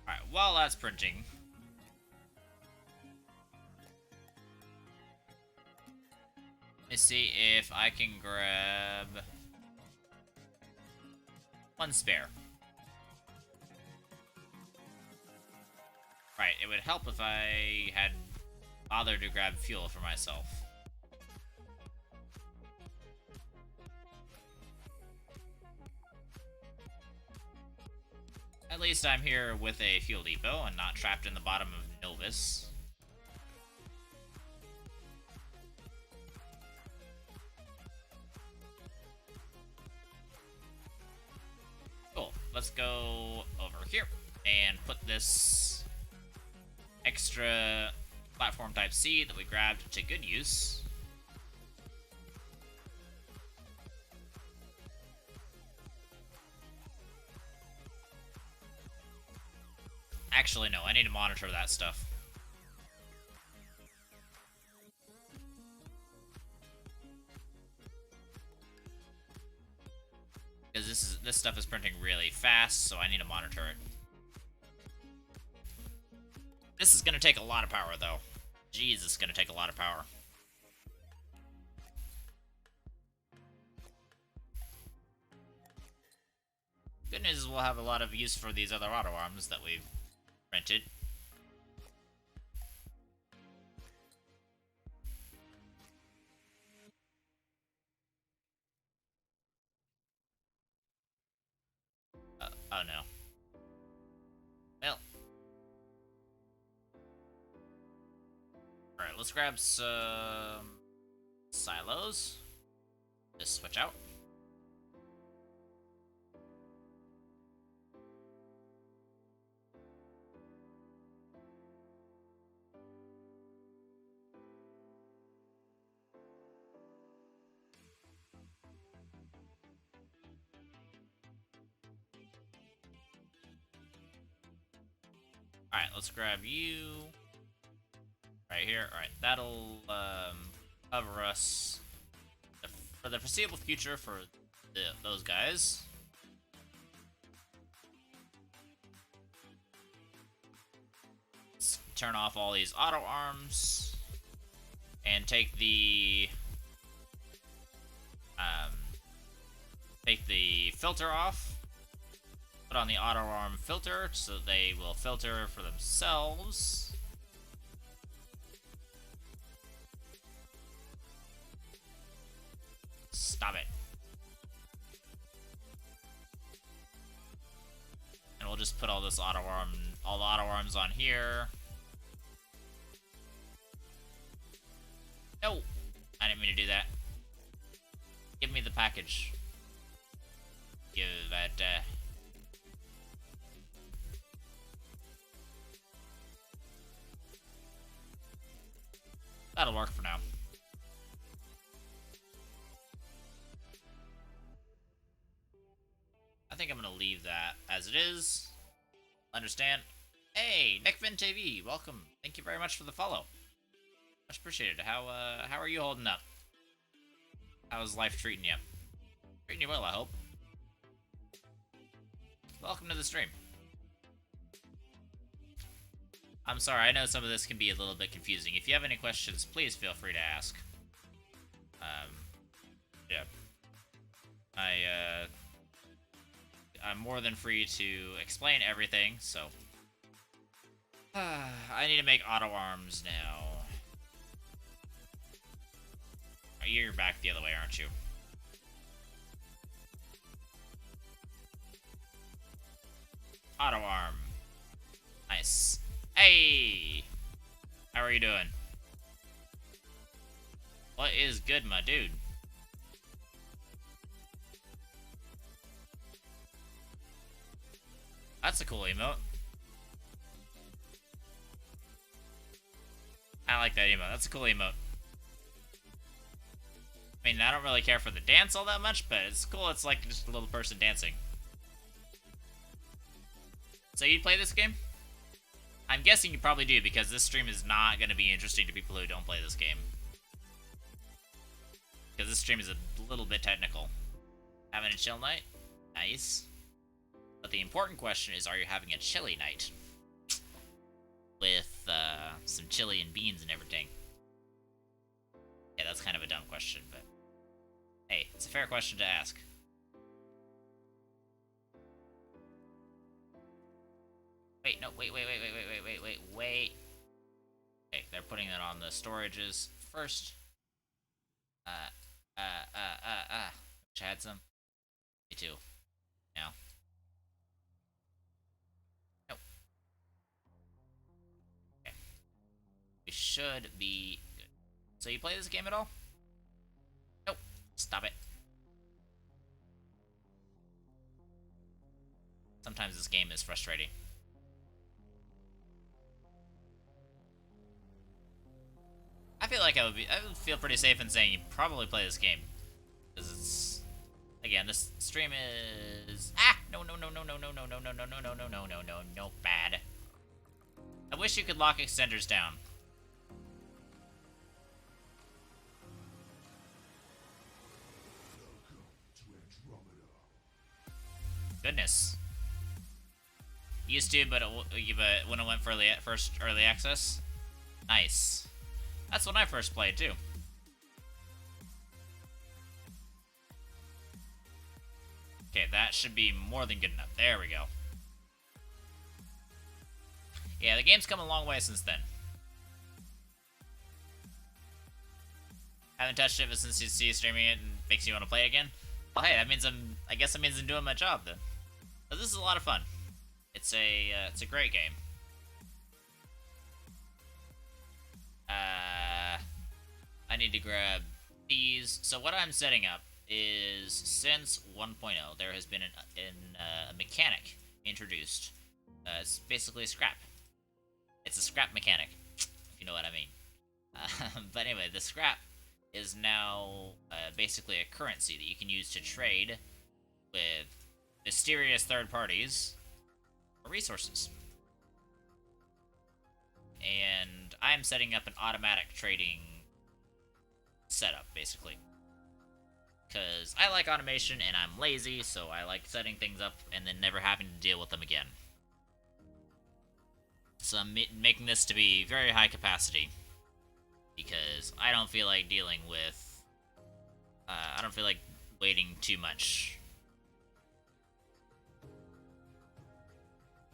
Alright, while that's printing, see if I can grab one spare. Right, it would help if I had bothered to grab fuel for myself. At least I'm here with a fuel depot and not trapped in the bottom of Novus. Cool. Let's go over here and put this extra platform type C that we grabbed to good use. Actually, no, I need to monitor that stuff. Because this stuff is printing really fast, so I need to monitor it. This is gonna take a lot of power, though. Jeez, it's gonna take a lot of power. Good news is we'll have a lot of use for these other auto arms that we've rented. Oh no. Well. Alright, let's grab some silos. Just switch out. Alright, let's grab you right here. Alright, that'll cover us for the foreseeable future for those guys. Let's turn off all these auto arms and take the filter off. Put on the auto arm filter so that they will filter for themselves. Stop it. And we'll just put all the auto arms on here. No, I didn't mean to do that. Give me the package. Give that. That'll work for now. I think I'm gonna leave that as it is. Understand? Hey, Nickvin TV, welcome. Thank you very much for the follow. Much appreciated. How are you holding up? How's life treating you? Treating you well, I hope. Welcome to the stream. I'm sorry, I know some of this can be a little bit confusing. If you have any questions, please feel free to ask. Yeah. I'm more than free to explain everything, so... I need to make auto arms now. You're back the other way, aren't you? Auto arm. Nice. Hey! How are you doing? What is good, my dude? That's a cool emote. I like that emote. That's a cool emote. I mean, I don't really care for the dance all that much, but it's cool. It's like just a little person dancing. So you play this game? I'm guessing you probably do, because this stream is not going to be interesting to people who don't play this game. Because this stream is a little bit technical. Having a chill night? Nice. But the important question is, are you having a chilly night? With some chili and beans and everything. Yeah, that's kind of a dumb question, but hey, it's a fair question to ask. Wait, no, wait. Okay, they're putting it on the storages first. Uh, Wish I had some. Me too. Now. Nope. Okay. We should be good. So you play this game at all? Nope. Stop it. Sometimes this game is frustrating. I feel like I would feel pretty safe in saying you probably play this game. Because it's, again, this stream is, no, bad. I wish you could lock extenders down. Goodness. Used to, but when it went for first early access, nice. That's when I first played too. Okay, that should be more than good enough. There we go. Yeah, the game's come a long way since then. Haven't touched it since you see streaming it and makes you want to play again. Well, hey, that means I guess that means I'm doing my job then. So this is a lot of fun. It's a great game. I need to grab these. So what I'm setting up is, since 1.0, there has been a mechanic introduced. It's basically scrap. It's a scrap mechanic, if you know what I mean. But anyway, the scrap is now basically a currency that you can use to trade with mysterious third parties for resources. And I'm setting up an automatic trading setup, basically. Because I like automation and I'm lazy, so I like setting things up and then never having to deal with them again. So I'm making this to be very high capacity. Because I don't feel like dealing with... I don't feel like waiting too much.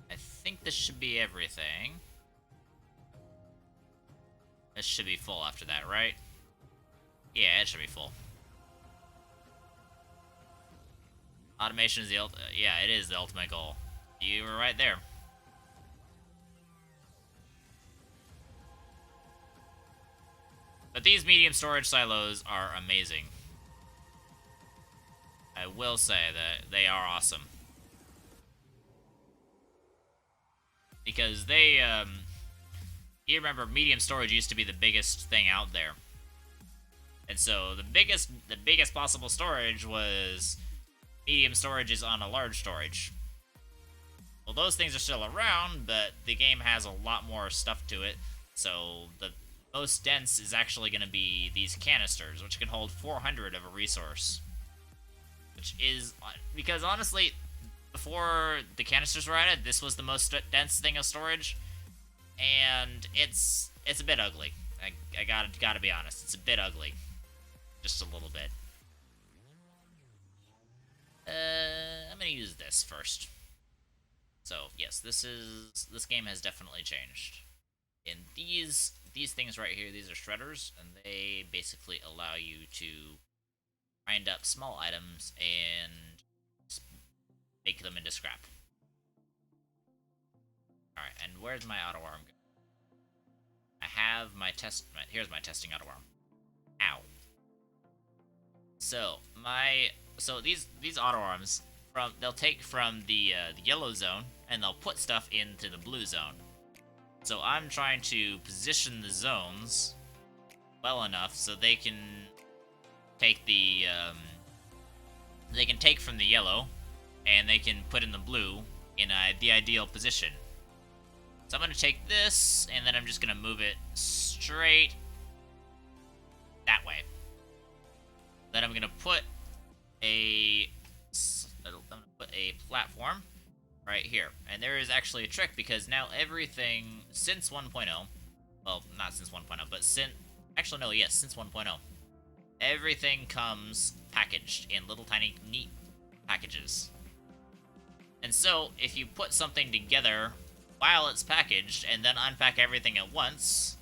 I think this should be everything. This should be full after that, right? Yeah, it should be full. Automation is the yeah, it is the ultimate goal. You were right there. But these medium storage silos are amazing. I will say that they are awesome. Because they, you remember medium storage used to be the biggest thing out there. And so the biggest possible storage was medium storage on a large storage. Well, those things are still around, but the game has a lot more stuff to it. So the most dense is actually going to be these canisters, which can hold 400 of a resource. Which is, because honestly, before the canisters were added, this was the most dense thing of storage. And it's a bit ugly. I gotta be honest, it's a bit ugly. Just a little bit. I'm gonna use this first. So yes, this game has definitely changed. And these things right here, these are shredders, and they basically allow you to grind up small items and make them into scrap. Alright, and where's my auto arm go? I have my here's my testing auto arm. Ow. So these auto arms, they'll take from the yellow zone and they'll put stuff into the blue zone. So I'm trying to position the zones well enough so they can take they can take from the yellow and they can put in the blue in the ideal position. So I'm going to take this, and then I'm just going to move it straight that way. Then I'm going to put a platform right here. And there is actually a trick, because now everything since 1.0, well, not since 1.0, but since 1.0, everything comes packaged in little tiny neat packages. And so, if you put something together while it's packaged and then unpack everything at once,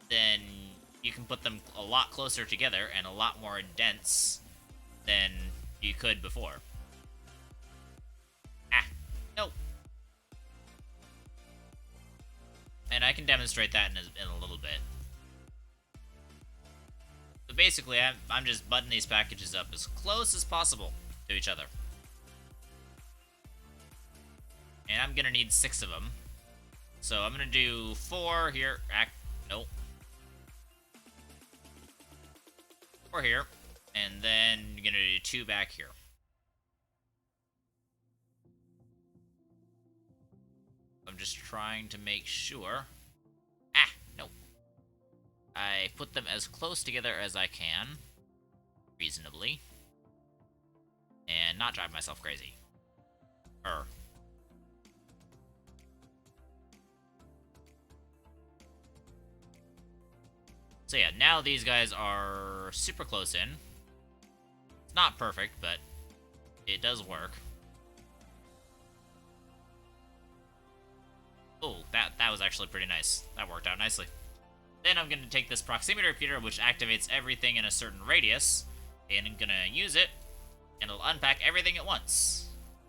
then you can put them a lot closer together and a lot more dense than you could before. Ah, no. And I can demonstrate that in a little bit. So basically, I'm just buttoning these packages up as close as possible to each other. And I'm gonna need 6 of them. So I'm gonna do 4 here. Nope. 4 here. And then I'm gonna do 2 back here. I'm just trying to make sure. Ah, nope. I put them as close together as I can. Reasonably. And not drive myself crazy. So yeah, now these guys are super close in. It's not perfect, but it does work. Oh, that was actually pretty nice. That worked out nicely. Then I'm going to take this proximity repeater, which activates everything in a certain radius, and I'm going to use it, and it'll unpack everything at once.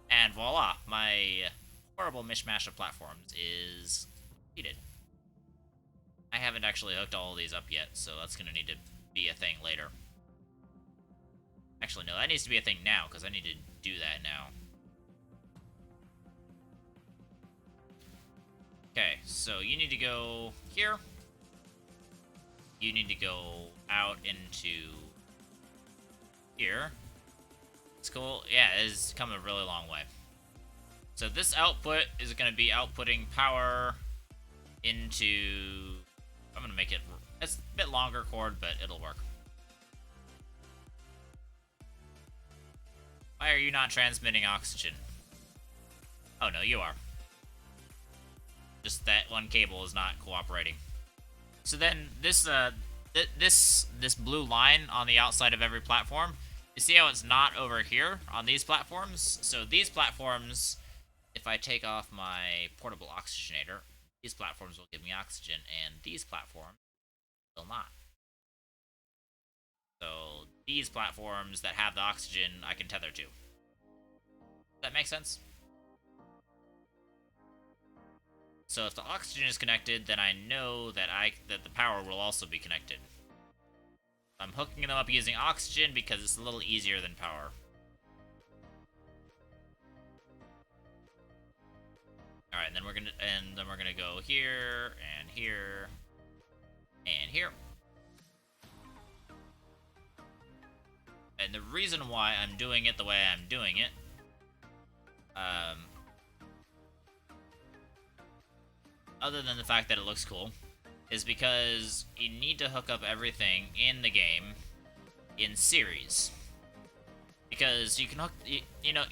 And voila, my horrible mishmash of platforms is completed. I haven't actually hooked all of these up yet, so that's going to need to be a thing later. Actually, no, that needs to be a thing now, because I need to do that now. Okay, so you need to go here. You need to go out into here. It's cool. Yeah, it's come a really long way. So this output is going to be outputting power into... I'm going to make it... It's a bit longer cord, but it'll work. Why are you not transmitting oxygen? Oh, no, you are. Just that one cable is not cooperating. So then this this blue line on the outside of every platform, you see how it's not over here on these platforms? So these platforms, if I take off my portable oxygenator, these platforms will give me oxygen, and these platforms will not. So these platforms that have the oxygen, I can tether to. Does that make sense? So if the oxygen is connected, then I know that the power will also be connected. I'm hooking them up using oxygen because it's a little easier than power. All right, and then we're gonna go here and here and here. And the reason why I'm doing it the way I'm doing it, other than the fact that it looks cool, is because you need to hook up everything in the game in series. Because you can hook, you know,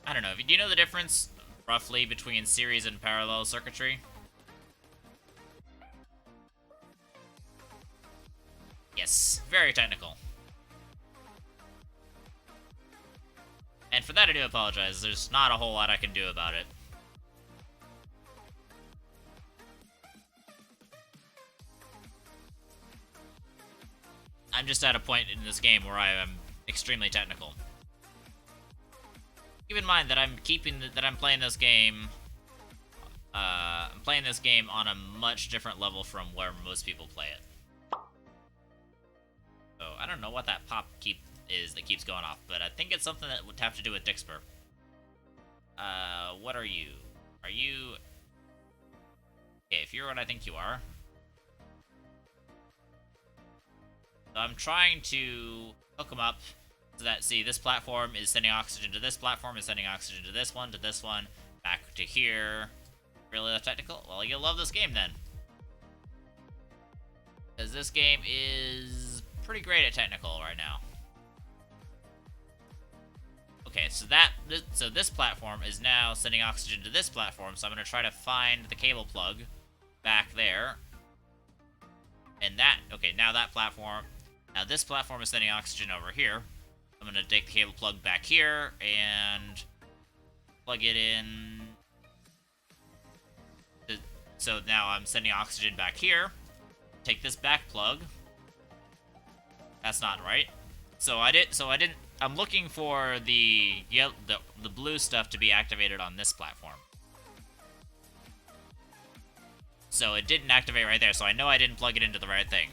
I don't know, do you know the difference, roughly, between series and parallel circuitry? Yes, very technical. And for that I do apologize, there's not a whole lot I can do about it. I'm just at a point in this game where I am extremely technical. Keep in mind that I'm playing this game. I'm playing this game on a much different level from where most people play it. So I don't know what that pop is that keeps going off, but I think it's something that would have to do with Dixper. What are you? Are you? Okay, if you're what I think you are. So I'm trying to hook them up so that, see, this platform is sending oxygen to this platform, is sending oxygen to this one, back to here. Really that technical? Well, you'll love this game then. Because this game is pretty great at technical right now. Okay, so this platform is now sending oxygen to this platform, so I'm going to try to find the cable plug back there. And that, okay, now that platform Now this platform is sending oxygen over here. I'm gonna take the cable plug back here and plug it in. So now I'm sending oxygen back here. Take this back plug. That's not right. I'm looking for the blue stuff to be activated on this platform. So it didn't activate right there, so I know I didn't plug it into the right thing.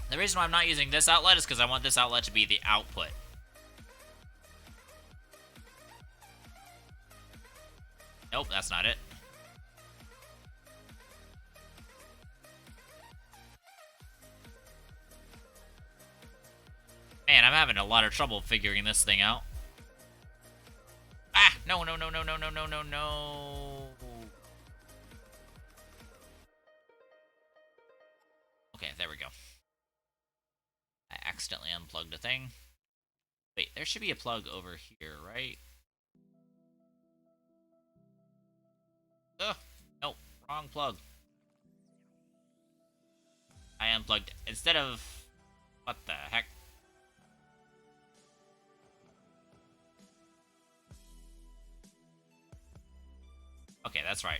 The reason why I'm not using this outlet is because I want this outlet to be the output. Nope, that's not it. Man, I'm having a lot of trouble figuring this thing out. Ah! No, no, no, no, no, no, no, no, no. Okay, there we go. I accidentally unplugged a thing. Wait, there should be a plug over here, right? Ugh! Nope, wrong plug. I unplugged instead of... What the heck? Okay, that's right.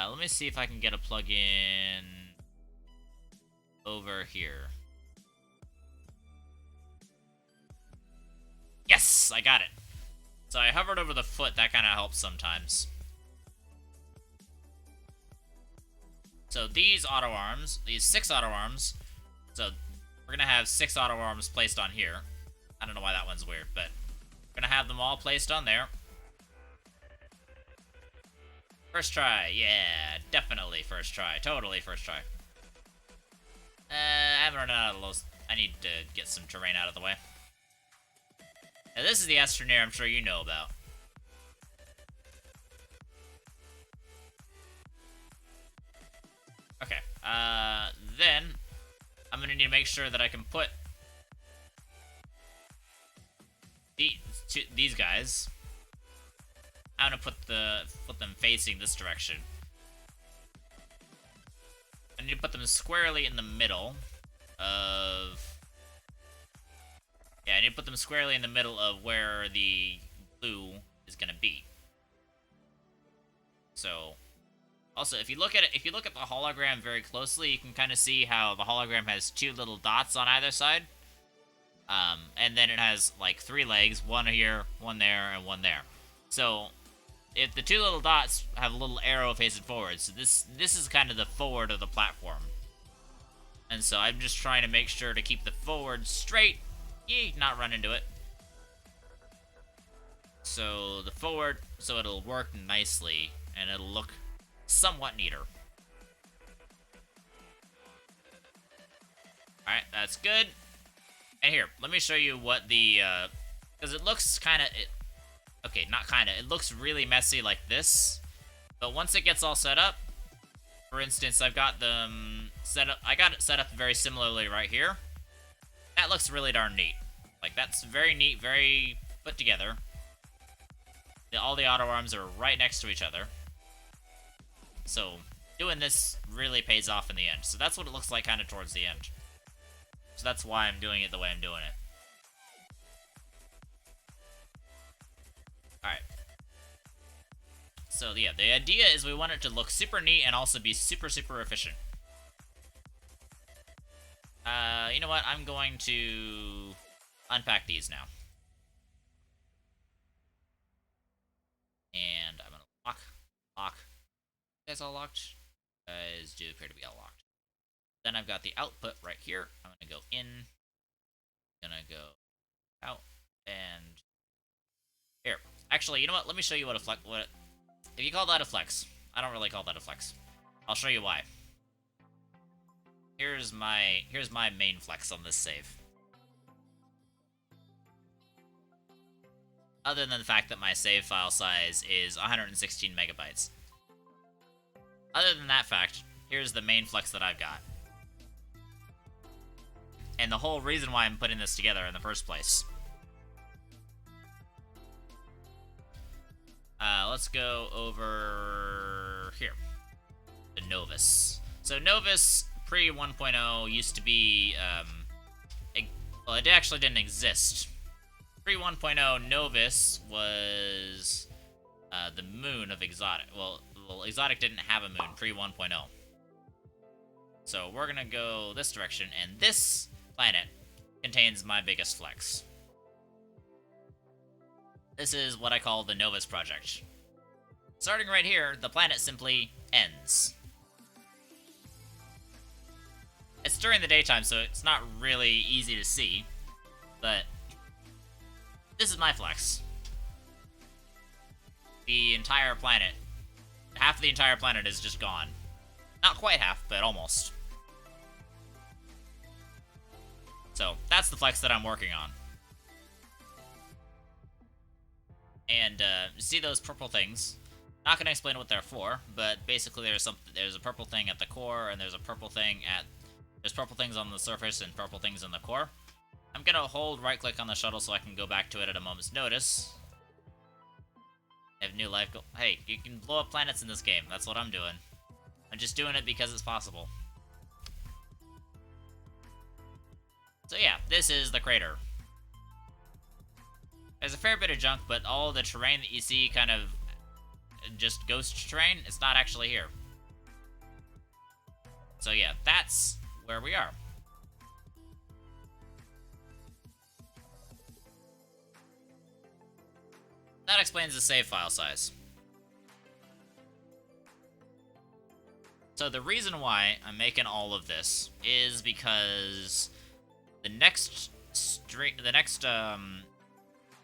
Let me see if I can get a plug-in over here. Yes! I got it. So I hovered over the foot. That kind of helps sometimes. So these auto arms, these 6 auto arms, so we're going to have 6 auto arms placed on here. I don't know why that one's weird, but we're going to have them all placed on there. First try, yeah, definitely first try, totally first try. I haven't run out of those. I need to get some terrain out of the way. Now this is the Astronium I'm sure you know about. Okay, then I'm gonna need to make sure that I can put these guys. I'm gonna put them facing this direction. I need to put them squarely in the middle of... Yeah, I need to put them squarely in the middle of where the blue is gonna be. So, also, if you look at the hologram very closely, you can kind of see how the hologram has 2 little dots on either side. And then it has, like, 3 legs, one here, one there, and one there. So, if the 2 little dots have a little arrow facing forward, so this is kind of the forward of the platform. And so I'm just trying to make sure to keep the forward straight, not run into it. So the forward, so it'll work nicely, and it'll look somewhat neater. Alright, that's good. And here, let me show you what the, because it looks kind of... Okay, not kinda. It looks really messy like this. But once it gets all set up, for instance, I've got them set up. I got it set up very similarly right here. That looks really darn neat. Like, that's very neat, very put together. All the auto arms are right next to each other. So, doing this really pays off in the end. So that's what it looks like kind of towards the end. So that's why I'm doing it the way I'm doing it. Alright. So, yeah, the idea is we want it to look super neat and also be super, super efficient. You know what? I'm going to unpack these now. And I'm gonna lock. You guys all locked? You guys do appear to be all locked. Then I've got the output right here. I'm gonna go in. Gonna go out. And here. Actually, you know what? Let me show you what a flex... If you call that a flex. I don't really call that a flex. I'll show you why. Here's my main flex on this save. Other than the fact that my save file size is 116 megabytes. Other than that fact, here's the main flex that I've got. And the whole reason why I'm putting this together in the first place. Let's go over here to Novus. So Novus pre 1.0 used to be, well, it actually didn't exist. Pre 1.0, Novus was the moon of Exotic. Well, Exotic didn't have a moon pre 1.0. So we're gonna go this direction, and this planet contains my biggest flex. This is what I call the Novus Project. Starting right here, the planet simply ends. It's during the daytime, so it's not really easy to see, but this is my flex. The entire planet, half of the entire planet is just gone. Not quite half, but almost. So, that's the flex that I'm working on. And, see those purple things? Not gonna explain what they're for, but basically there's a purple thing at the core, and there's purple things on the surface and purple things in the core. I'm gonna hold right-click on the shuttle so I can go back to it at a moment's notice. I have new life goal. Hey, you can blow up planets in this game. That's what I'm doing. I'm just doing it because it's possible. So yeah, this is the crater. There's a fair bit of junk, but all the terrain that you see kind of just ghost terrain, it's not actually here. So yeah, that's where we are. That explains the save file size. So the reason why I'm making all of this is because the next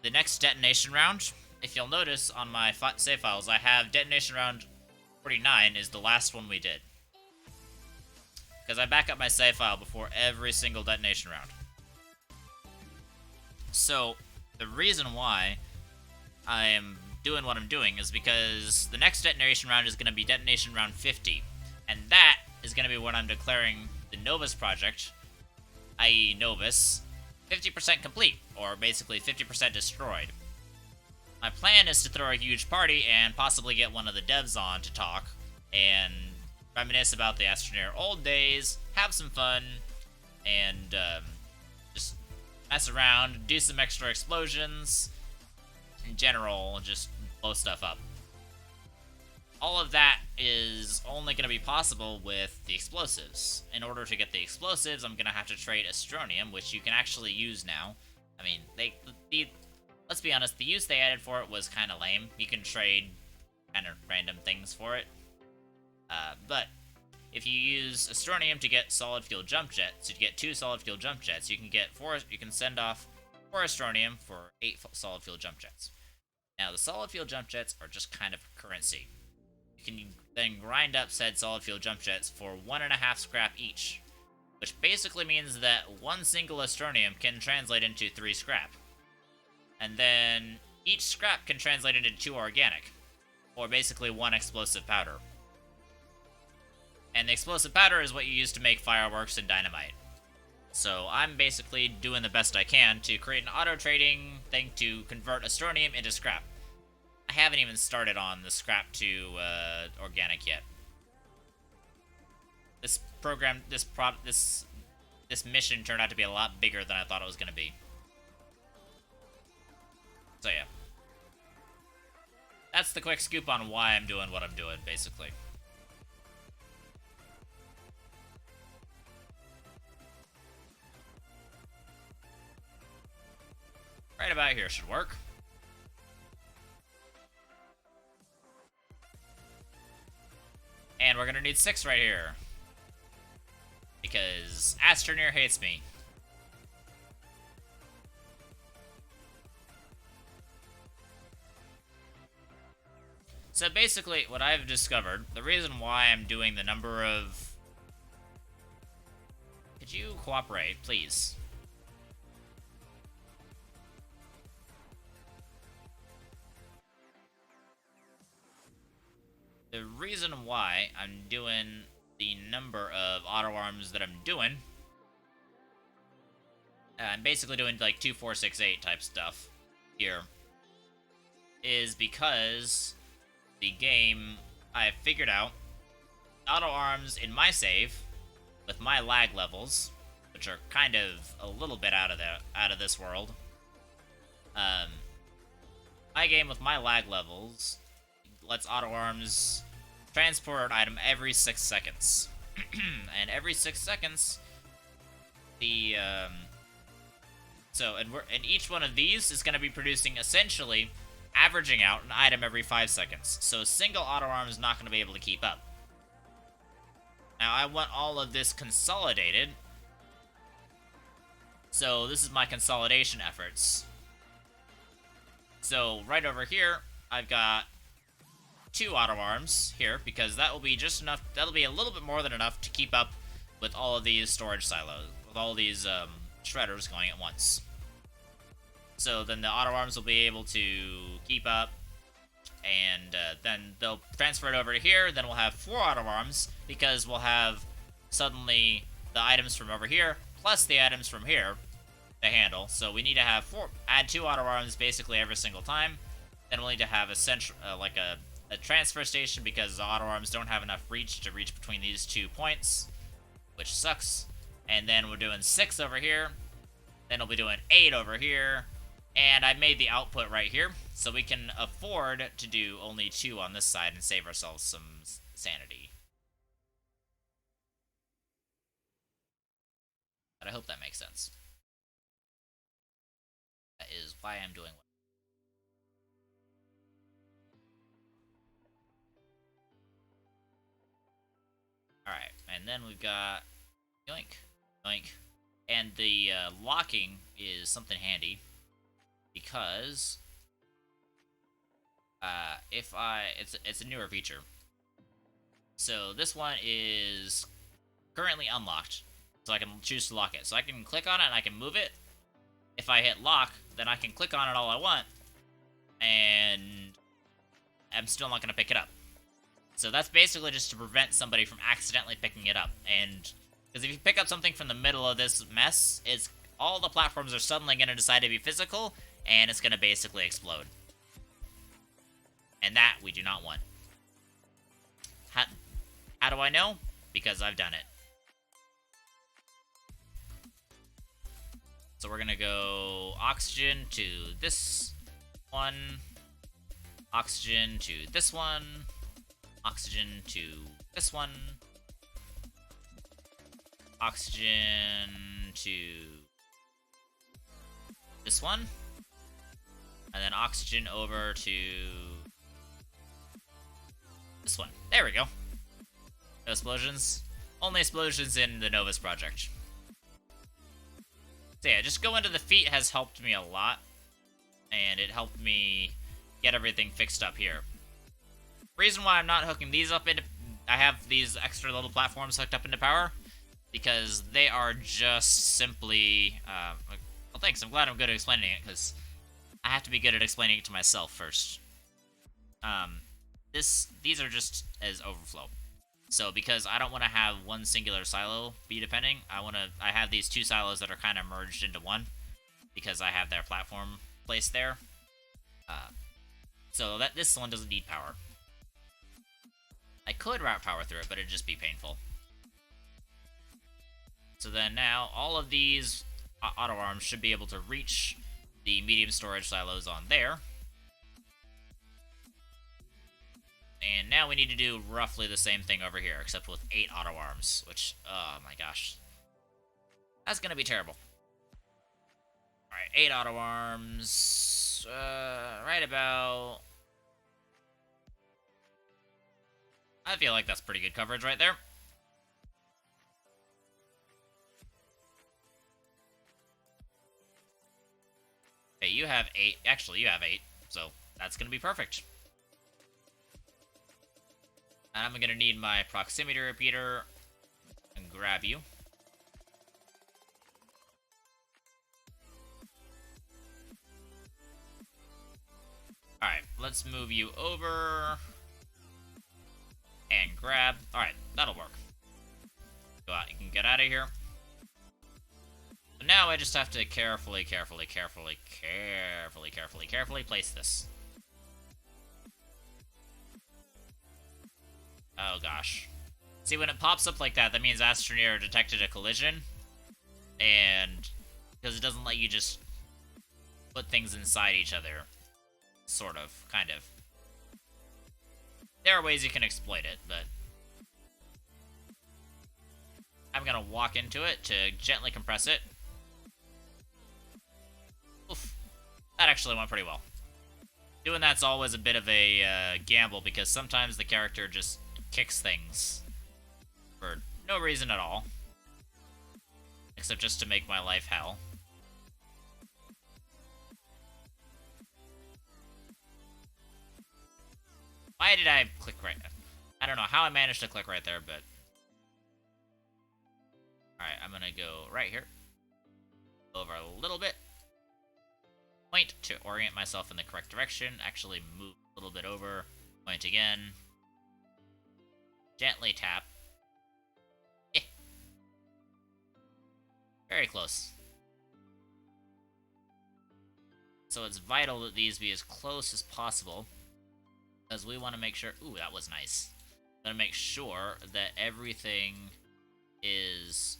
detonation round, if you'll notice on my save files, I have detonation round 49 is the last one we did. Because I back up my save file before every single detonation round. So, the reason why I am doing what I'm doing is because the next detonation round is going to be detonation round 50. And that is going to be when I'm declaring the Novus project, i.e. Novus, 50% complete, or basically 50% destroyed. My plan is to throw a huge party and possibly get one of the devs on to talk and reminisce about the Astronium old days, have some fun, and just mess around, do some extra explosions, in general, just blow stuff up. All of that is only going to be possible with the explosives. In order to get the explosives, I'm going to have to trade Astronium, which you can actually use now. I mean, let's be honest, the use they added for it was kind of lame. You can trade kind of random things for it. But if you use Astronium to get solid fuel jump jets, to get 2 solid fuel jump jets, you can send off 4 Astronium for 8 solid fuel jump jets. Now, the solid fuel jump jets are just kind of currency. You can then grind up said solid fuel jump jets for 1.5 scrap each, which basically means that 1 single Astronium can translate into 3 scrap. And then each scrap can translate into 2 organic, or basically 1 explosive powder. And the explosive powder is what you use to make fireworks and dynamite. So I'm basically doing the best I can to create an auto-trading thing to convert Astronium into scrap. I haven't even started on the scrap to organic yet. This mission turned out to be a lot bigger than I thought it was going to be. So yeah. That's the quick scoop on why I'm doing what I'm doing, basically. Right about here should work. And we're gonna need 6 right here. Because Astronium hates me. So basically, what I've discovered, the reason why I'm doing the number of... Could you cooperate, please? The reason why I'm doing the number of auto arms that I'm doing, I'm basically doing like 2, 4, 6, 8 type stuff here, is because the game, I figured out auto arms in my save with my lag levels, which are kind of a little bit out of this world. My game with my lag levels lets auto arms transport an item every 6 seconds. And every 6 seconds, the and each one of these is going to be producing, essentially averaging out an item every 5 seconds. So a single auto arm is not going to be able to keep up. Now I want all of this consolidated. So this is my consolidation efforts. So right over here, I've got 2 auto arms here, because that will be just enough. That'll be a little bit more than enough to keep up with all of these storage silos, with all these shredders going at once. So then the auto arms will be able to keep up, and then they'll transfer it over to here. Then we'll have 4 auto arms, because we'll have suddenly the items from over here plus the items from here to handle. So we need to have add 2 auto arms basically every single time. Then we'll need to have a central, like a transfer station, because the auto arms don't have enough reach to reach between these 2 points, which sucks. And then we're doing 6 over here. Then we'll be doing 8 over here. And I made the output right here, so we can afford to do only 2 on this side and save ourselves some sanity. But I hope that makes sense. That is why I'm doing what. Alright, and then we've got yoink, yoink. And the locking is something handy, because it's a newer feature. So this one is currently unlocked, so I can choose to lock it. So I can click on it and I can move it. If I hit lock, then I can click on it all I want, and I'm still not going to pick it up. So that's basically just to prevent somebody from accidentally picking it up. And because if you pick up something from the middle of this mess, all the platforms are suddenly going to decide to be physical, and it's going to basically explode. And that we do not want. How do I know? Because I've done it. So we're going to go oxygen to this one, oxygen to this one, oxygen to this one, oxygen to this one, and then oxygen over to this one. There we go. No explosions. Only explosions in the Novus project. So yeah, just going to the feet has helped me a lot, and it helped me get everything fixed up here. Reason why I'm not hooking these up into... I have these extra little platforms hooked up into power, because they are just simply... well, thanks. I'm glad I'm good at explaining it, because I have to be good at explaining it to myself first. These are just as overflow. So because I don't want to have one singular silo be depending, I have these 2 silos that are kind of merged into one, because I have their platform placed there. So this one doesn't need power. I could route power through it, but it'd just be painful. So then now, all of these auto arms should be able to reach the medium storage silos on there. And now we need to do roughly the same thing over here, except with 8 auto arms, which, oh my gosh. That's gonna be terrible. Alright, 8 auto arms, right about... I feel like that's pretty good coverage right there. Okay, you have 8. Actually, you have 8, so that's gonna be perfect. And I'm gonna need my proximity repeater and grab you. Alright, let's move you over. And grab. Alright, that'll work. Go out. You can get out of here. So now I just have to carefully place this. Oh gosh. See, when it pops up like that, that means Astronium detected a collision. And because it doesn't let you just put things inside each other. Sort of. Kind of. There are ways you can exploit it, but I'm gonna walk into it to gently compress it. Oof. That actually went pretty well. Doing that's always a bit of a gamble, because sometimes the character just kicks things for no reason at all. Except just to make my life hell. Why did I click right? I don't know how I managed to click right there, but... Alright, I'm gonna go right here. Over a little bit. Point to orient myself in the correct direction. Actually move a little bit over. Point again. Gently tap. Eh. Very close. So it's vital that these be as close as possible, because we want to make sure... Ooh, that was nice. Want to make sure that everything is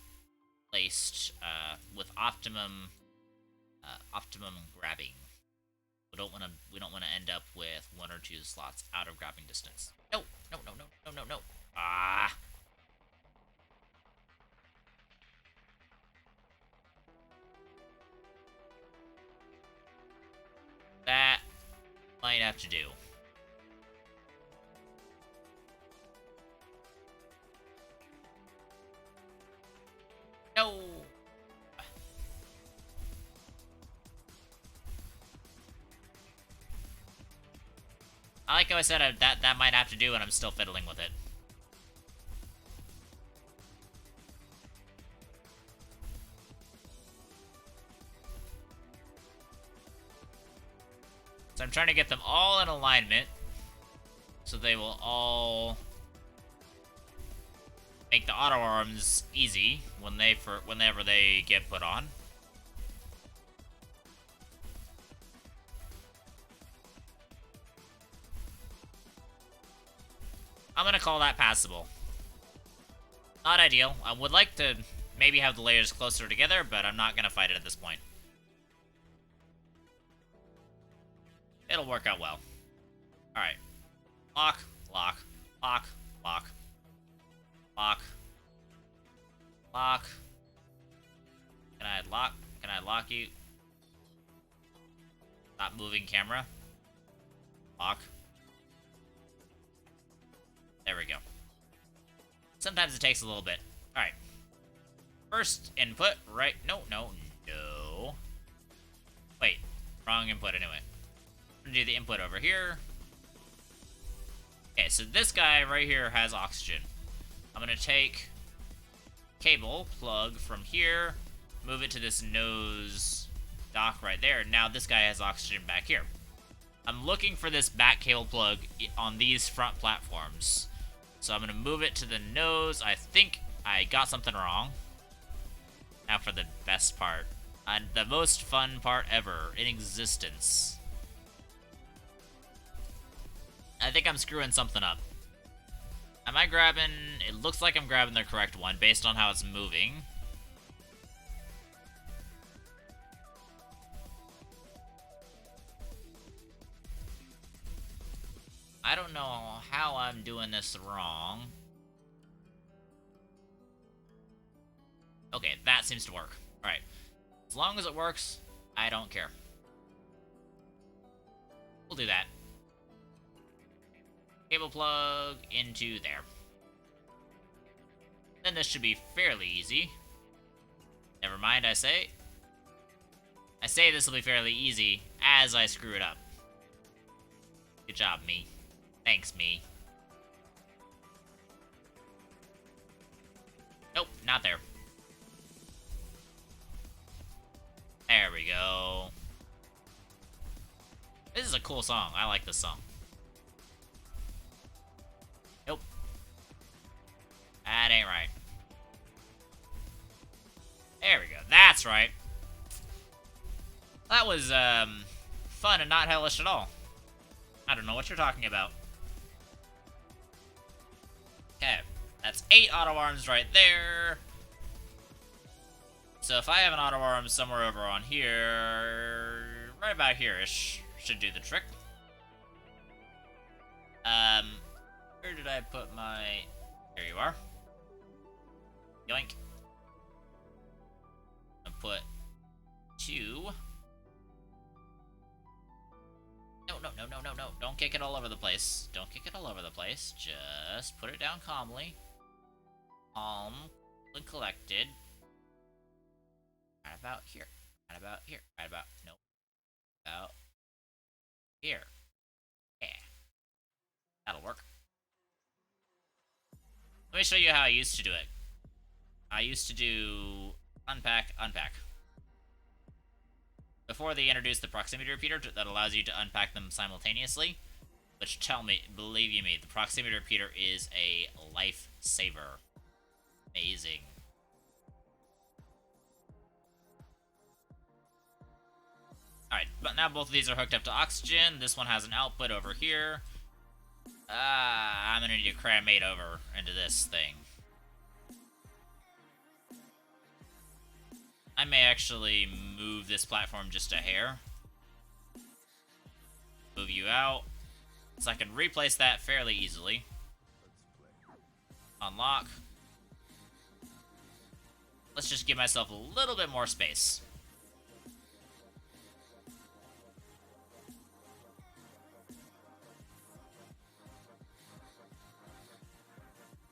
placed with optimum grabbing. We don't want to end up with 1 or 2 slots out of grabbing distance. No, no, no, no, no, no, no. Ah. That might have to do. No. I like how I said that might have to do, and I'm still fiddling with it. So I'm trying to get them all in alignment, so they will all make the auto arms easy whenever they get put on. I'm gonna call that passable. Not ideal. I would like to maybe have the layers closer together, but I'm not gonna fight it at this point. It'll work out well. Alright. Lock, lock, lock, lock. Lock. Lock. Can I lock? Can I lock you? Stop moving camera. Lock. There we go. Sometimes it takes a little bit. Alright. First input, right? No, no, no. Wait. Wrong input anyway. I'm gonna do the input over here. Okay, so this guy right here has oxygen. I'm gonna take cable, plug from here, move it to this nose dock right there. Now this guy has oxygen back here. I'm looking for this back cable plug on these front platforms. So I'm gonna move it to the nose. I think I got something wrong. Now for the best part. And the most fun part ever in existence. I think I'm screwing something up. Am I grabbing... It looks like I'm grabbing the correct one based on how it's moving. I don't know how I'm doing this wrong. Okay, that seems to work. Alright. As long as it works, I don't care. We'll do that. Cable plug into there. Then this should be fairly easy. Never mind, I say. I say this will be fairly easy as I screw it up. Good job, me. Thanks, me. Nope, not there. There we go. This is a cool song. I like this song. Nope. That ain't right. There we go. That's right. That was, fun and not hellish at all. I don't know what you're talking about. Okay, that's 8 auto arms right there. So if I have an auto arm somewhere over on here, right about here-ish, should do the trick. Where did I put my... Here you are. Yoink. I'll put 2. No. Don't kick it all over the place. Don't kick it all over the place. Just put it down calmly. Calm and collected. Right about here. Right about here. Right about... Nope. About here. Yeah. That'll work. Let me show you how I used to do it. I used to do unpack, unpack. Before they introduced the proximity repeater that allows you to unpack them simultaneously, which believe you me, the proximity repeater is a lifesaver. Amazing. Alright, but now both of these are hooked up to oxygen. This one has an output over here. I'm gonna need to cram 8 over into this thing. I may actually move this platform just a hair. Move you out. So I can replace that fairly easily. Unlock. Let's just give myself a little bit more space.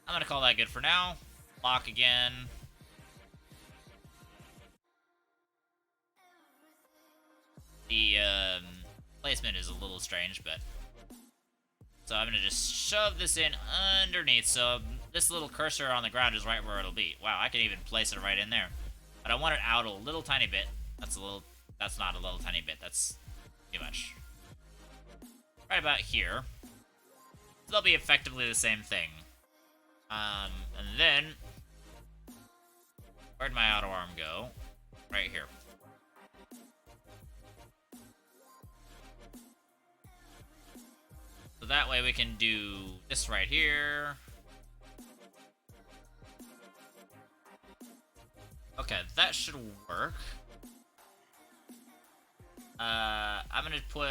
I'm gonna call that good for now. Lock again. The placement is a little strange, but... So I'm gonna just shove this in underneath, so this little cursor on the ground is right where it'll be. Wow, I can even place it right in there. But I want it out a little tiny bit. That's not a little tiny bit, that's too much. Right about here. They'll be effectively the same thing. And then... Where'd my auto arm go? Right here. So that way we can do this right here. Okay, that should work. I'm gonna put...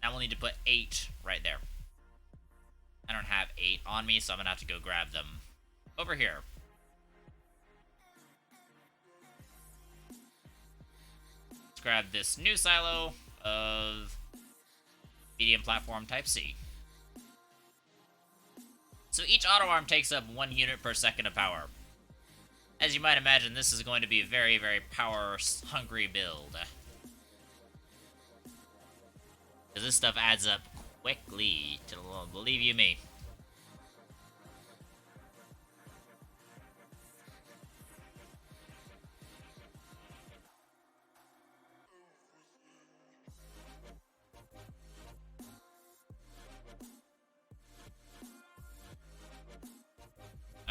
Now we'll need to put 8 right there. I don't have 8 on me, so I'm gonna have to go grab them over here. Let's grab this new silo of medium platform type C. So each auto arm takes up 1 unit per second of power. As you might imagine, this is going to be a very, very power-hungry build. Because this stuff adds up quickly, believe you me.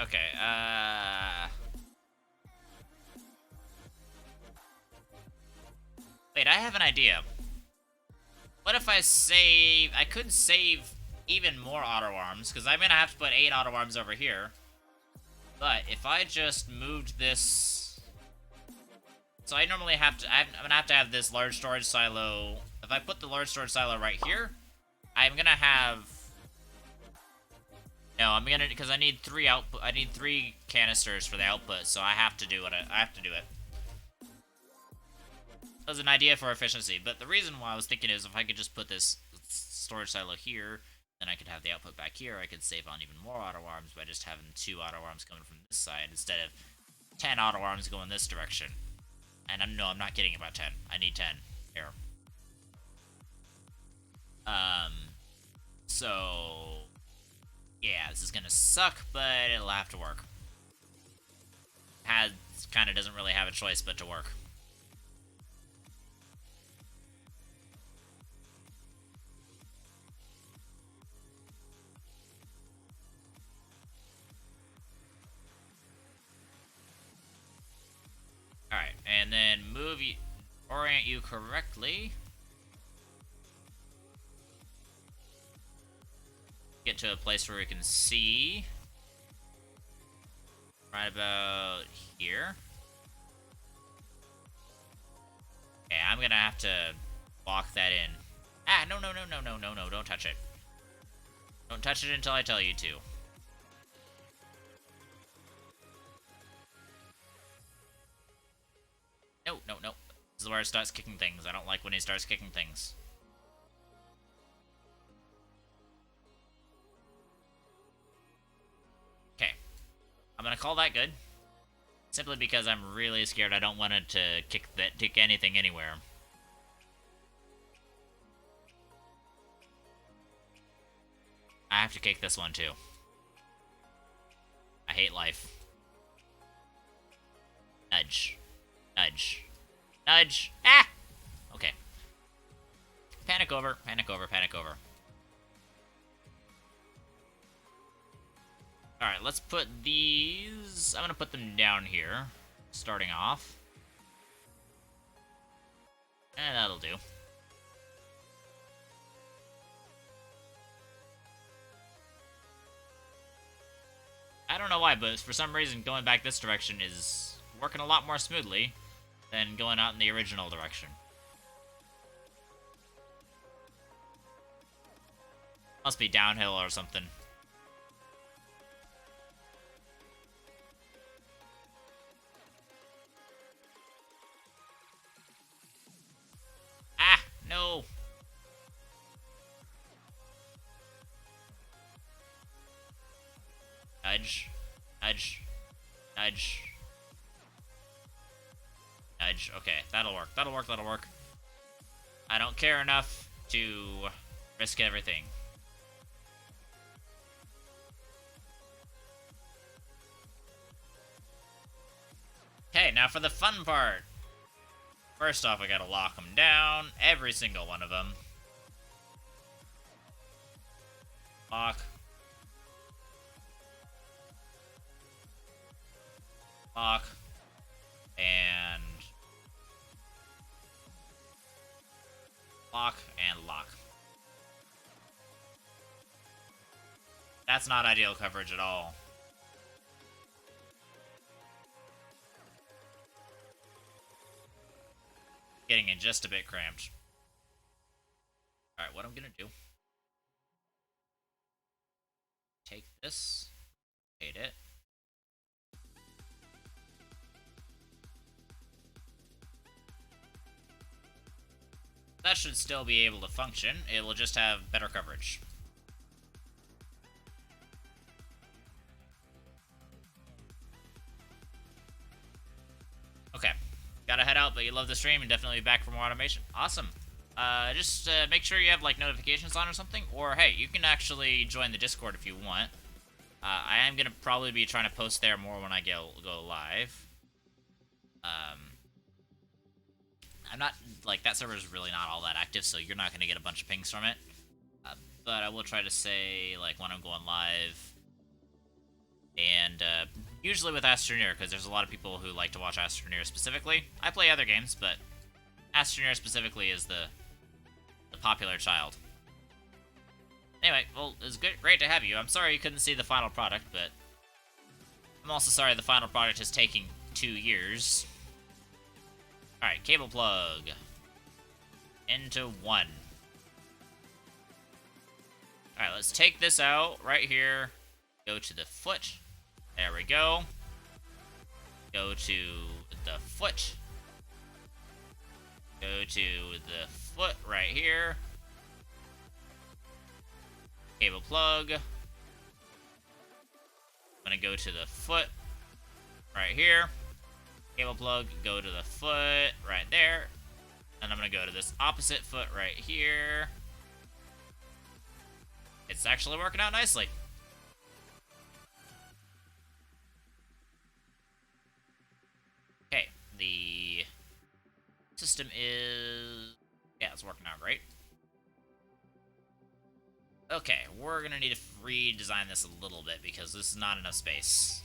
Okay, Wait, I have an idea. What if I save... I could save even more auto arms, because I'm going to have to put 8 auto arms over here. But if I just moved this... So I normally have to... I'm going to have this large storage silo... If I put the large storage silo right here, I'm going to have... No, I'm going to... Because I need 3 output... I need 3 canisters for the output, so I have to do it. I have to do it. As an idea for efficiency, but the reason why I was thinking is if I could just put this storage silo here, then I could have the output back here. I could save on even more auto arms by just having 2 auto arms coming from this side instead of 10 auto arms going this direction. And I'm not kidding about 10. I need 10 here. So yeah, this is gonna suck, but it'll have to work. Kind of doesn't really have a choice but to work. Alright, and then orient you correctly. Get to a place where we can see. Right about here. Okay, I'm gonna have to lock that in. Ah, no, no, no, no, no, no, no, don't touch it. Don't touch it until I tell you to. No, no, no. This is where it starts kicking things. I don't like when he starts kicking things. Okay. I'm gonna call that good. Simply because I'm really scared I don't want it to kick anything anywhere. I have to kick this one too. I hate life. Nudge. Nudge. Nudge. Ah! Okay. Panic over, panic over, panic over. Alright, let's put these... I'm gonna put them down here, starting off. And that'll do. I don't know why, but for some reason going back this direction is working a lot more smoothly than going out in the original direction. Must be downhill or something. Ah, no. Nudge. Nudge. Nudge. Nudge. Okay, that'll work. That'll work, that'll work. I don't care enough to risk everything. Okay, now for the fun part. First off, I gotta lock them down. Every single one of them. Lock. Lock. And... lock and lock. That's not ideal coverage at all. Getting in just a bit cramped. Alright, what I'm gonna do. Take this. Hate it. That should still be able to function. It will just have better coverage. Okay. Gotta head out, but you love the stream and definitely be back for more automation. Awesome. Just make sure you have like notifications on or something. Or hey, you can actually join the Discord if you want. I am gonna probably be trying to post there more when I go live. I'm not, like, that server is really not all that active, so you're not going to get a bunch of pings from it. But I will try to say, like, when I'm going live. And, usually with Astronium, because there's a lot of people who like to watch Astronium specifically. I play other games, but Astronium specifically is the popular child. Anyway, well, it was great to have you. I'm sorry you couldn't see the final product, but I'm also sorry the final product is taking 2 years. Alright, cable plug. Into 1. Alright, let's take this out right here. Go to the foot. There we go. Go to the foot. Go to the foot right here. Cable plug. I'm gonna go to the foot right here. Cable plug, go to the foot right there. And I'm gonna go to this opposite foot right here. It's actually working out nicely. Okay, the system is... yeah, it's working out great. Okay, we're gonna need to redesign this a little bit because this is not enough space.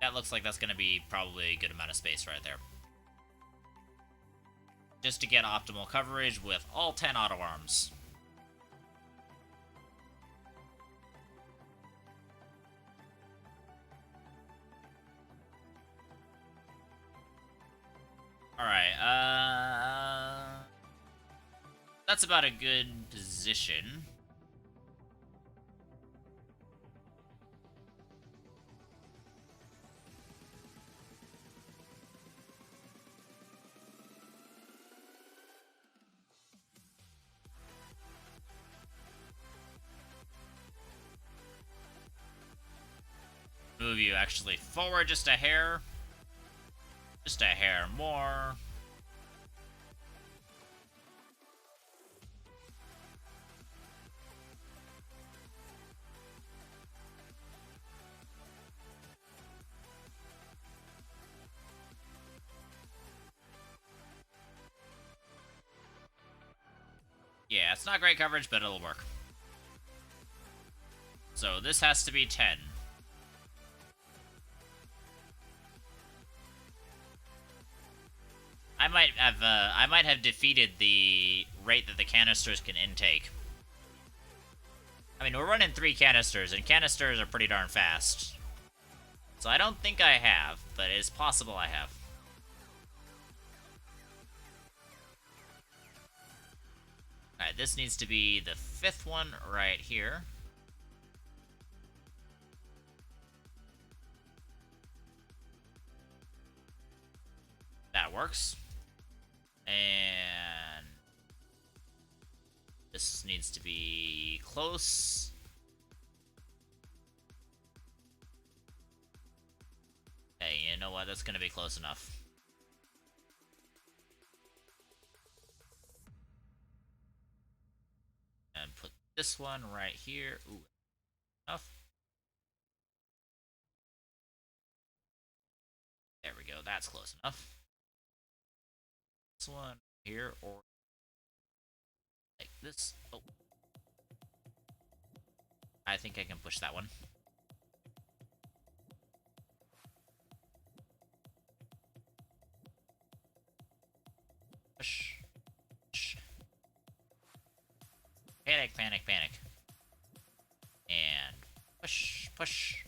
That looks like that's going to be probably a good amount of space right there. Just to get optimal coverage with all 10 auto arms. that's about a good position. Move you actually forward just a hair. Just a hair more. Yeah, it's not great coverage, but it'll work. So this has to be 10. I might have defeated the rate that the canisters can intake. I mean, we're running 3 canisters, and canisters are pretty darn fast. So I don't think I have, but it's possible I have. Alright, this needs to be the 5th one right here. That works. And this needs to be close. Hey, you know what? That's gonna be close enough. And put this one right here. Ooh, enough. There we go. That's close enough. This one here, or like this. Oh, I think I can push that one. Push. Push. Panic, panic, panic. And push, push.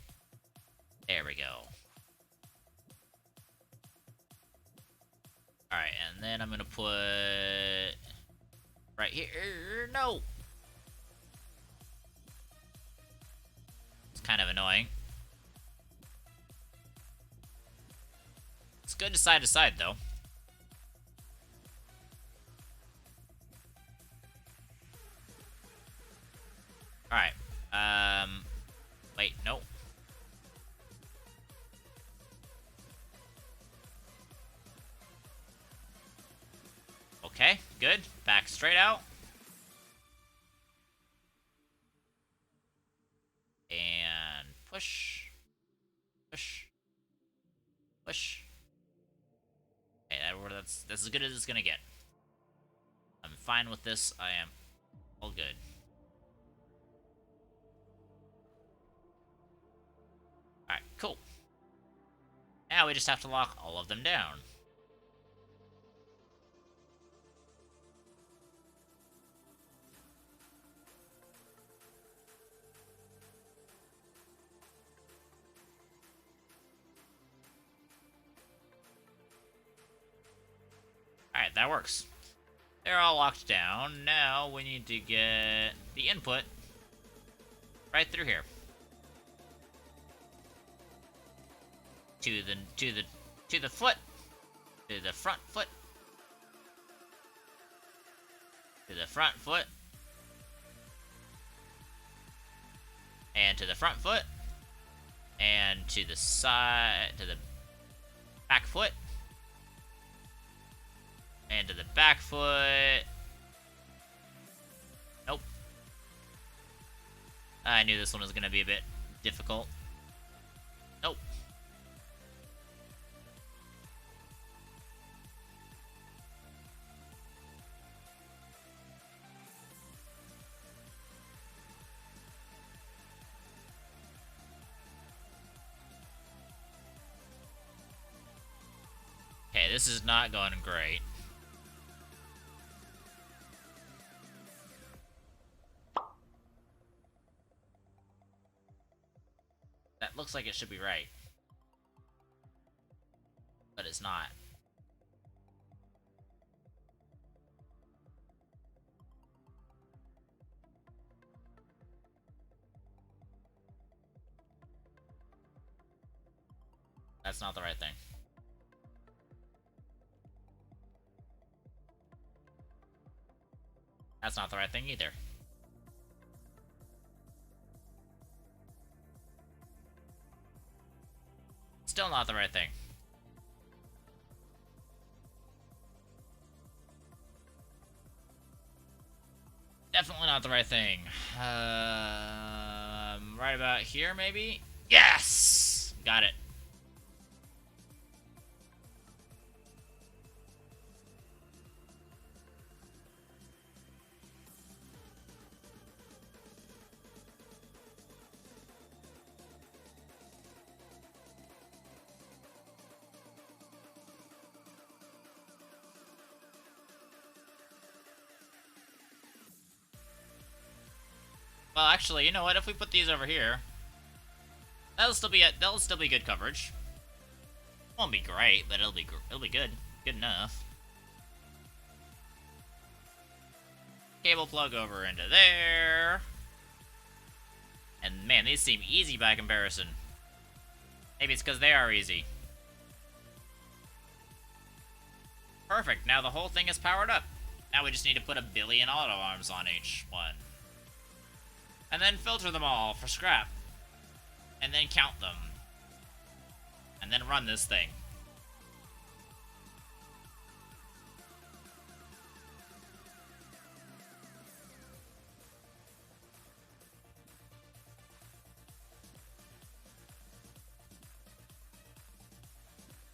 There we go. Alright, and then I'm gonna put right here. No! It's kind of annoying. It's good to side, though. Alright. Wait, no. Okay, good. Back straight out. And push. Push. Push. Okay, that's as good as it's gonna get. I'm fine with this. I am all good. Alright, cool. Now we just have to lock all of them down. Alright, that works. They're all locked down. Now we need to get the input right through here. To the foot. To the front foot. To the front foot. And to the front foot. And to the side, to the back foot. And to the back foot. Nope. I knew this one was going to be a bit difficult. Nope. Okay, this is not going great. That looks like it should be right. But it's not. That's not the right thing. That's not the right thing either. Still not the right thing. Definitely not the right thing. Right about here, maybe? Yes! Got it. Well, actually, you know what? If we put these over here, that'll still be good coverage. Won't be great, but it'll be good. Good enough. Cable plug over into there. And man, these seem easy by comparison. Maybe it's because they are easy. Perfect, now the whole thing is powered up. Now we just need to put 1 billion auto arms on each one. And then filter them all for scrap. And then count them. And then run this thing.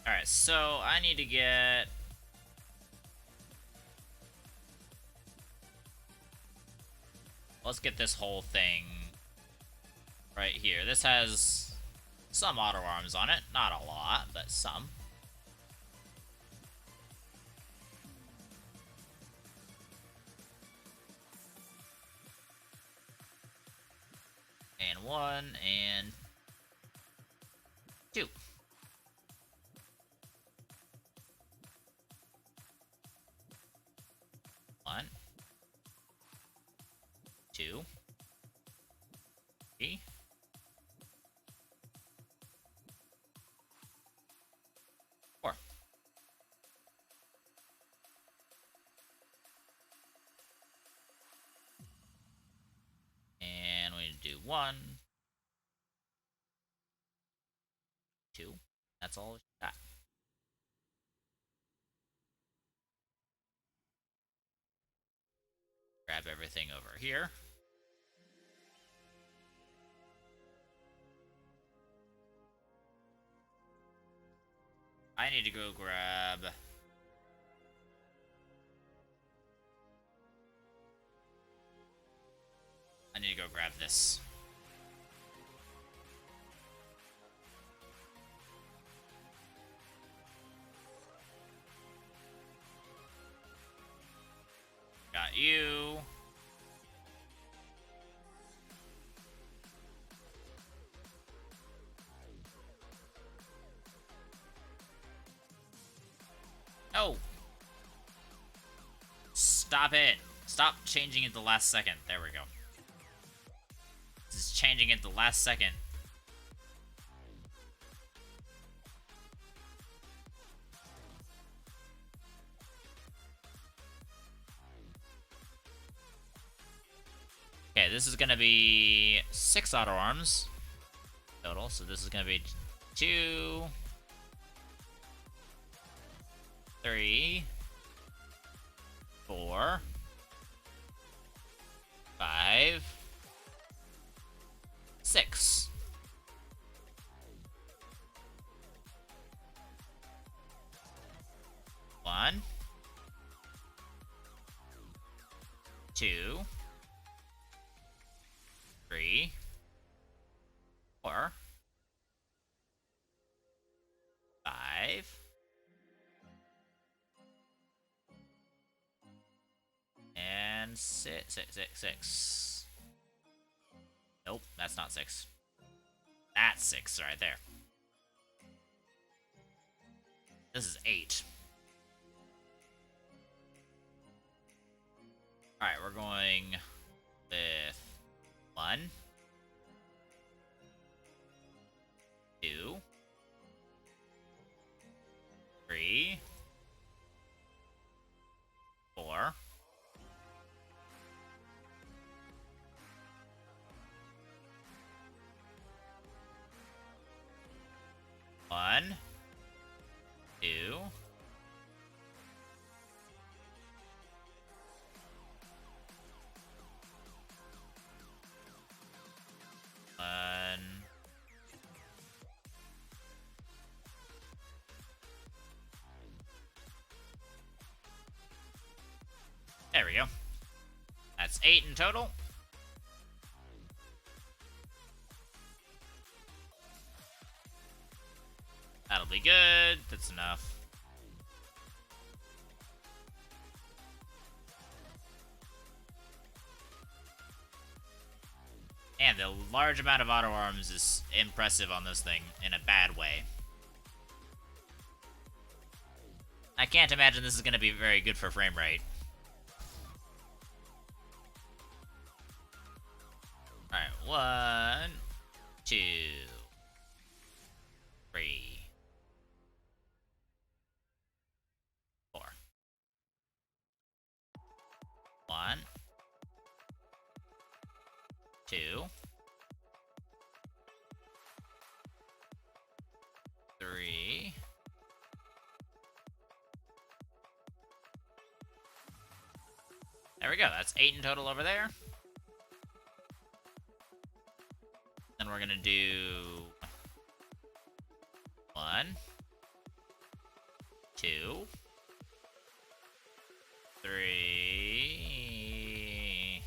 Alright, so I need to get... Let's get this whole thing right here. This has some auto arms on it. Not a lot, but some. And 1, and 2. 1, 2, 3, 4. And we need to do 1, 2. That's all we got. Grab everything over here. I need to go grab... I need to go grab this. Got you. Oh! Stop it! Stop changing it the last second. There we go. This is changing it the last second. Okay, this is gonna be 6 auto arms total, so this is gonna be 2, 3, 4, 5, 6. One, 2, 3, 4, 5, and 6. Nope, that's not 6. That's 6 right there. This is 8. Alright, we're going with 1, 2, 1, 2. There we go. That's 8 in total. That'll be good. That's enough. And the large amount of auto arms is impressive on this thing in a bad way. I can't imagine this is going to be very good for frame rate. Alright, 1, 2, 3, 4. 1, 2, 3. There we go, that's 8 in total over there. Then we're gonna do 1, 2, 3.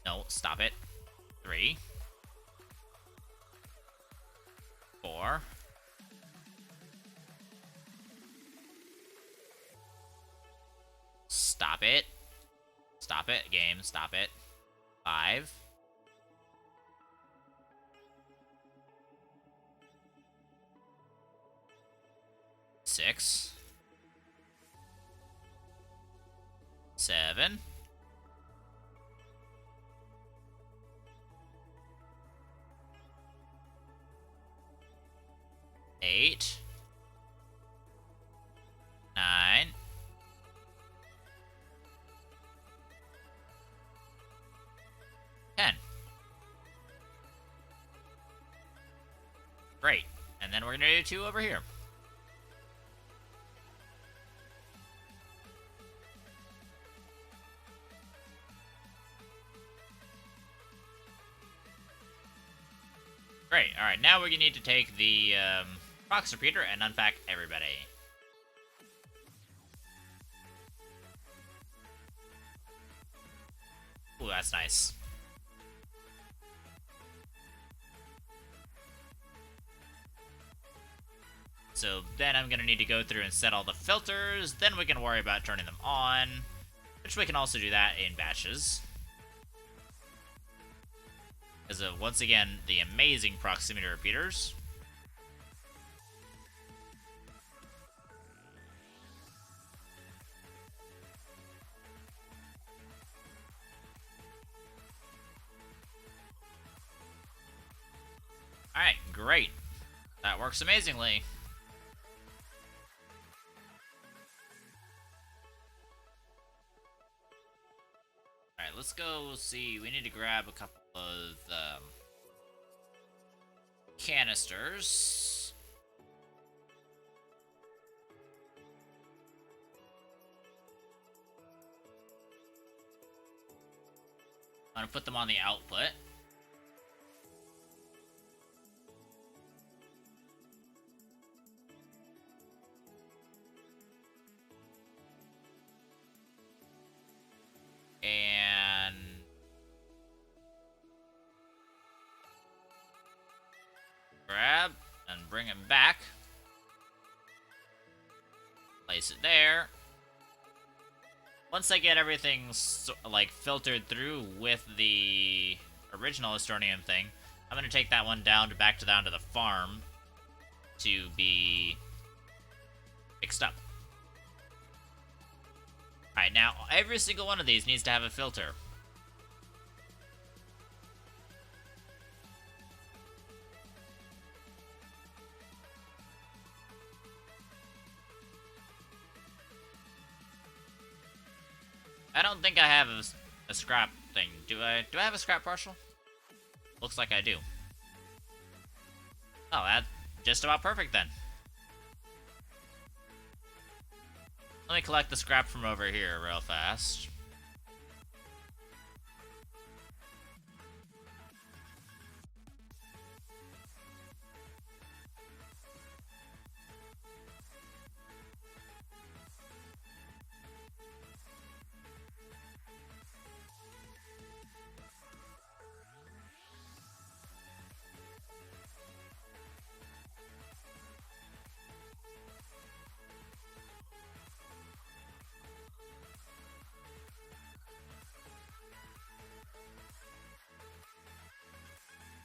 No, stop it. 3, 4. Stop it. Stop it, game. Stop it. 5. 6. 7. 8. 9. 10. Great. And then we're gonna do 2 over here. Great. Alright, now we need to take the box repeater and unpack everybody. Ooh, that's nice. So then I'm gonna need to go through and set all the filters, then we can worry about turning them on, which we can also do that in batches. Because of, once again, the amazing proximity repeaters. Alright, great. That works amazingly. Alright, let's go see. We need to grab a couple of canisters. I'm gonna put them on the output. And grab and bring him back. Place it there. Once I get everything like filtered through with the original Astronium thing, I'm gonna take that one down to down to the farm to be fixed up. Alright, now every single one of these needs to have a filter. I don't think I have a scrap thing. Do I have a scrap partial? Looks like I do. Oh, that's just about perfect then. Let me collect the scrap from over here real fast.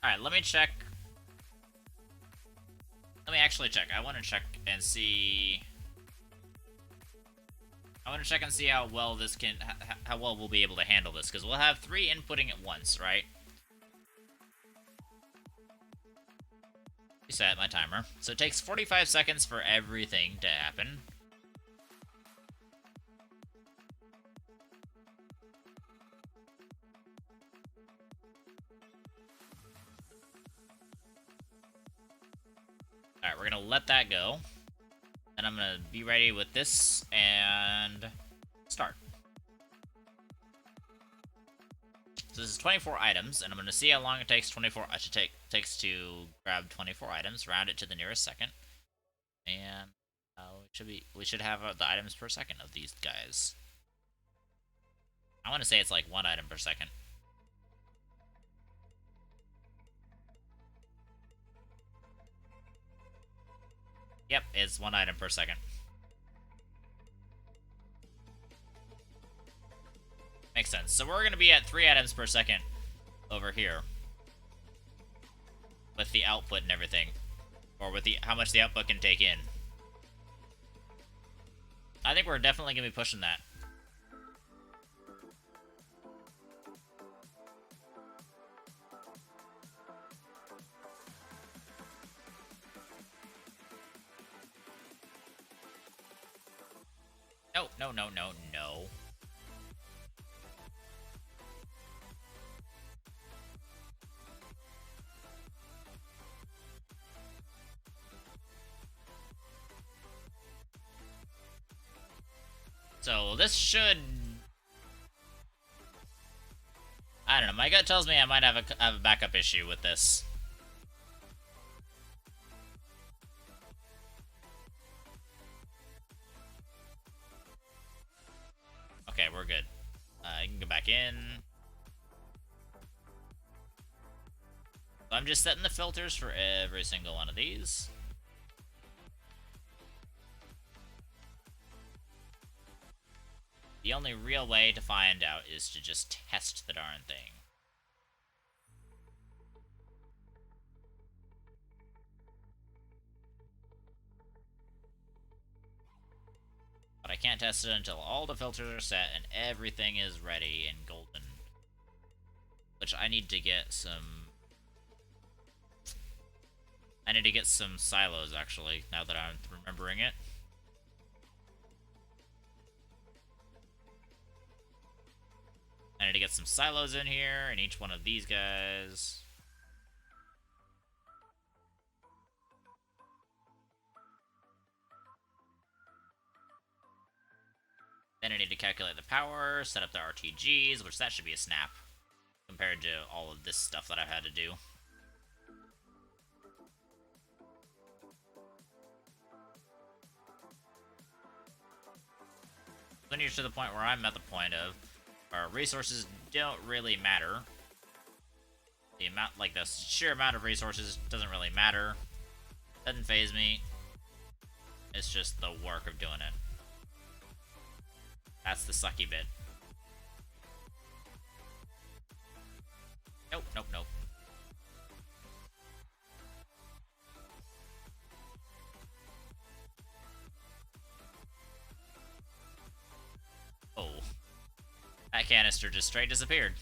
Alright, let me check. Let me actually check. I want to check and see. I want to check and see how well this can, how well we'll be able to handle this, because we'll have 3 inputting at once, right? Reset my timer. So it takes 45 seconds for everything to happen. Alright, we're gonna let that go. And I'm gonna be ready with this and start. So this is 24 items, and I'm gonna see how long it takes takes to grab 24 items, round it to the nearest second, and we should have the items per second of these guys. I want to say it's like 1 item per second. Yep, it's 1 item per second. Makes sense. So we're going to be at 3 items per second over here. With the output and everything. Or with how much the output can take in. I think we're definitely going to be pushing that. No, no, no, no, no. So this should... I don't know, my gut tells me I might have a backup issue with this. Okay, we're good. I can go back in. So I'm just setting the filters for every single one of these. The only real way to find out is to just test the darn thing. But I can't test it until all the filters are set and everything is ready and golden. Which I need to get some... I need to get some silos, actually, now that I'm remembering it. I need to get some silos in here, and each one of these guys. Then I need to calculate the power, set up the RTGs, which that should be a snap, compared to all of this stuff that I've had to do. Then you're to the point where I'm at the point of our resources don't really matter. The amount, like the sheer amount of resources doesn't really matter. Doesn't faze me. It's just the work of doing it. That's the sucky bit. Nope, nope, nope. Oh. That canister just straight disappeared.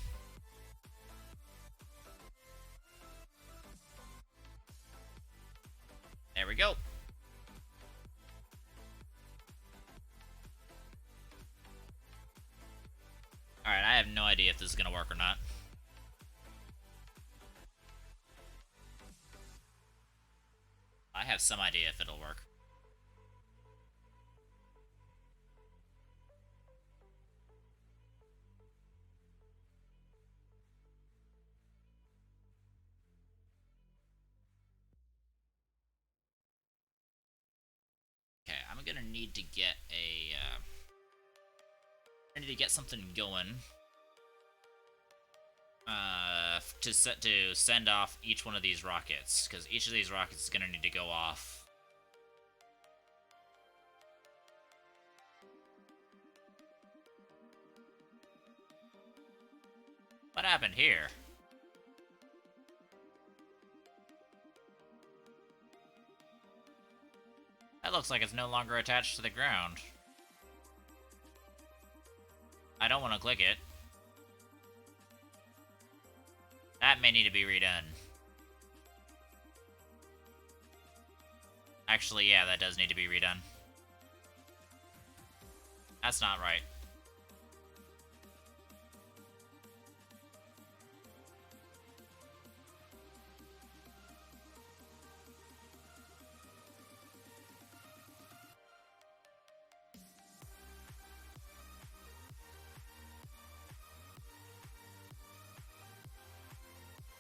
There we go. Alright, I have no idea if this is gonna work or not. have some idea if it'll work. Okay, I'm gonna need to get I need to get something going. To send off each one of these rockets, because each of these rockets is gonna need to go off. What happened here? That looks like it's no longer attached to the ground. I don't want to click it. That may need to be redone. Actually, yeah, that does need to be redone. That's not right.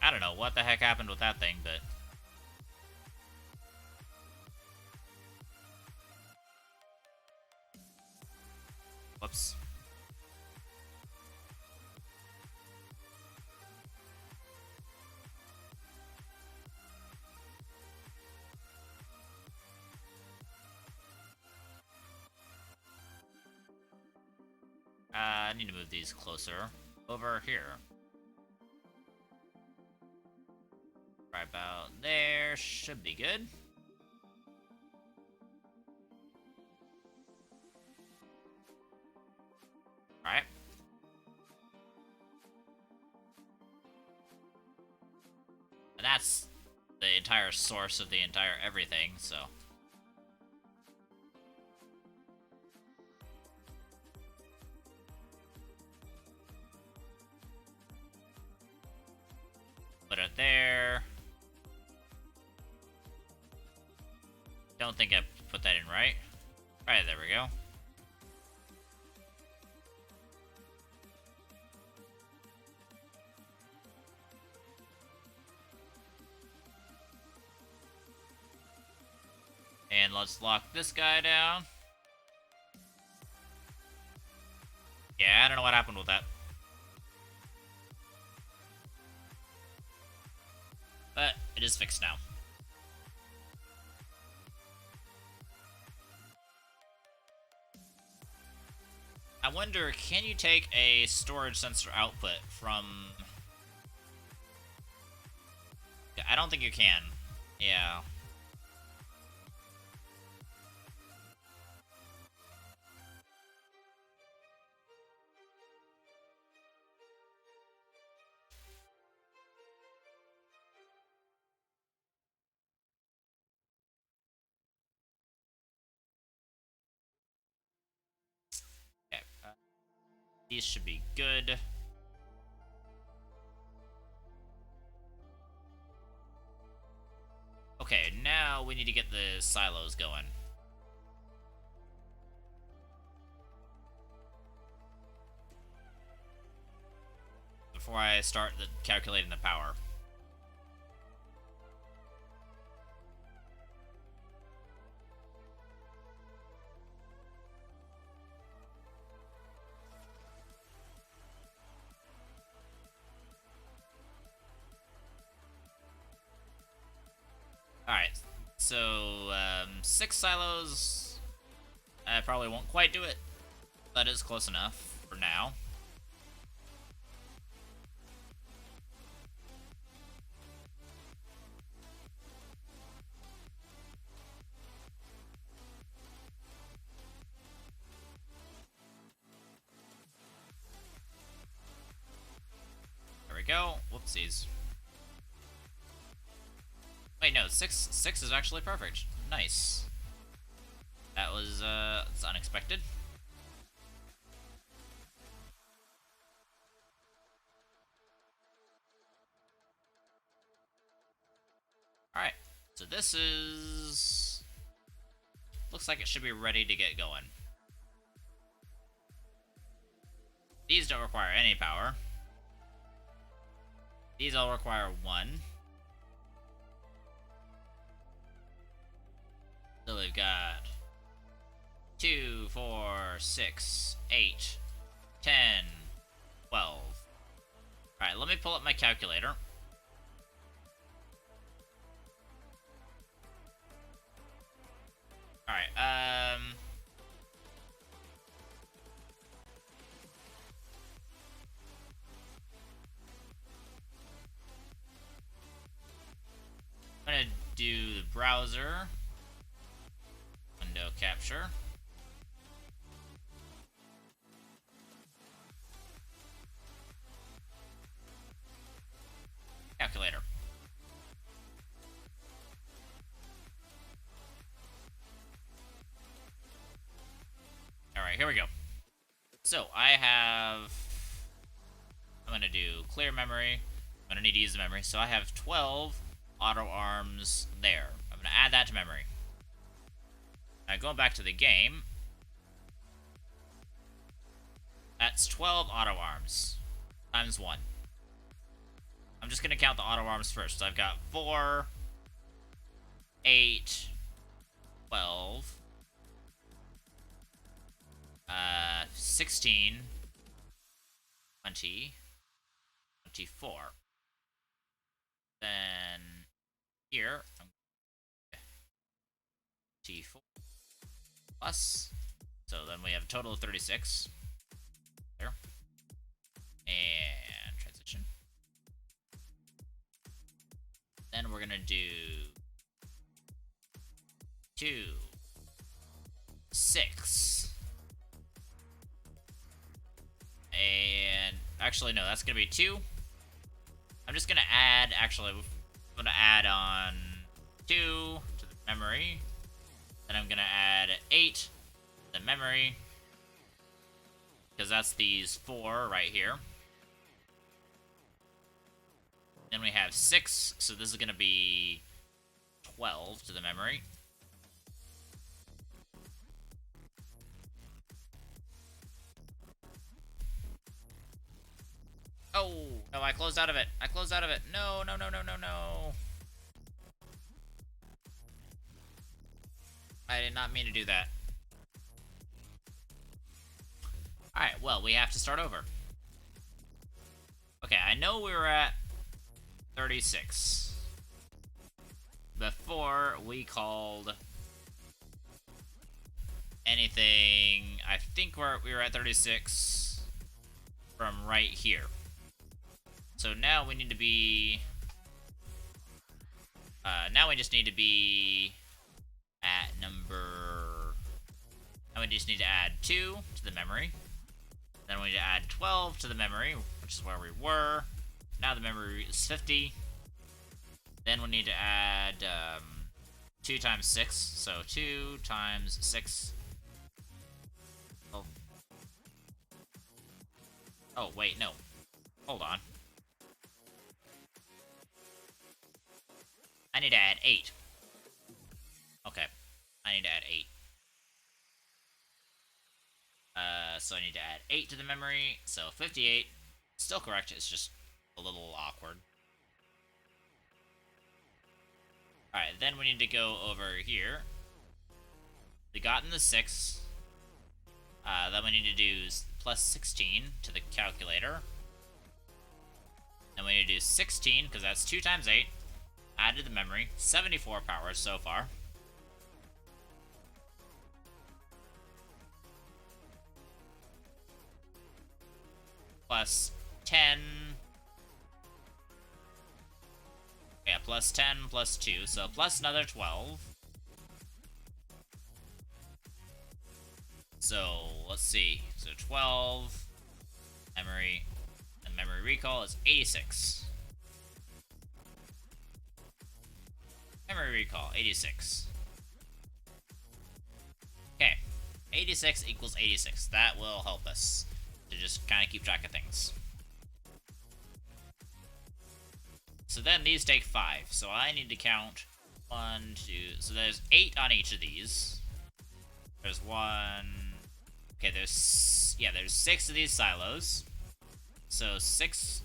I don't know what the heck happened with that thing, but... Whoops. I need to move these closer. Over here. Right about there. Should be good. Alright. And that's the entire source of the entire everything, so... Put it there. Don't think I put that in right. Alright, there we go. And let's lock this guy down. Yeah, I don't know what happened with that. But it is fixed now. I wonder, can you take a storage sensor output from... I don't think you can. Yeah. Okay. These should be good. Okay, now we need to get the silos going. Before I start calculating the power. Alright, so 6 silos. I probably won't quite do it. That is close enough for now. There we go. Whoopsies. Wait, no, six is actually perfect. Nice. That was it's unexpected. Alright, so this is is... Looks like it should be ready to get going. These don't require any power. These all require 1. So we've got 2, 4, 6, 8, 10, 12. Alright, let me pull up my calculator. Alright, I'm gonna do the browser. Window capture. Calculator. Alright, here we go. So, I'm gonna do clear memory. I'm gonna need to use the memory. So I have 12 auto arms there. I'm gonna add that to memory. Now, going back to the game, that's 12 auto arms times 1. I'm just gonna count the auto arms first. So I've got 4, 8, 12, 16, 20, 24. Then here, 24 plus. So then we have a total of 36. There. And transition. Then we're gonna do 2, 6. And actually, no, that's gonna be 2. I'm just gonna add, actually, I'm gonna add on 2 to the memory. Then I'm gonna add 8 to the memory. Because that's these 4 right here. Then we have 6, so this is gonna be 12 to the memory. Oh, no, I closed out of it. I closed out of it. No, no, no, no, no, no. I did not mean to do that. Alright, well, we have to start over. Okay, I know we were at 36. Before we called anything, I think we were at 36 from right here. So now we need to be... now we just need to be at number... Now we just need to add 2 to the memory. Then we need to add 12 to the memory, which is where we were. Now the memory is 50. Then we need to add 2 times 6. So 2 times 6. Oh, wait, no. Hold on. I need to add 8. Okay. I need to add 8. So I need to add 8 to the memory. So 58. Still correct, it's just a little awkward. Alright, then we need to go over here. We got in the 6. Then we need to do plus 16 to the calculator. Then we need to do 16, because that's 2 times 8. Add to the memory. 74 power so far. Plus 10. Yeah, plus 10, plus 2. So plus another 12. So, let's see. So 12. Memory. And memory recall is 86. Memory recall, 86. Okay. 86 equals 86. That will help us to just kind of keep track of things. So then these take 5. So I need to count 1, 2. So there's 8 on each of these. There's 1. Okay, there's 6 of these silos. So 6.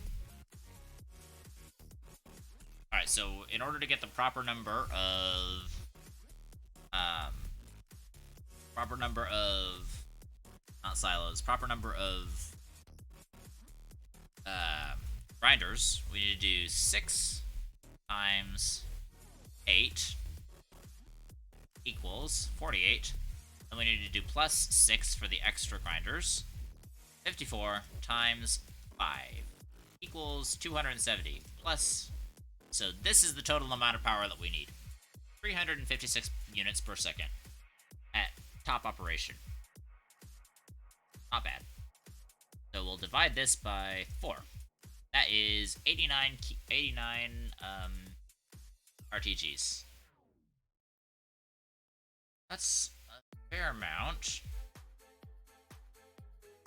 Alright, so in order to get the proper number of not silos, proper number of grinders, we need to do 6 times 8 equals 48. Then we need to do plus 6 for the extra grinders. 54 times 5 equals 270 plus. So this is the total amount of power that we need. 356 units per second at top operation. Not bad. So we'll divide this by 4. That is 89 RTGs. That's a fair amount.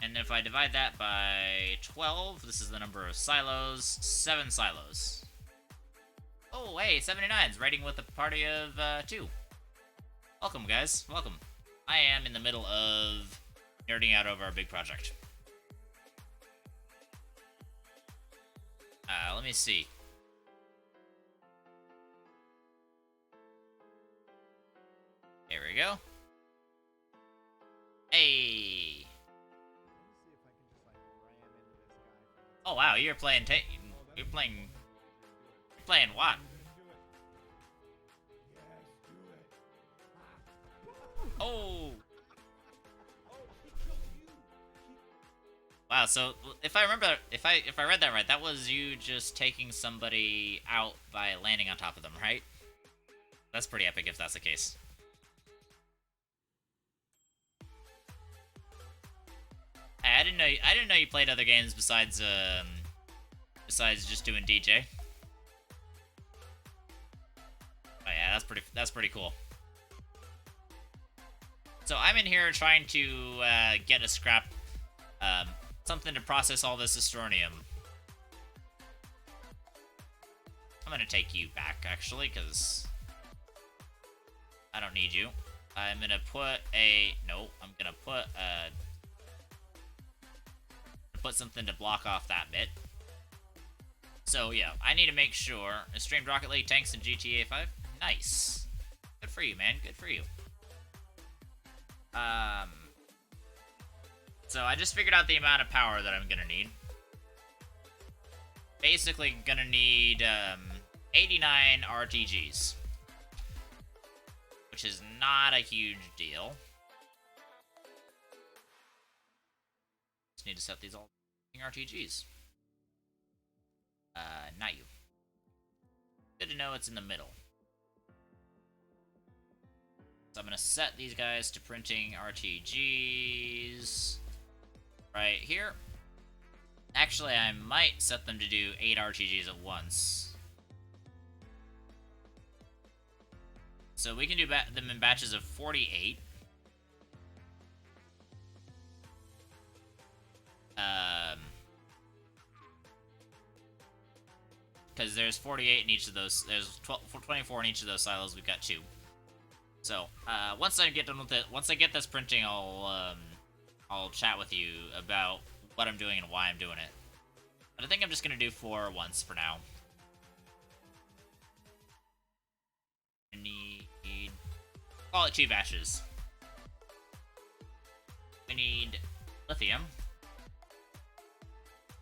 And if I divide that by 12, this is the number of silos. 7 silos. Oh, hey, 79's raiding with a party of 2. Welcome, guys. Welcome. I am in the middle of nerding out over our big project. Let me see. There we go. Hey. Oh wow, you're playing you're playing what? Oh. Wow, so if I remember, if I read that right, that was you just taking somebody out by landing on top of them, right? That's pretty epic if that's the case. Hey, I didn't know you played other games besides just doing DJ. Oh yeah, that's pretty cool. So I'm in here trying to get a scrap, something to process all this Astronium. I'm gonna take you back, actually, because I don't need you. I'm gonna put I'm gonna put something to block off that bit. So yeah, I need to make sure. I streamed Rocket League tanks in GTA 5. Nice. Good for you, man. Good for you. So I just figured out the amount of power that I'm gonna need. Basically gonna need 89 RTGs, which is not a huge deal. Just need to set these all RTGs. Not you. Good to know it's in the middle. So I'm gonna set these guys to printing RTGs right here. Actually, I might set them to do 8 RTGs at once. So we can do them in batches of 48. Because there's 48 in each of those. There's 24 in each of those silos. We've got 2. So once I get done with it, once I get this printing, I'll chat with you about what I'm doing and why I'm doing it. But I think I'm just gonna do 4 once for now. I need, call it 2 batches. We need lithium,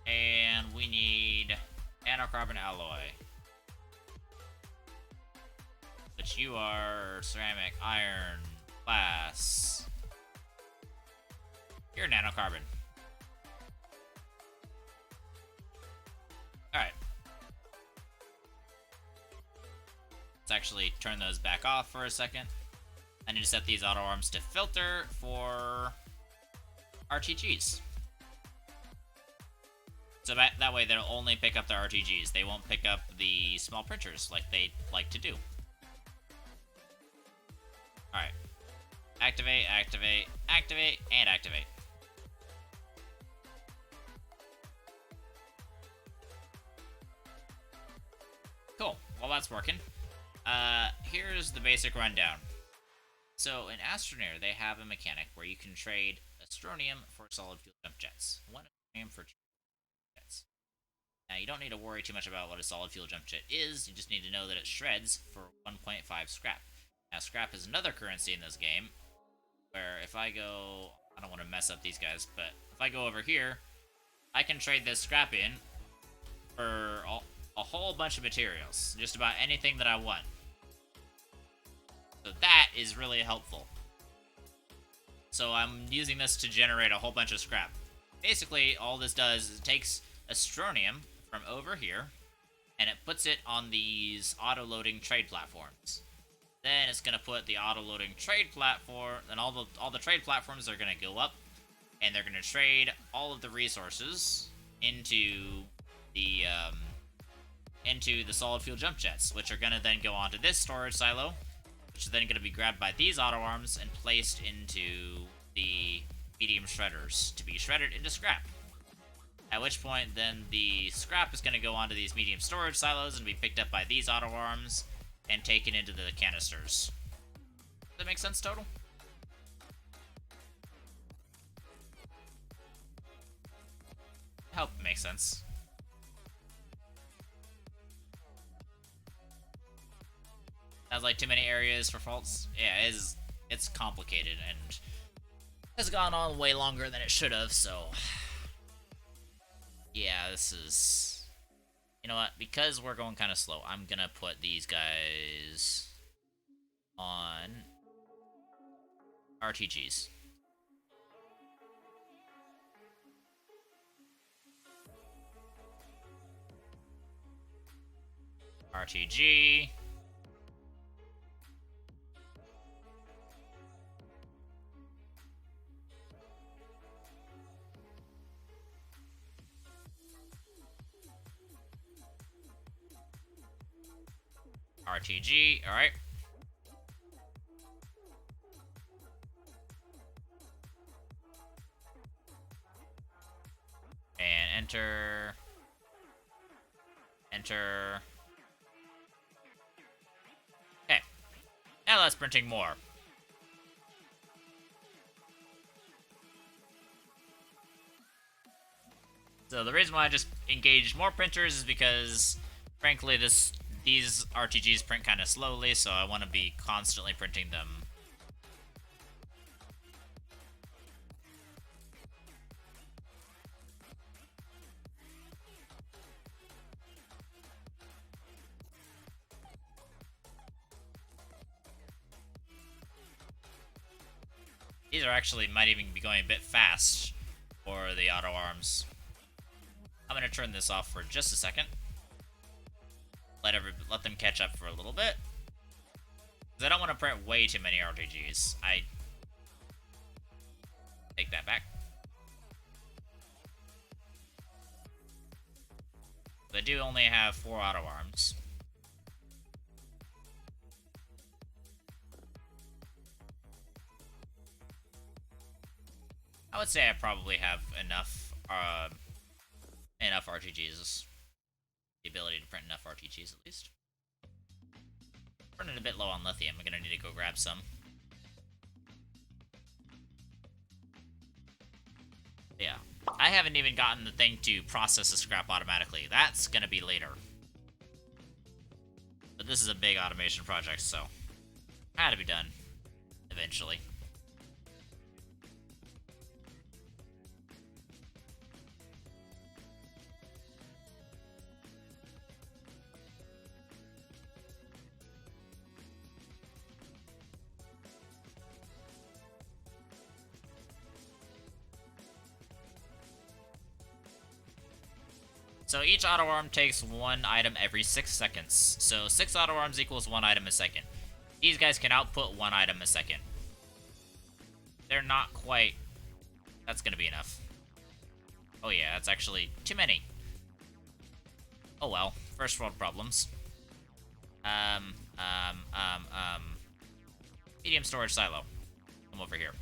and we need nanocarbon alloy, which you are ceramic, iron, glass. You're nanocarbon. Alright. Let's actually turn those back off for a second. I need to set these auto arms to filter for RTGs. So that way they'll only pick up the RTGs. They won't pick up the small printers like they like to do. Alright. Activate, activate, activate, and activate. Cool. Well, that's working. Here's the basic rundown. So in Astroneer, they have a mechanic where you can trade Astronium for solid fuel jump jets. One Astronium for two jets. Now, you don't need to worry too much about what a solid fuel jump jet is, you just need to know that it shreds for 1.5 scrap. Now, scrap is another currency in this game, where if I go... I don't want to mess up these guys, but if I go over here, I can trade this scrap in for a whole bunch of materials. Just about anything that I want. So that is really helpful. So I'm using this to generate a whole bunch of scrap. Basically, all this does is it takes Astronium from over here, and it puts it on these auto-loading trade platforms. Then it's going to put the auto-loading trade platform, and all the trade platforms are going to go up, and they're going to trade all of the resources into the solid fuel jump jets, which are going to then go onto this storage silo, which is then going to be grabbed by these auto arms and placed into the medium shredders to be shredded into scrap. At which point, then the scrap is going to go onto these medium storage silos and be picked up by these auto arms and taken into the canisters. Does that make sense, total? I hope it makes sense. Has like too many areas for faults. Yeah, it's complicated and has gone on way longer than it should have, so yeah, this is... You know what? Because we're going kind of slow, I'm gonna put these guys on RTGs. RTG. RTG, alright. And enter. Enter. Okay. Now that's printing more. So the reason why I just engaged more printers is because, frankly, these RTGs print kind of slowly, so I want to be constantly printing them. These are actually might even be going a bit fast for the auto arms. I'm gonna turn this off for just a second. Let them catch up for a little bit. Because I don't want to print way too many RTGs. I take that back. They do only have 4 auto arms. I would say I probably have enough RTGs. The ability to print enough RTGs, at least. Running a bit low on lithium. I'm gonna need to go grab some. Yeah. I haven't even gotten the thing to process the scrap automatically. That's gonna be later. But this is a big automation project, so... had to be done. Eventually. So each auto arm takes 1 item every 6 seconds. So 6 auto arms equals 1 item a second. These guys can output 1 item a second. They're not quite... That's gonna be enough. Oh yeah, that's actually too many. Oh well, first world problems. Medium storage silo. Come over here.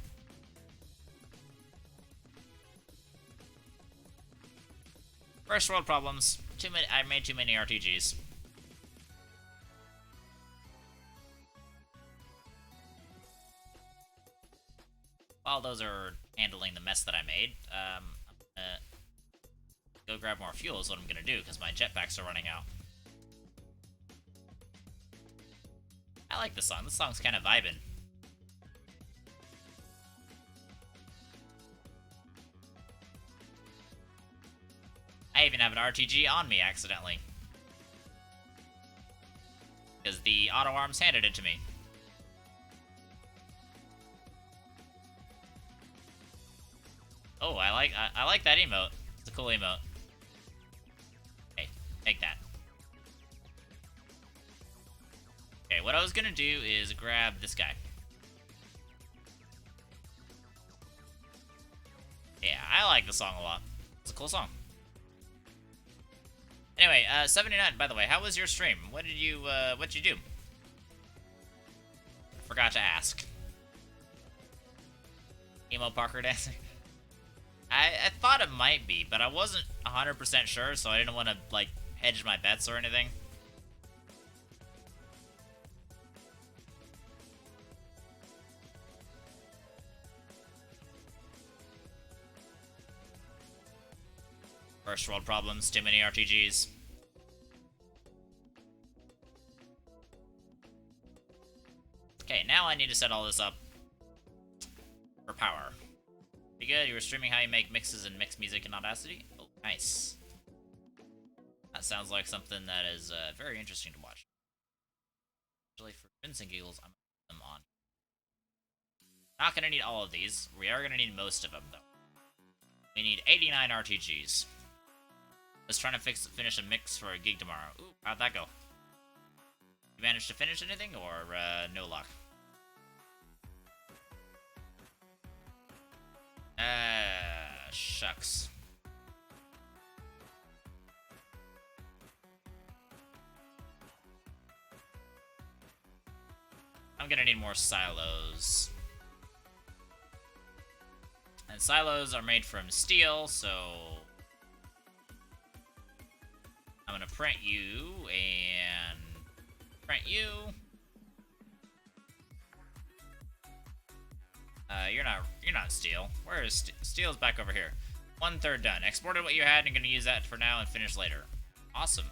First world problems. I made too many RTGs. while those are handling the mess that I made, I'm gonna go grab more fuel is what I'm gonna do, because my jetpacks are running out. I like this song. This song's kind of vibing. I even have an RTG on me accidentally. Because the auto arms handed it to me. Oh, I like that emote. It's a cool emote. Okay, take that. Okay, what I was gonna do is grab this guy. Yeah, I like the song a lot. It's a cool song. Anyway, 79, by the way, how was your stream? What'd you do? Forgot to ask. Emo Parker dancing? I thought it might be, but I wasn't 100% sure, so I didn't want to, like, hedge my bets or anything. First world problems, too many RTGs. Okay, now I need to set all this up for power. Be good, you were streaming how you make mixes and mix music in Audacity? Oh, nice. That sounds like something that is very interesting to watch. Actually, for Vincent Giggles, I'm going to put them on. Not going to need all of these. We are going to need most of them, though. We need 89 RTGs. Just trying to finish a mix for a gig tomorrow. Ooh, how'd that go? You managed to finish anything, or no luck? Shucks. I'm gonna need more silos. And silos are made from steel, so I'm gonna print you and print you. You're not steel. Where is steel's back over here? 1/3 done. Exported what you had and gonna use that for now and finish later. Awesome.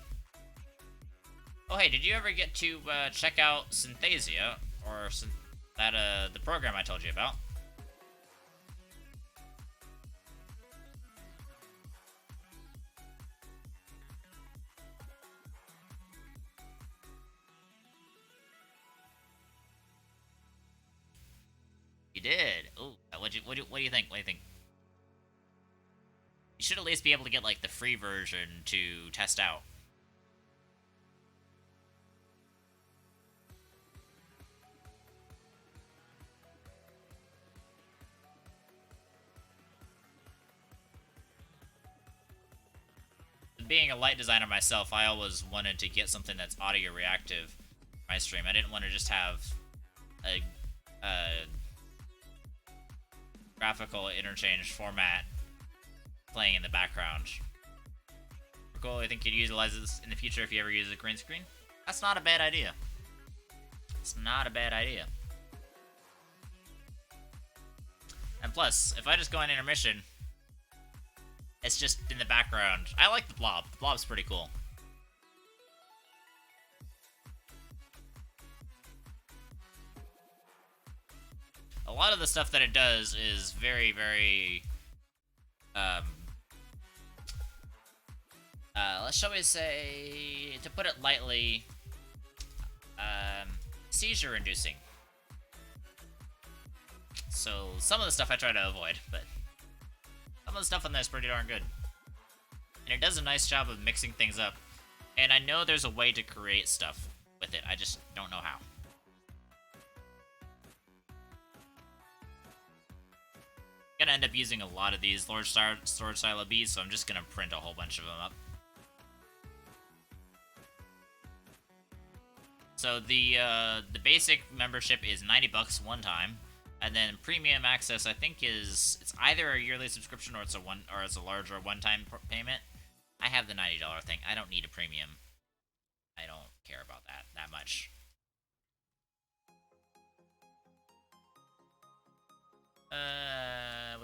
Oh hey, did you ever get to check out Synthesia or the program I told you about? You did. Ooh, what do you think? What do you think? You should at least be able to get like the free version to test out. Being a light designer myself, I always wanted to get something that's audio reactive for my stream. I didn't want to just have a graphical interchange format playing in the background. Cool, I think you'd utilize this in the future if you ever use a green screen. That's not a bad idea. It's not a bad idea. And plus, if I just go on intermission, it's just in the background. I like the blob. The blob's pretty cool. A lot of the stuff that it does is very, very, shall we say, to put it lightly, seizure-inducing. So, some of the stuff I try to avoid, but some of the stuff on there is pretty darn good. And it does a nice job of mixing things up. And I know there's a way to create stuff with it, I just don't know how. I'm gonna end up using a lot of these large storage silo Bs, so I'm just gonna print a whole bunch of them up. So the basic membership is 90 bucks one time, and then premium access I think it's either a yearly subscription or it's a larger one-time payment. I have the $90 thing. I don't need a premium. I don't care about that much.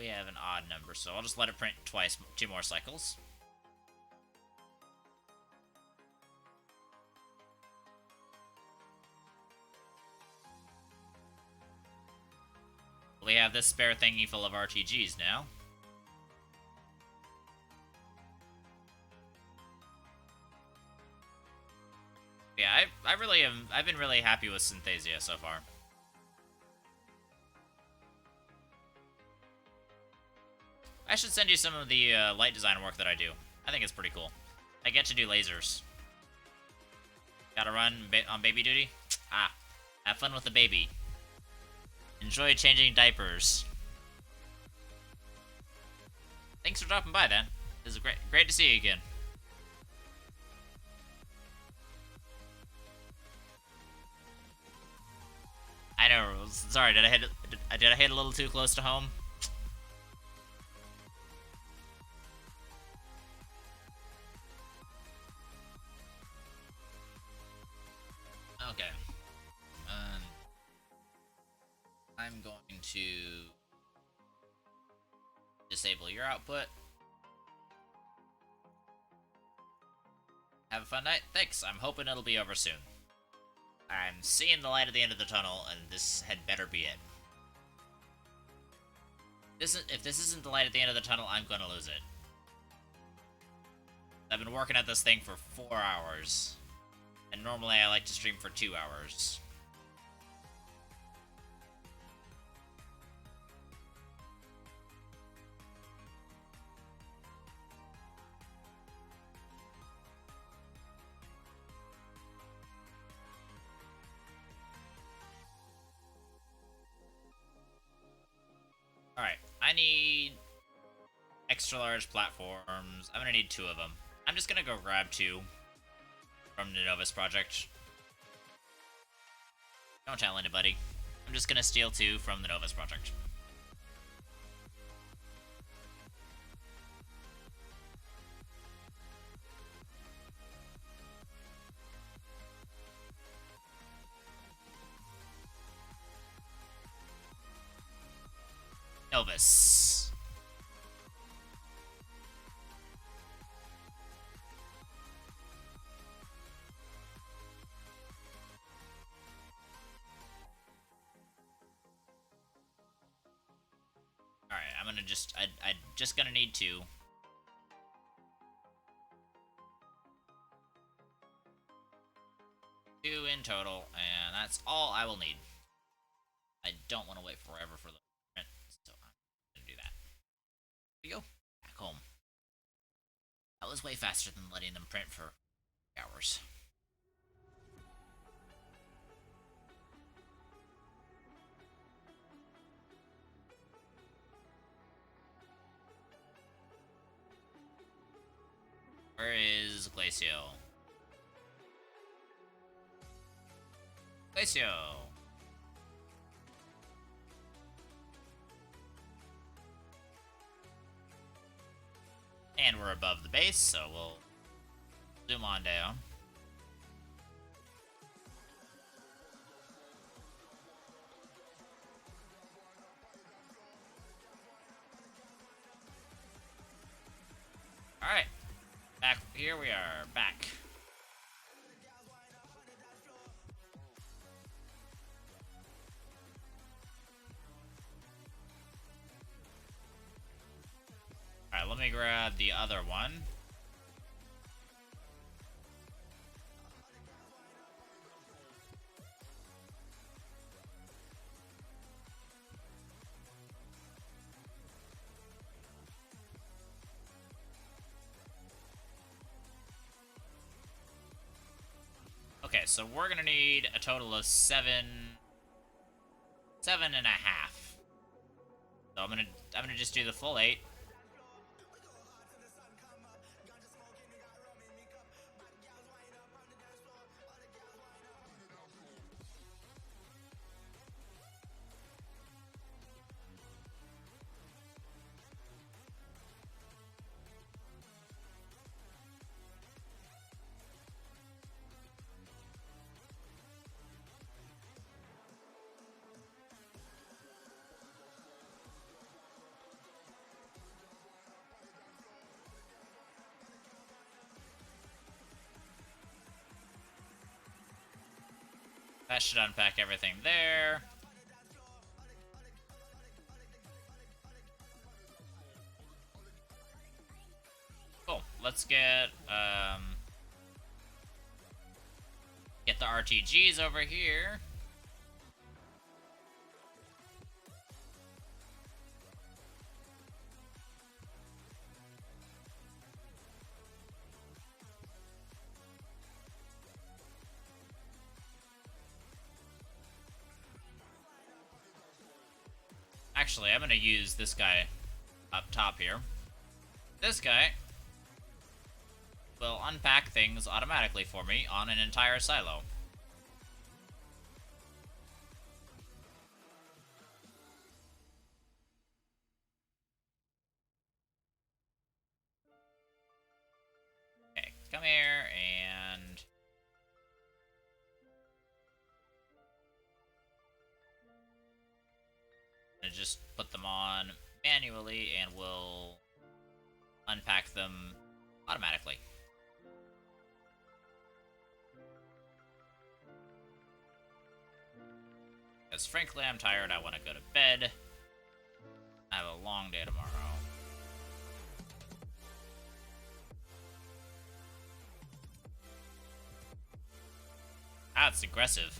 we have an odd number, so I'll just let it print twice, 2 more cycles. We have this spare thingy full of RTGs now. Yeah, I've been really happy with Synthesia so far. I should send you some of the light design work that I do. I think it's pretty cool. I get to do lasers. Gotta run on baby duty? Ah, have fun with the baby. Enjoy changing diapers. Thanks for dropping by, Dan. This is great to see you again. I know. Sorry, did I hit a little too close to home? Okay. I'm going to disable your output. Have a fun night. Thanks. I'm hoping it'll be over soon. I'm seeing the light at the end of the tunnel, and this had better be it. If this isn't the light at the end of the tunnel, I'm gonna lose it. I've been working at this thing for 4 hours. And normally I like to stream for 2 hours. Alright, I need extra large platforms. I'm gonna need 2 of them. I'm just gonna go grab 2 from the Novus project. Don't tell anybody. I'm just gonna steal 2 from the Novus project. Novus. Alright, I'm gonna I just gonna need 2. 2 in total, and that's all I will need. I don't want to wait forever for the print, so I'm gonna do that. There we go. Back home. That was way faster than letting them print for hours. Where is Glacio? Glacio! And we're above the base, so we'll zoom on down. Alright. Back, here we are, back. Alright, let me grab the other one. Okay, so we're gonna need a total of 7.5. So I'm gonna just do the full 8. That should unpack everything there. Cool. Let's get the RTGs over here. Actually, I'm gonna use this guy up top here. This guy will unpack things automatically for me on an entire silo. Okay, come here and... I'm gonna just put them on manually and we'll unpack them automatically. Because frankly, I'm tired, I want to go to bed. I have a long day tomorrow. Ah, it's aggressive.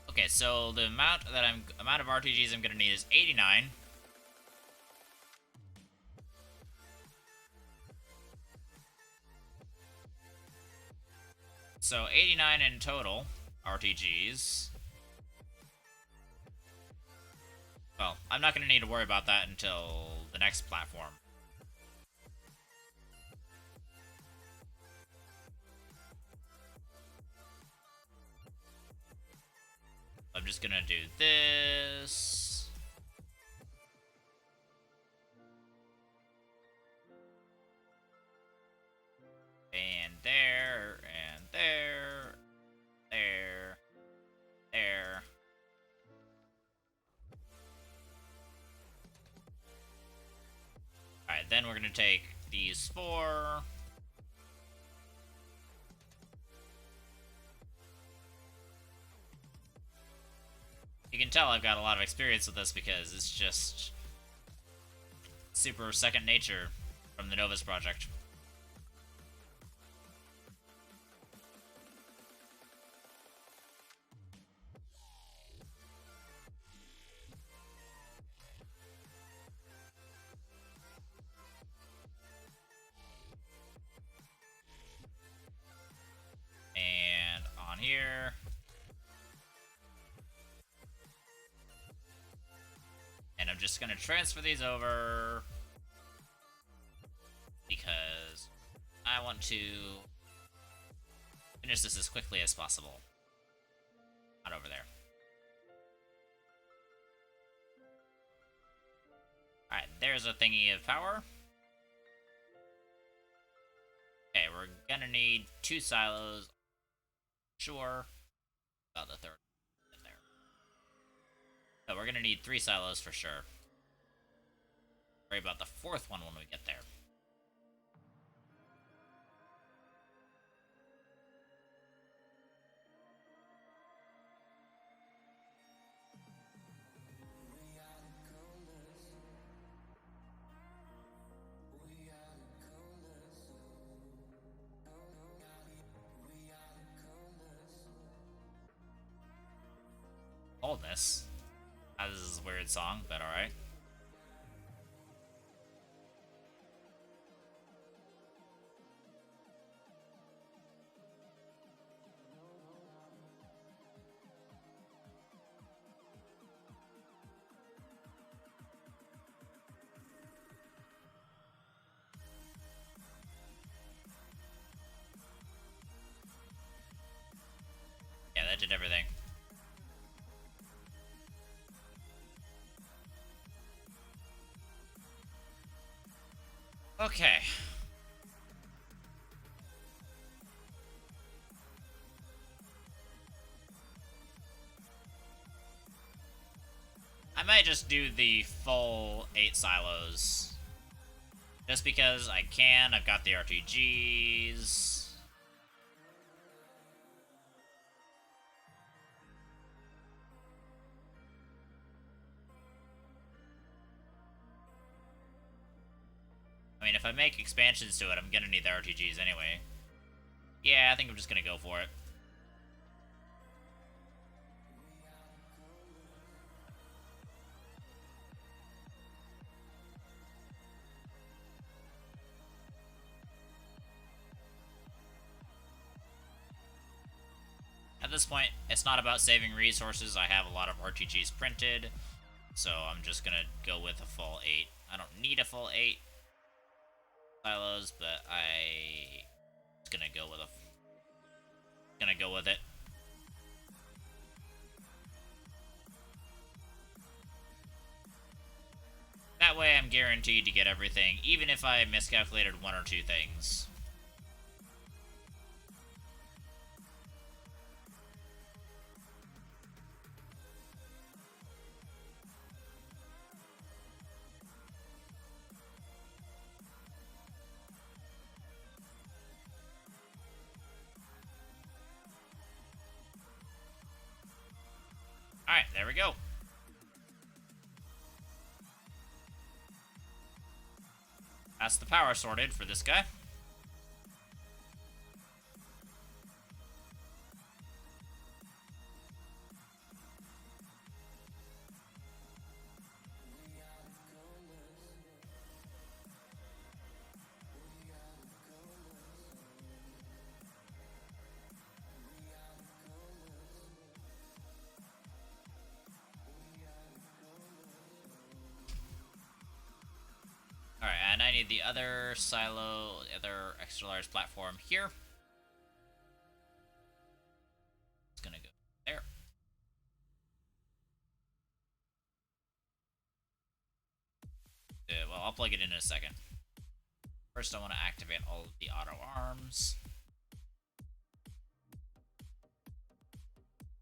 Okay, so the amount of RTGs I'm gonna need is 89. So 89 in total RTGs. Well, I'm not gonna need to worry about that until the next platform. I'm just gonna do this. And there, and there, there, there. Alright, then we're gonna take these 4. You can tell I've got a lot of experience with this because it's just super second nature from the Novus project. And on here. And I'm just gonna transfer these over because I want to finish this as quickly as possible. Not over there. Alright, there's a thingy of power. Okay, we're gonna need 2 silos. Sure. About the third in there. So we're gonna need 3 silos for sure. Worry about the 4th one when we get there. Boldness. This is a weird song, but alright. Yeah, that did everything. Okay. I might just do the full 8 silos. Just because I can, I've got the RTGs. I mean, if I make expansions to it, I'm gonna need the RTGs anyway. Yeah, I think I'm just gonna go for it. At this point, it's not about saving resources. I have a lot of RTGs printed, so I'm just gonna go with a full 8. I don't need a full 8 silos, but I gonna go with it. That way I'm guaranteed to get everything, even if I miscalculated 1 or 2 things. Alright, there we go. That's the power sorted for this guy. Alright, and I need the other silo, the other extra large platform here. It's gonna go there. Well, I'll plug it in a second. First, I want to activate all of the auto arms.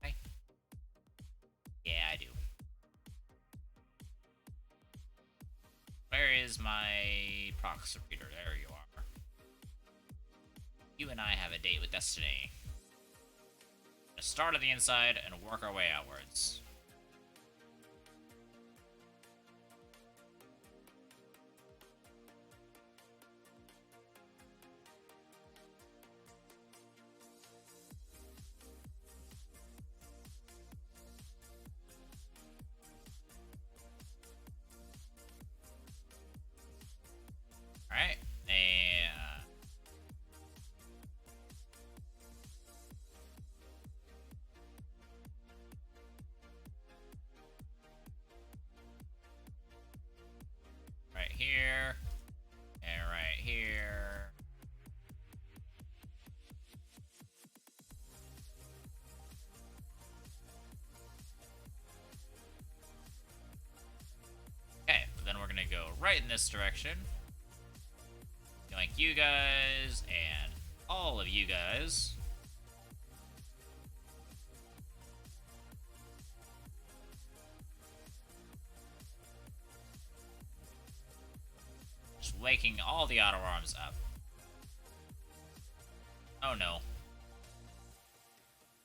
Okay. Yeah, I do. Where is my prox repeater? There you are. You and I have a date with destiny. Let's start at the inside and work our way outwards. Alright, and right here, and right here. Okay, then we're gonna go right in this direction. Like you guys and all of you guys. Just waking all the auto arms up. Oh no.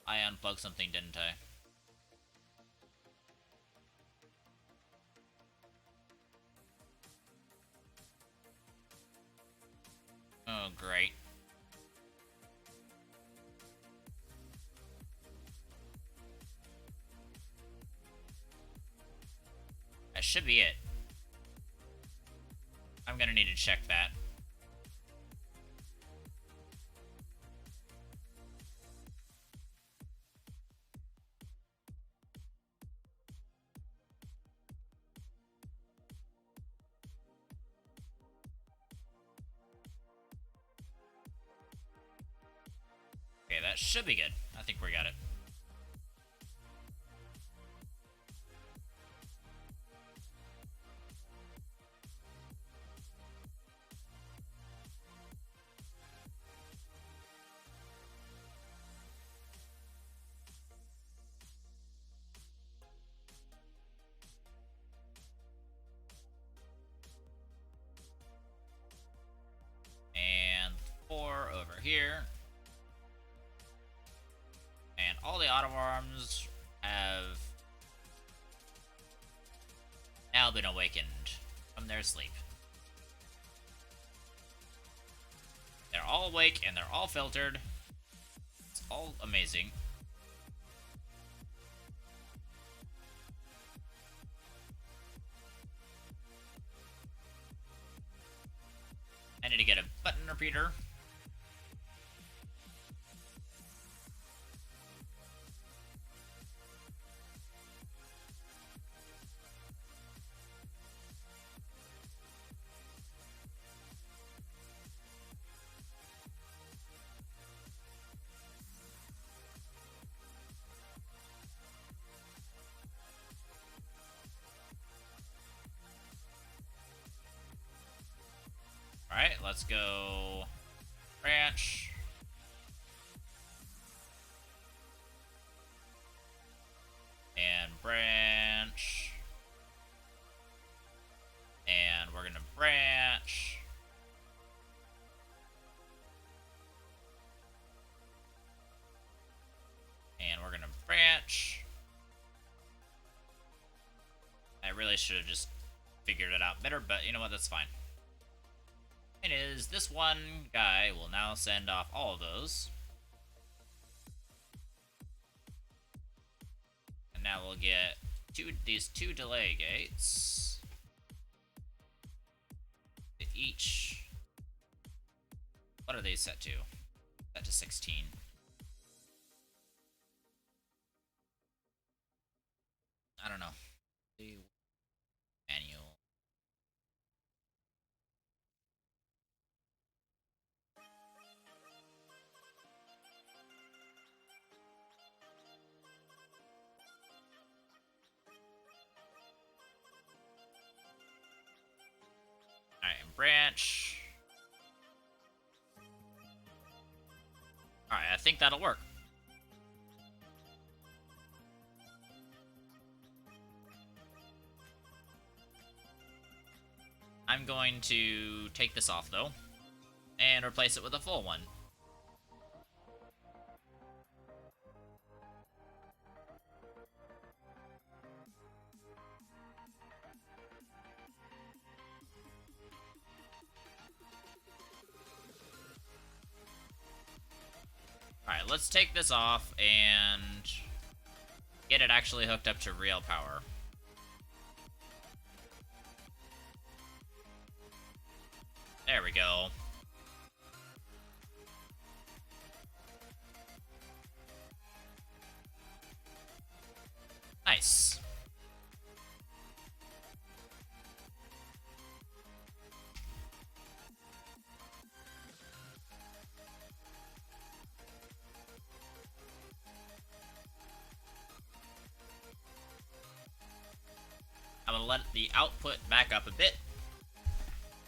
I unplugged something, didn't I? Oh, great. That should be it. I'm gonna need to check that. Okay, that should be good. I think we got it. here. And all the auto arms have now been awakened from their sleep. They're all awake and they're all filtered. It's all amazing. I need to get a button repeater. Alright, let's go branch. And branch. And we're gonna branch. And we're gonna branch. I really should have just figured it out better, but you know what, that's fine. It is this one guy will now send off all of those. And now we'll get these two delay gates. Each. What are they set to? Set to 16. I don't know. Manual. Alright, and branch. Alright, I think that'll work. I'm going to take this off, though, and replace it with a full one. Alright, let's take this off and get it actually hooked up to real power. There we go. Nice. I'm gonna let the output back up a bit.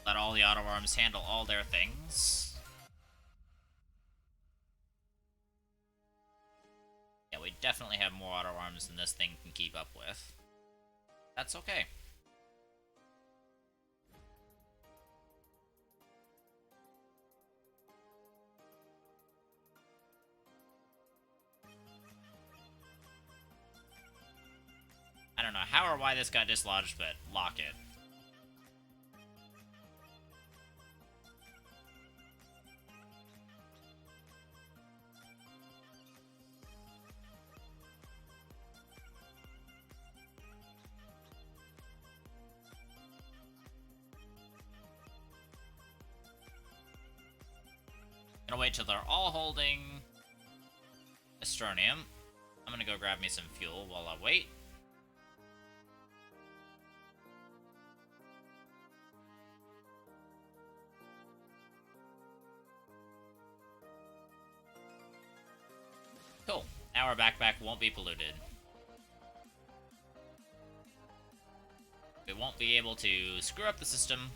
Let all the auto arms handle all their things. Yeah, we definitely have more auto arms than this thing can keep up with. That's okay. I don't know how or why this got dislodged, but lock it. Gonna wait till they're all holding Astronium. I'm gonna go grab me some fuel while I wait. Cool. Now our backpack won't be polluted. We won't be able to screw up the system.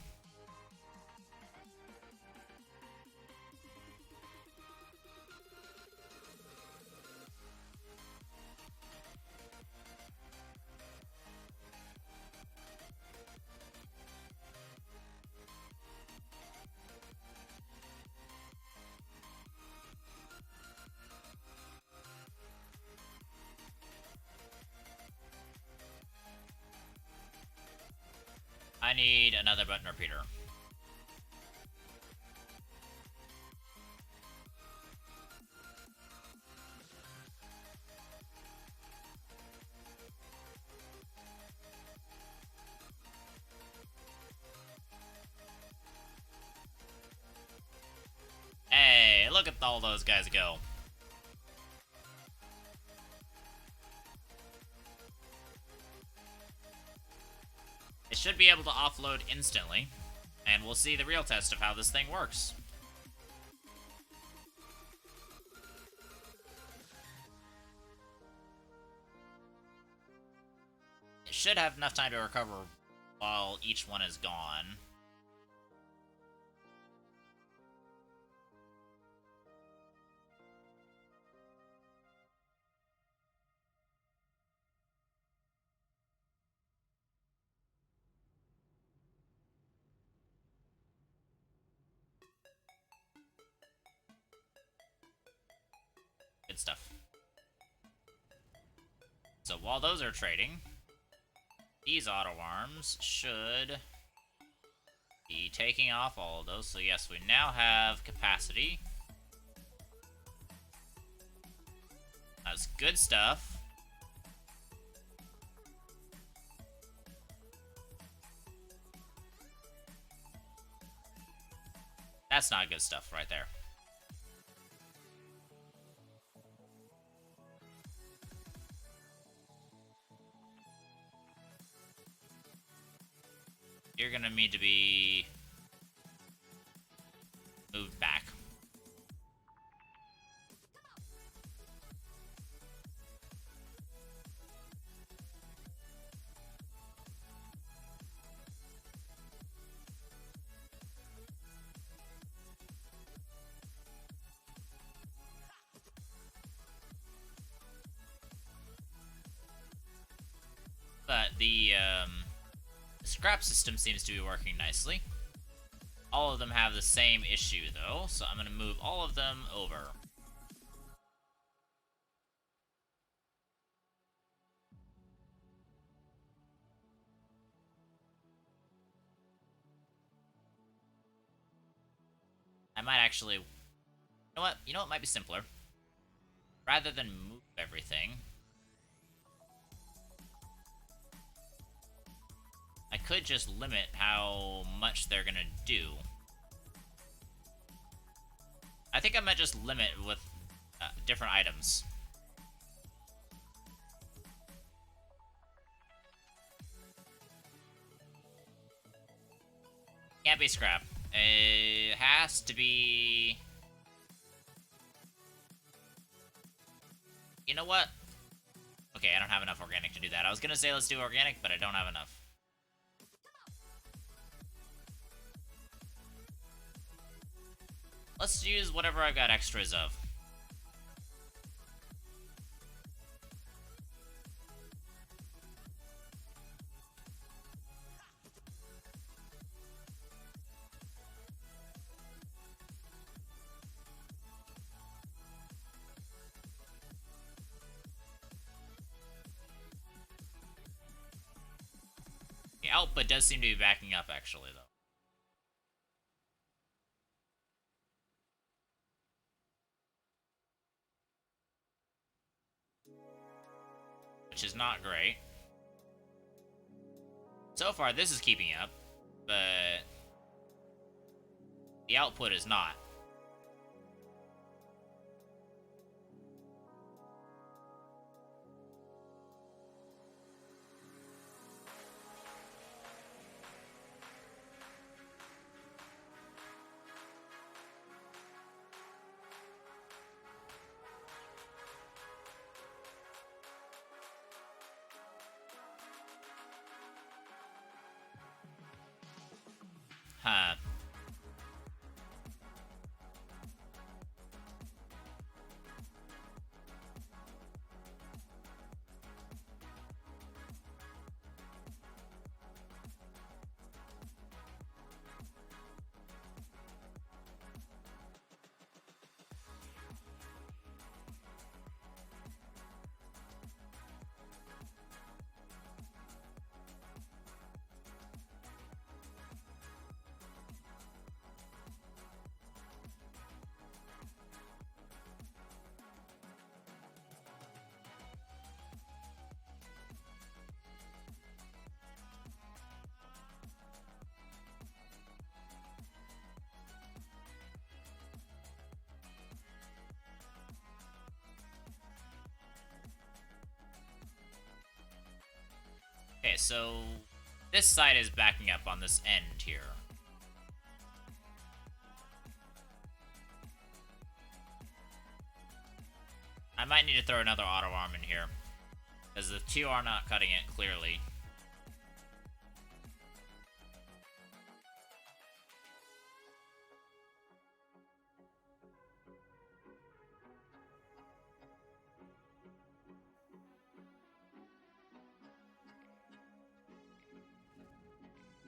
I need another button repeater. Hey, look at all those guys go. It should be able to offload instantly, and we'll see the real test of how this thing works. It should have enough time to recover while each one is gone. Good stuff. So while those are trading, these auto arms should be taking off all of those. So yes, we now have capacity. That's good stuff. That's not good stuff right there. You're gonna need to be moved back. But the scrap system seems to be working nicely. All of them have the same issue, though, so I'm going to move all of them over. I might actually... You know what? You know what might be simpler? Rather than move everything, I could just limit how much they're gonna do. I think I might just limit with different items. Can't be scrap. It has to be... You know what? Okay, I don't have enough organic to do that. I was gonna say let's do organic, but I don't have enough. Let's use whatever I've got extras of. The output does seem to be backing up, actually, though. Which is not great. So far, this is keeping up, but the output is not. Huh. Okay, so this side is backing up on this end here. I might need to throw another auto arm in here, because the two are not cutting it clearly.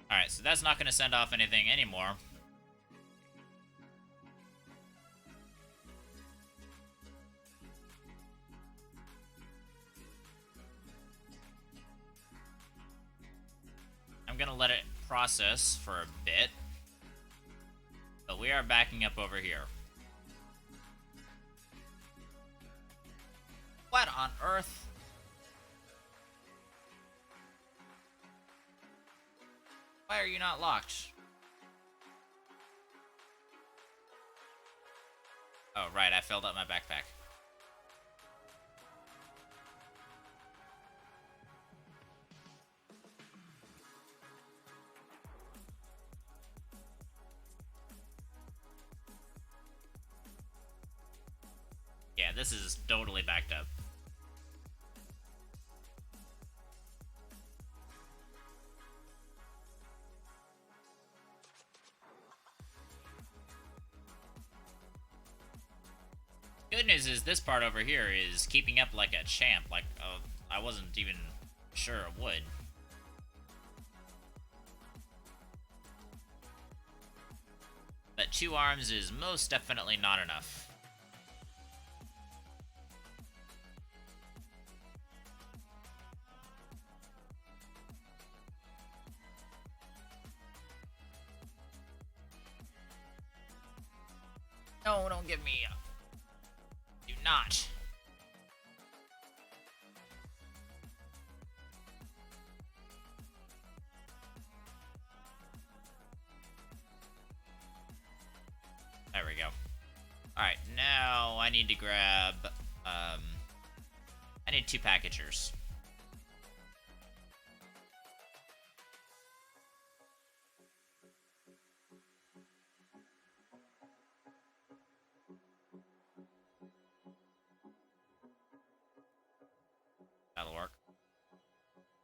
Alright, so that's not going to send off anything anymore. I'm going to let it process for a bit. But we are backing up over here. What on earth? Why are you not locked? Oh, right, I filled up my backpack. Yeah, this is totally backed up. Good news is this part over here is keeping up like a champ. Like, I wasn't even sure it would. But 2 arms is most definitely not enough. No, don't give me up. Do not. There we go. Alright, now I need to grab, I need 2 packagers. That'll work.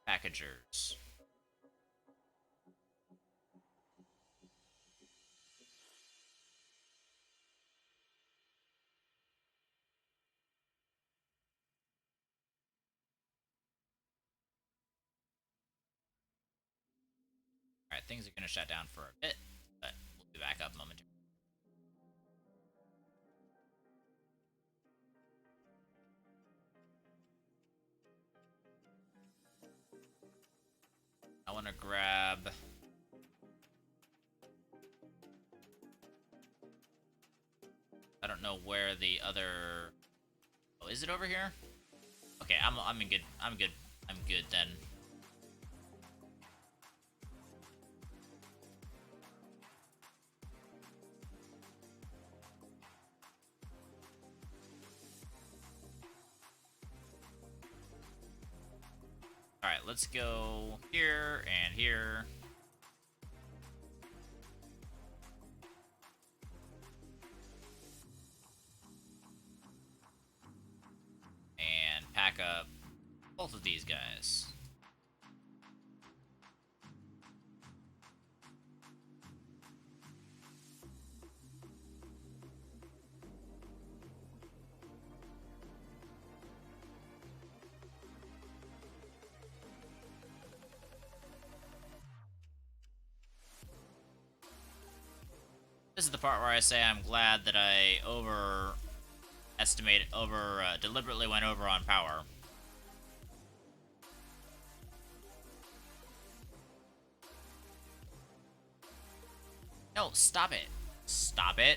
Packagers. Alright, things are gonna shut down for a bit, but we'll be back up momentarily. I want to grab... I don't know where the other... Oh, is it over here? Okay, I'm in good. I'm good. I'm good then. Alright, let's go here and here. And pack up both of these guys. This is the part where I say I'm glad that I deliberately went over on power. No, stop it. Stop it.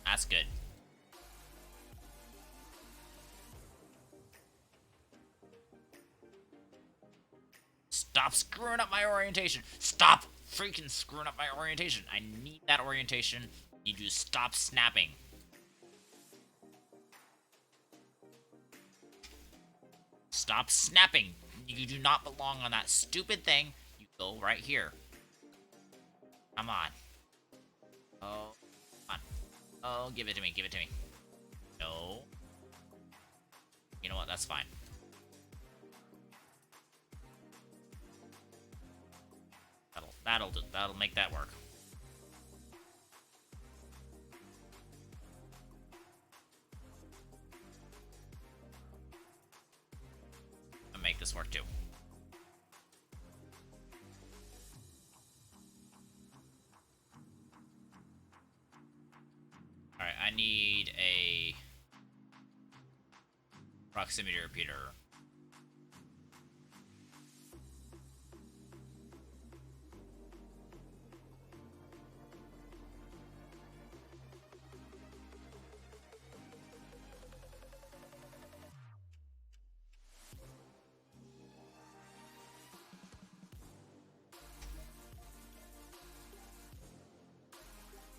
That's good. Stop screwing up my orientation. Stop freaking screwing up my orientation. I need that orientation. You need to stop snapping. Stop snapping. You do not belong on that stupid thing. You go right here. Come on. Oh, come on. Oh, give it to me. Give it to me. No. You know what? That's fine. That'll make that work. I'll make this work too. Alright, I need a proximity repeater.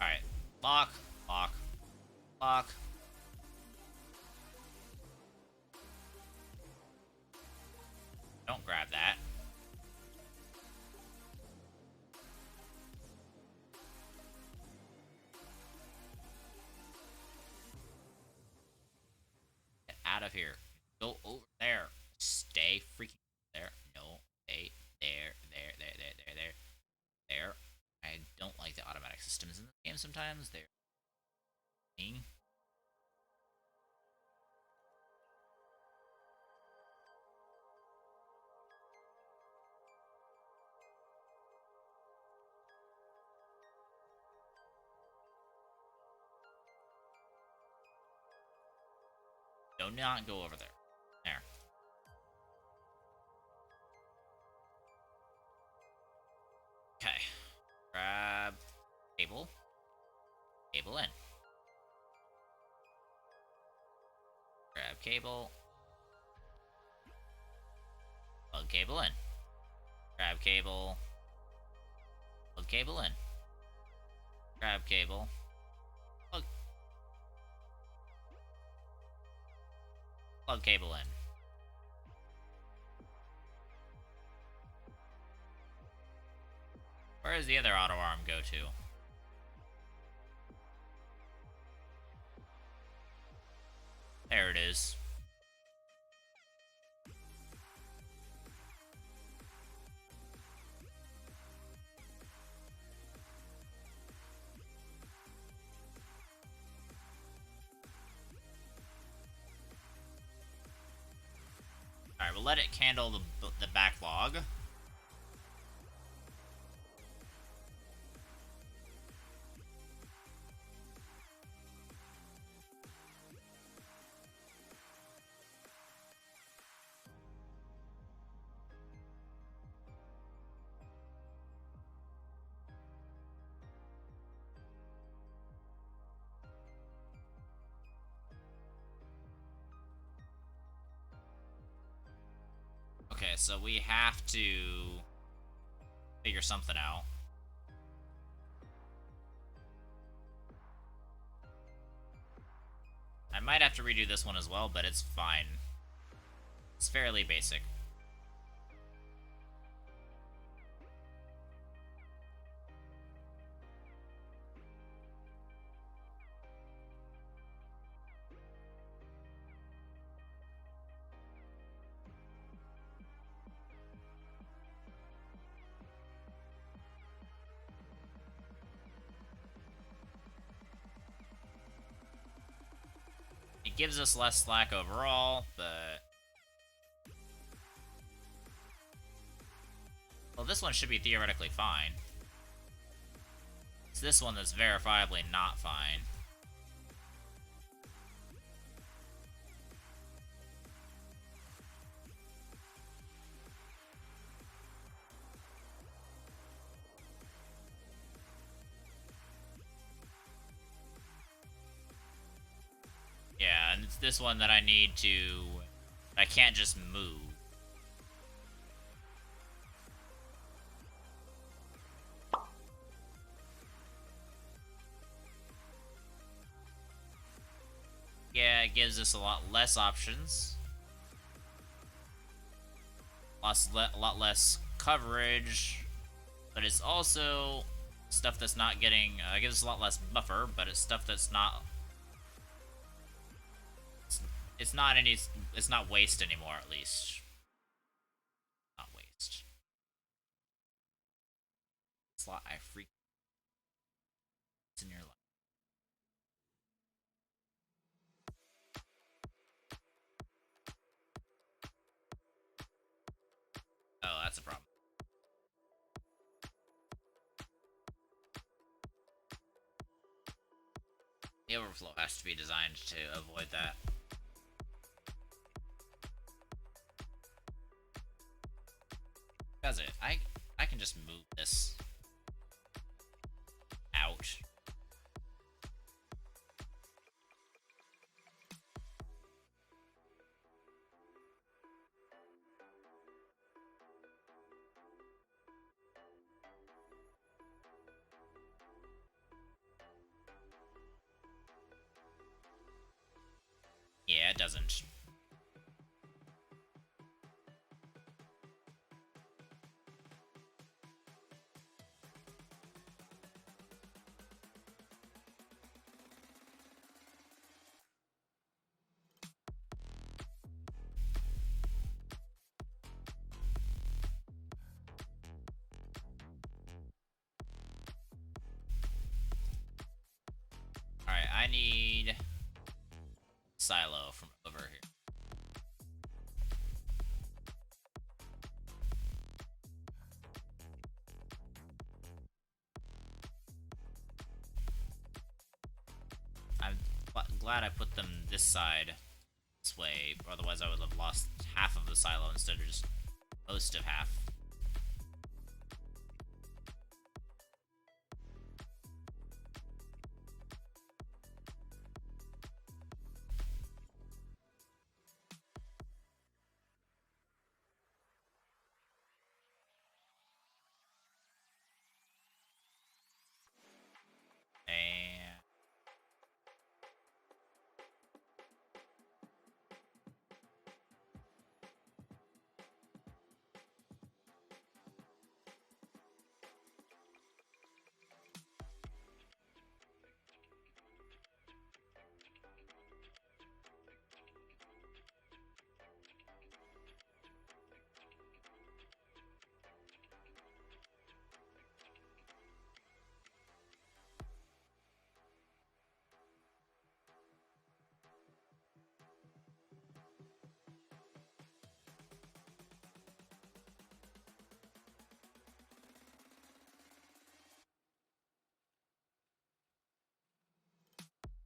Alright, lock, lock, lock. Don't grab that. Get out of here. Go over there. Stay freaking there. No, stay there, there. I don't like the automatic systems in this game sometimes. They're mean. Do not go over there. There. Okay. Grab cable. Cable in. Grab cable. Plug cable in. Grab cable. Plug cable in. Grab cable. Plug cable in. Where does the other auto arm go to? There it is. Alright, we'll let it handle the backlog. Okay, so we have to figure something out. I might have to redo this one as well, but it's fine. It's fairly basic. It gives us less slack overall, but... well, this one should be theoretically fine. It's this one that's verifiably not fine. Yeah, and it's this one that I need to... I can't just move. Yeah, it gives us a lot less options. a lot less coverage, but it's also stuff that's not getting. Gives a lot less buffer, but it's stuff that's not. It's not any. It's not waste anymore. At least, not waste. Slot I freak in your life. Oh, that's a problem. The overflow has to be designed to avoid that. Does it? I can just move this out. Yeah, it doesn't. Alright, I need silo from over here. I'm glad I put them this side, this way, otherwise I would have lost half of the silo instead of just most of half. And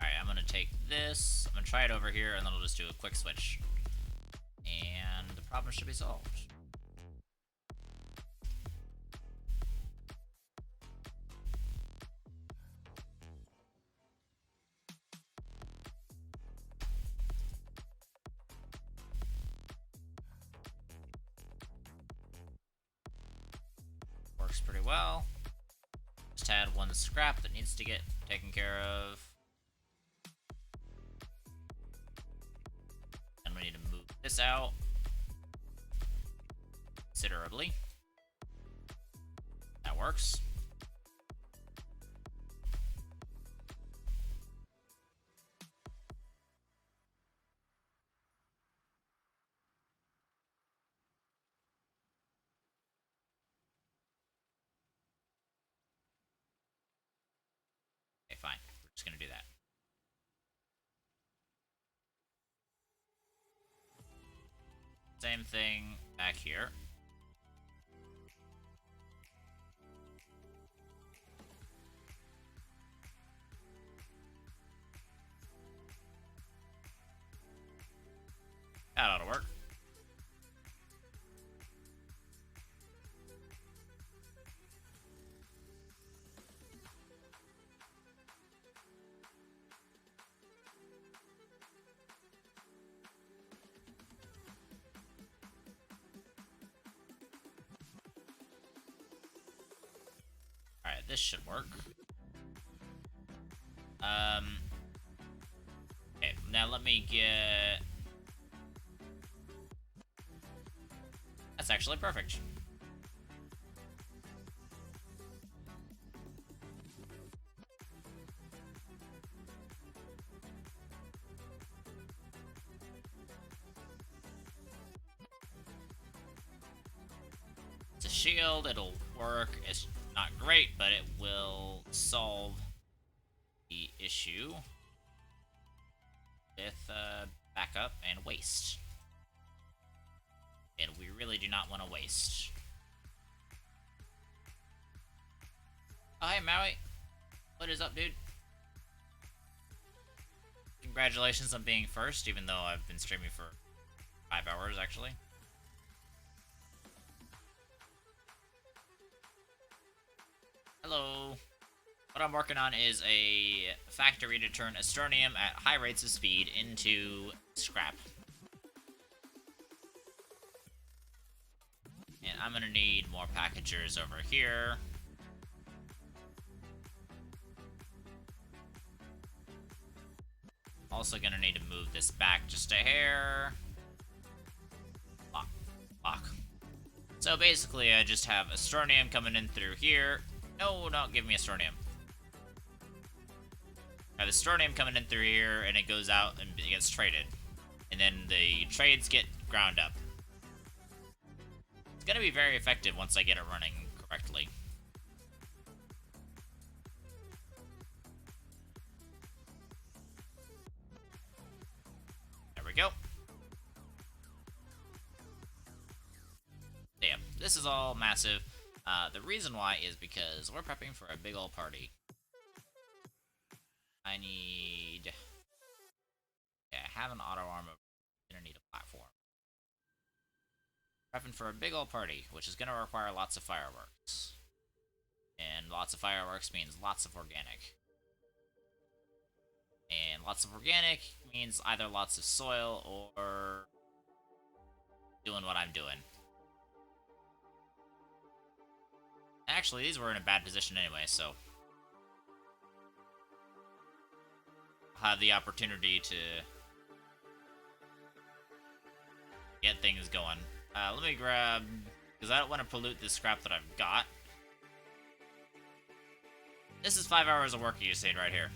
alright, I'm gonna take this, I'm gonna try it over here, and then I'll just do a quick switch. And the problem should be solved. Works pretty well. Just had one scrap that needs to get taken care of. And we need to move this out considerably. That works. Okay, fine. We're just gonna do that. Same thing back here. That ought to work. Alright, this should work. Okay, now let me get... That's actually perfect. It's a shield, it'll work. It's not great, but it will solve the issue with backup and waste. And we really do not want to waste. Oh, hey, Maui. What is up, dude? Congratulations on being first, even though I've been streaming for 5 hours, actually. Hello. What I'm working on is a factory to turn Astronium at high rates of speed into scrap. And I'm gonna need more packagers over here. Also gonna need to move this back just a hair. Lock. So basically, I just have Astronium coming in through here. No, don't give me Astronium. I have Astronium coming in through here, and it goes out and it gets traded. And then the trades get ground up. It's gonna be very effective once I get it running correctly. There we go. Damn, this is all massive. The reason why is because we're prepping for a big old party. I need... Yeah, have an auto armor. I'm gonna need a platform. Prepping for a big old party, which is gonna require lots of fireworks. And lots of fireworks means lots of organic. And lots of organic means either lots of soil or doing what I'm doing. Actually, these were in a bad position anyway, so I'll have the opportunity to get things going. Let me grab, because I don't want to pollute the scrap that I've got. This is 5 hours of work you seen right here.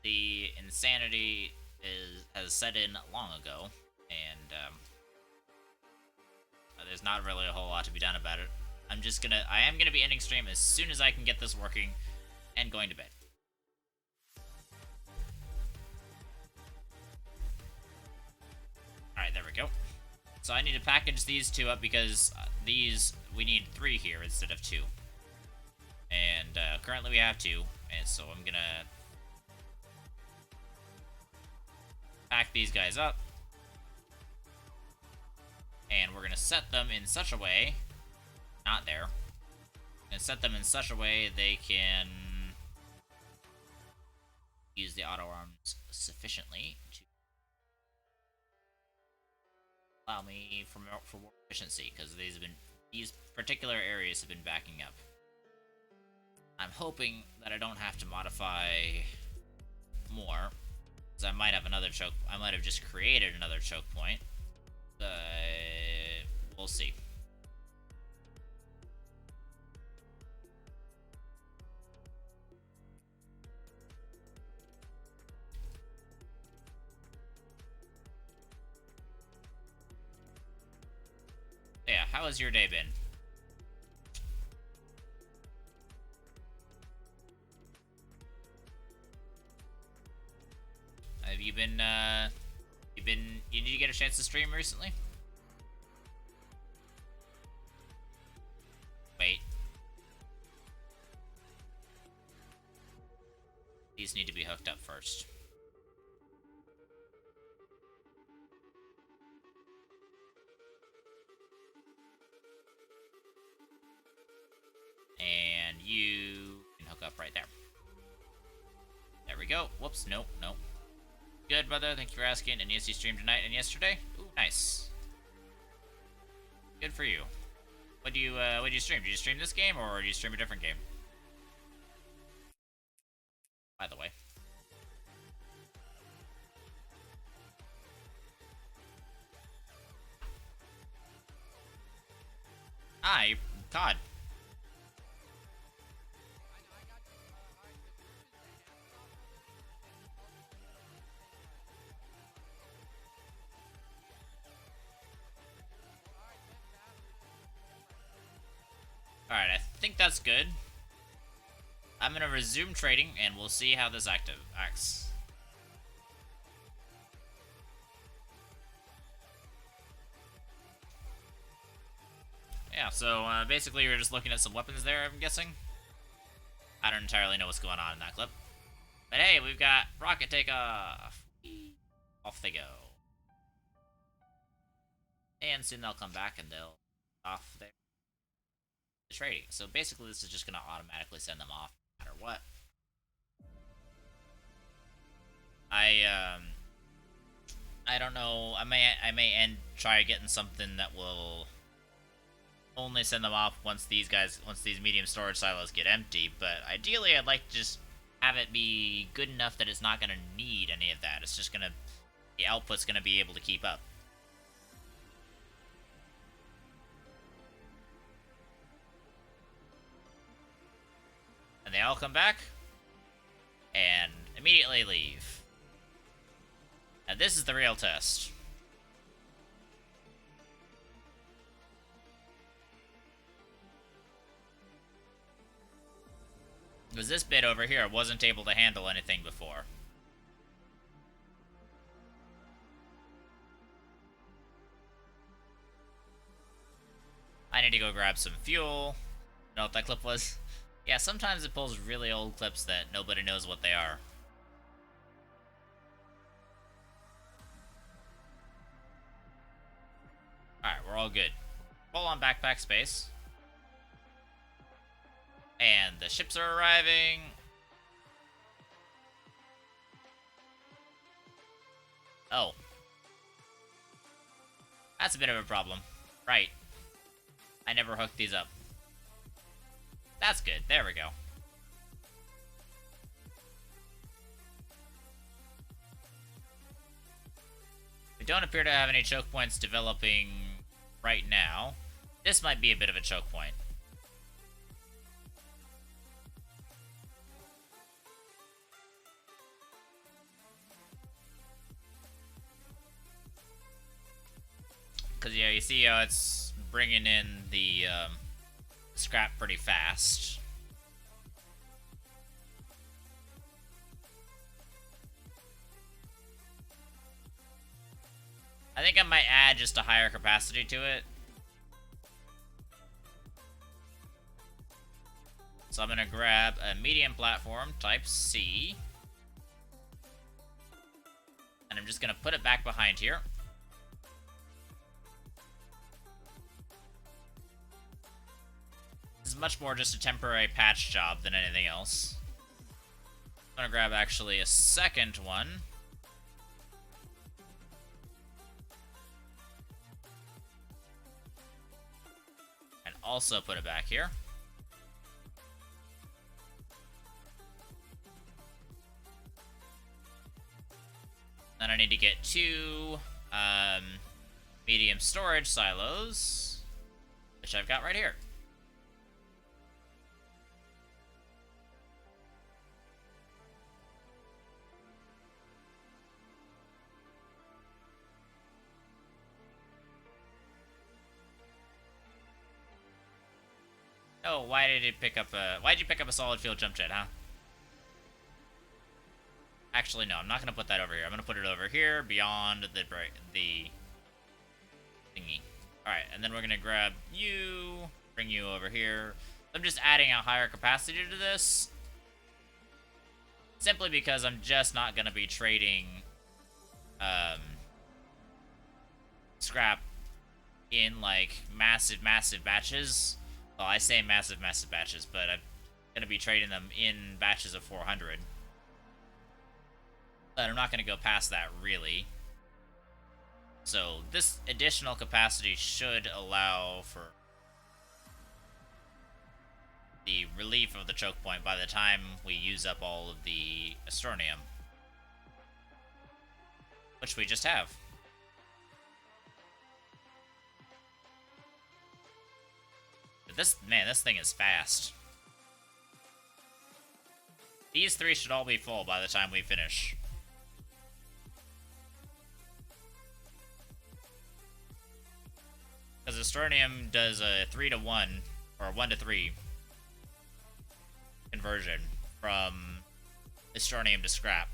The insanity has set in long ago, and there's not really a whole lot to be done about it. I am gonna be ending stream as soon as I can get this working and going to bed. Alright, there we go. So I need to package these two up because we need 3 here instead of 2. And currently we have 2, and so I'm gonna pack these guys up. And we're gonna set them in such a way, not there, and set them in such a way they can use the auto arms sufficiently to allow me for more efficiency, because these particular areas have been backing up. I'm hoping that I don't have to modify more, because I might have just created another choke point. We'll see. Yeah, how has your day been? Have you been, did you get a chance to stream recently? Wait. These need to be hooked up first. And you can hook up right there. There we go. Whoops, nope. Good, brother. Thank you for asking. And yes, you streamed tonight and yesterday? Ooh, nice. Good for you. What do you stream? Did you stream this game, or did you stream a different game? By the way. die. God. Alright, I think that's good. I'm gonna resume trading, and we'll see how this acts. Yeah, so basically you're just looking at some weapons there, I'm guessing. I don't entirely know what's going on in that clip. But hey, we've got rocket takeoff. Off they go. And soon they'll come back and they'll off their trading. So basically this is just going to automatically send them off no matter what. I don't know. I may try getting something that will only send them off once these medium storage silos get empty, but ideally I'd like to just have it be good enough that it's not going to need any of that. It's just going to, the output's going to be able to keep up. And they all come back and immediately leave. Now this is the real test. Because this bit over here wasn't able to handle anything before. I need to go grab some fuel. You know what that clip was? Yeah, sometimes it pulls really old clips that nobody knows what they are. Alright, we're all good. Full on backpack space. And the ships are arriving. Oh. That's a bit of a problem. Right. I never hooked these up. That's good. There we go. We don't appear to have any choke points developing right now. This might be a bit of a choke point. Because, yeah, you see how it's bringing in the scrap pretty fast. I think I might add just a higher capacity to it. So I'm going to grab a medium platform, type C. And I'm just going to put it back behind here. This is much more just a temporary patch job than anything else. I'm going to grab actually a second one. And also put it back here. Then I need to get two medium storage silos, which I've got right here. Oh, why did it pick up a... Why'd you pick up a solid fuel jump jet, huh? Actually, no, I'm not going to put that over here. I'm going to put it over here, beyond the thingy. Alright, and then we're going to grab you, bring you over here. I'm just adding a higher capacity to this. Simply because I'm just not going to be trading scrap in, like, massive batches. Well, I say massive batches, but I'm going to be trading them in batches of 400. But I'm not going to go past that, really. So, this additional capacity should allow for the relief of the choke point by the time we use up all of the Astronium. Which we just have. This thing is fast. These three should all be full by the time we finish. Because Astronium does a 3-to-1, or 1-to-3 conversion from Astronium to scrap.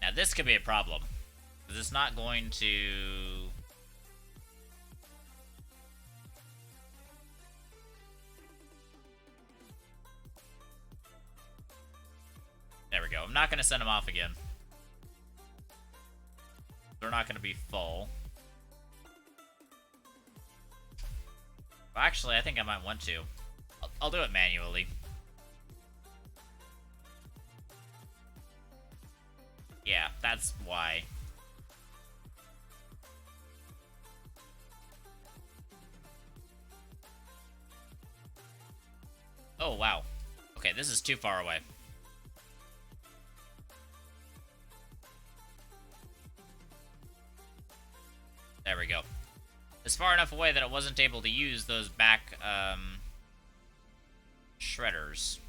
Now this could be a problem, because it's not going to... There we go. I'm not going to send them off again. They're not going to be full. Well, actually, I think I might want to. I'll do it manually. Yeah, that's why. Oh, wow. Okay, this is too far away. There we go. It's far enough away that it wasn't able to use those back, shredders.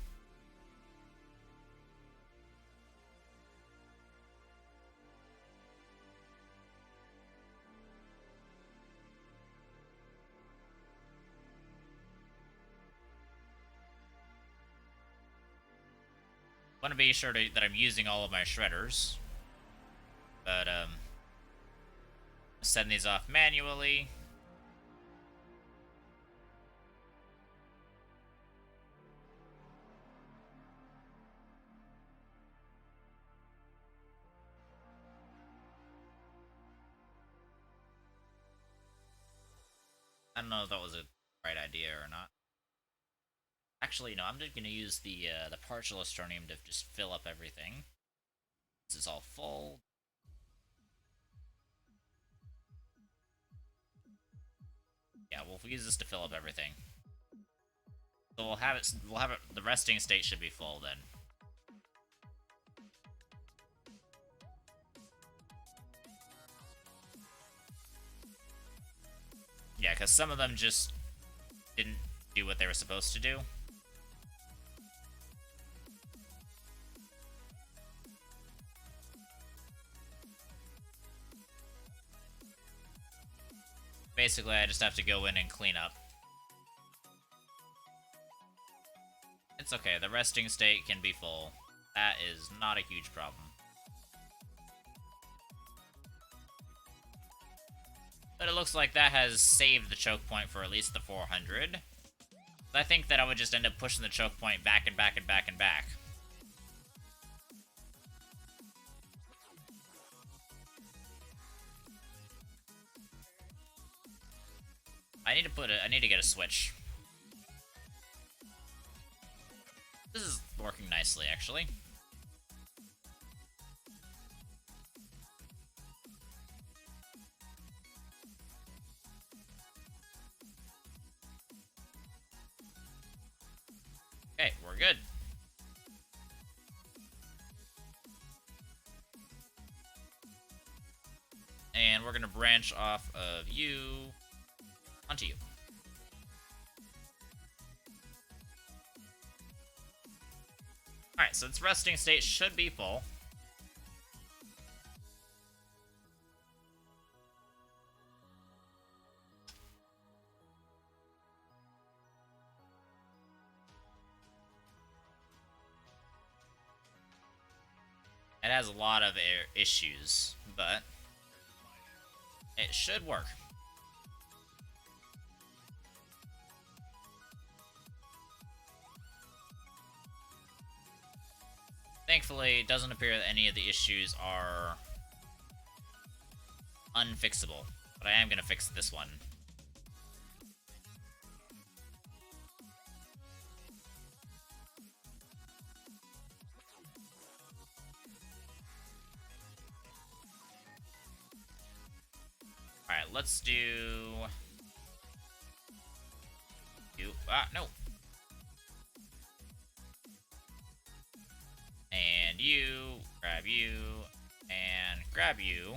I want to be sure that I'm using all of my shredders. But, send these off manually. I don't know if that was a right idea or not. Actually, no, I'm just going to use the partial Astronium to just fill up everything. This is all full. Yeah, we'll use this to fill up everything. So we'll have it, the resting state should be full then. Yeah, because some of them just didn't do what they were supposed to do. Basically, I just have to go in and clean up. It's okay, the resting state can be full. That is not a huge problem. But it looks like that has saved the choke point for at least the 400. I think that I would just end up pushing the choke point back and back and back and back. I need to get a switch. This is working nicely, actually. Okay, we're good. And we're gonna branch off of you onto you. Alright, so its resting state should be full. It has a lot of issues, but it should work. Thankfully, it doesn't appear that any of the issues are unfixable, but I am going to fix this one. Alright, let's do Ah, no. And you, and grab you.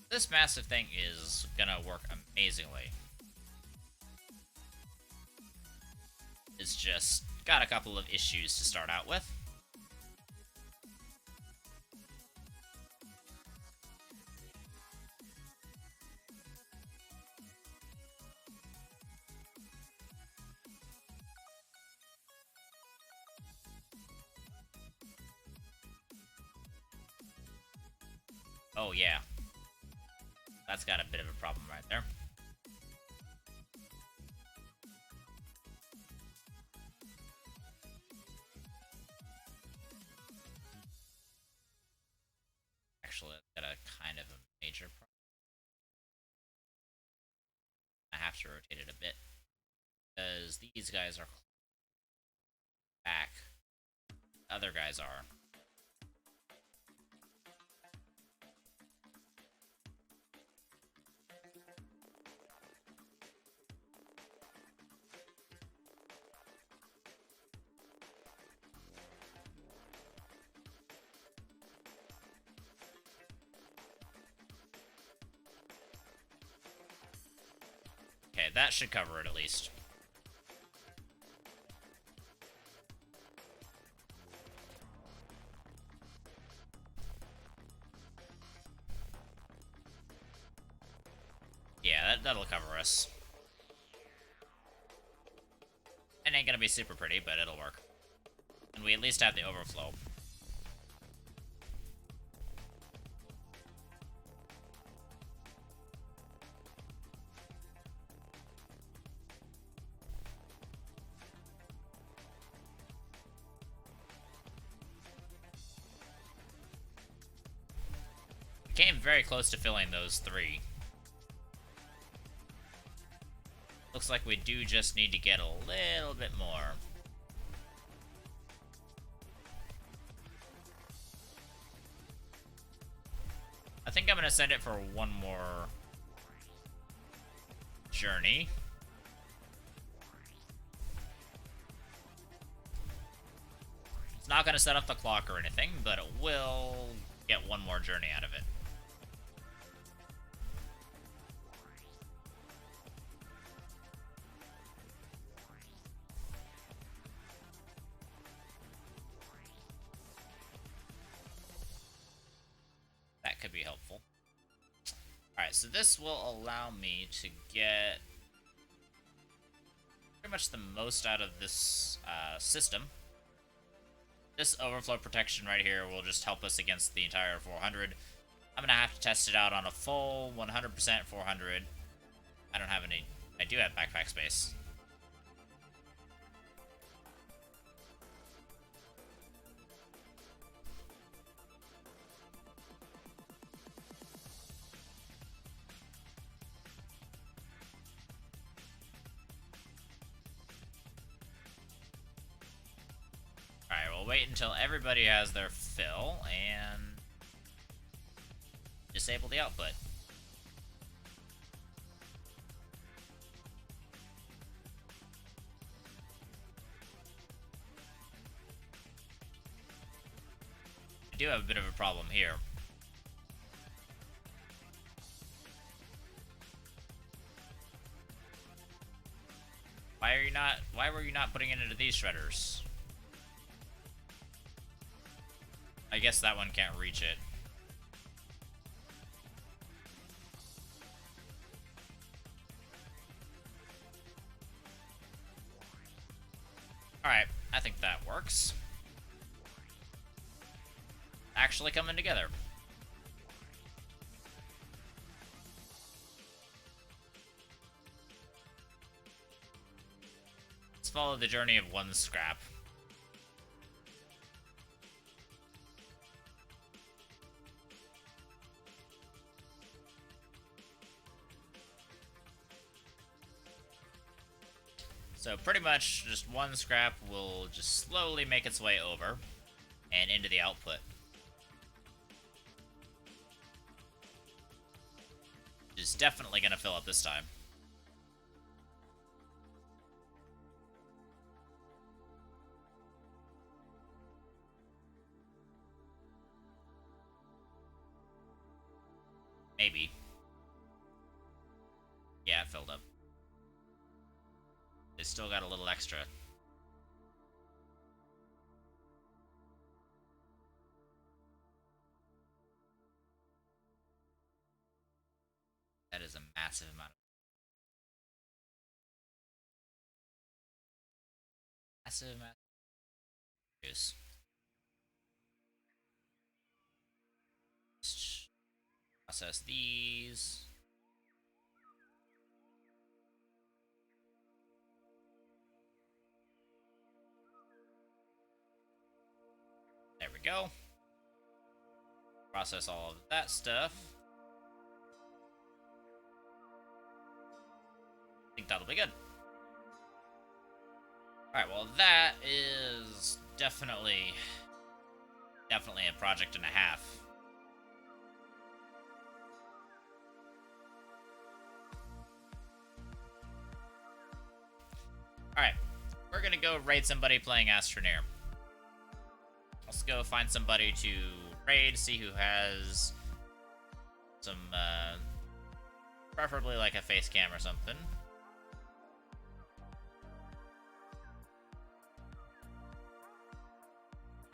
This massive thing is gonna work amazingly. It's just got a couple of issues to start out with. Oh yeah. That's got a bit of a problem right there. Actually, that's got a kind of a major problem. I have to rotate it a bit. Because these guys are back. Other guys are. Okay, that should cover it at least. Yeah, that'll cover us. It ain't gonna be super pretty, but it'll work. And we at least have the overflow. Came very close to filling those 3. Looks like we do just need to get a little bit more. I think I'm gonna send it for one more journey. It's not gonna set up the clock or anything, but it will get one more journey out of it. That could be helpful. Alright, so this will allow me to get pretty much the most out of this system. This overflow protection right here will just help us against the entire 400. I'm gonna have to test it out on a full 100% 400. I don't have any. I do have backpack space. Alright, we'll wait until everybody has their fill and disable the output. I do have a bit of a problem here. Why were you not putting it into these shredders? I guess that one can't reach it. Alright, I think that works. Actually coming together. Let's follow the journey of one scrap. So pretty much just one scrap will just slowly make its way over and into the output. Which is definitely going to fill up this time. Maybe. Yeah, it filled up. They still got a little extra. That is a massive amount of massive juice. Process these. There we go. Process all of that stuff. I think that'll be good. Alright, well that is definitely a project and a half. Alright, we're gonna go raid somebody playing Astronium. Let's go find somebody to raid, see who has some, preferably like a face cam or something.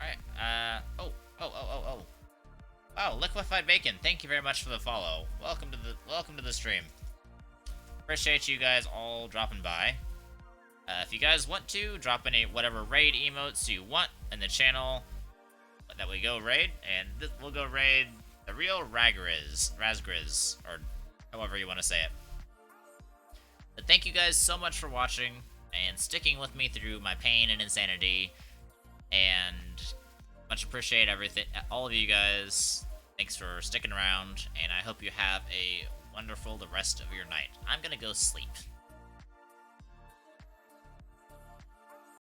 Alright, oh. Wow, Liquefied Bacon, thank you very much for the follow. Welcome to the stream. Appreciate you guys all dropping by. If you guys want to, drop any whatever raid emotes you want in the channel that we go raid, and we'll go raid the real Razgriz, or however you want to say it. But thank you guys so much for watching and sticking with me through my pain and insanity, and much appreciate everything, all of you guys. Thanks for sticking around, and I hope you have a wonderful the rest of your night. I'm gonna go sleep.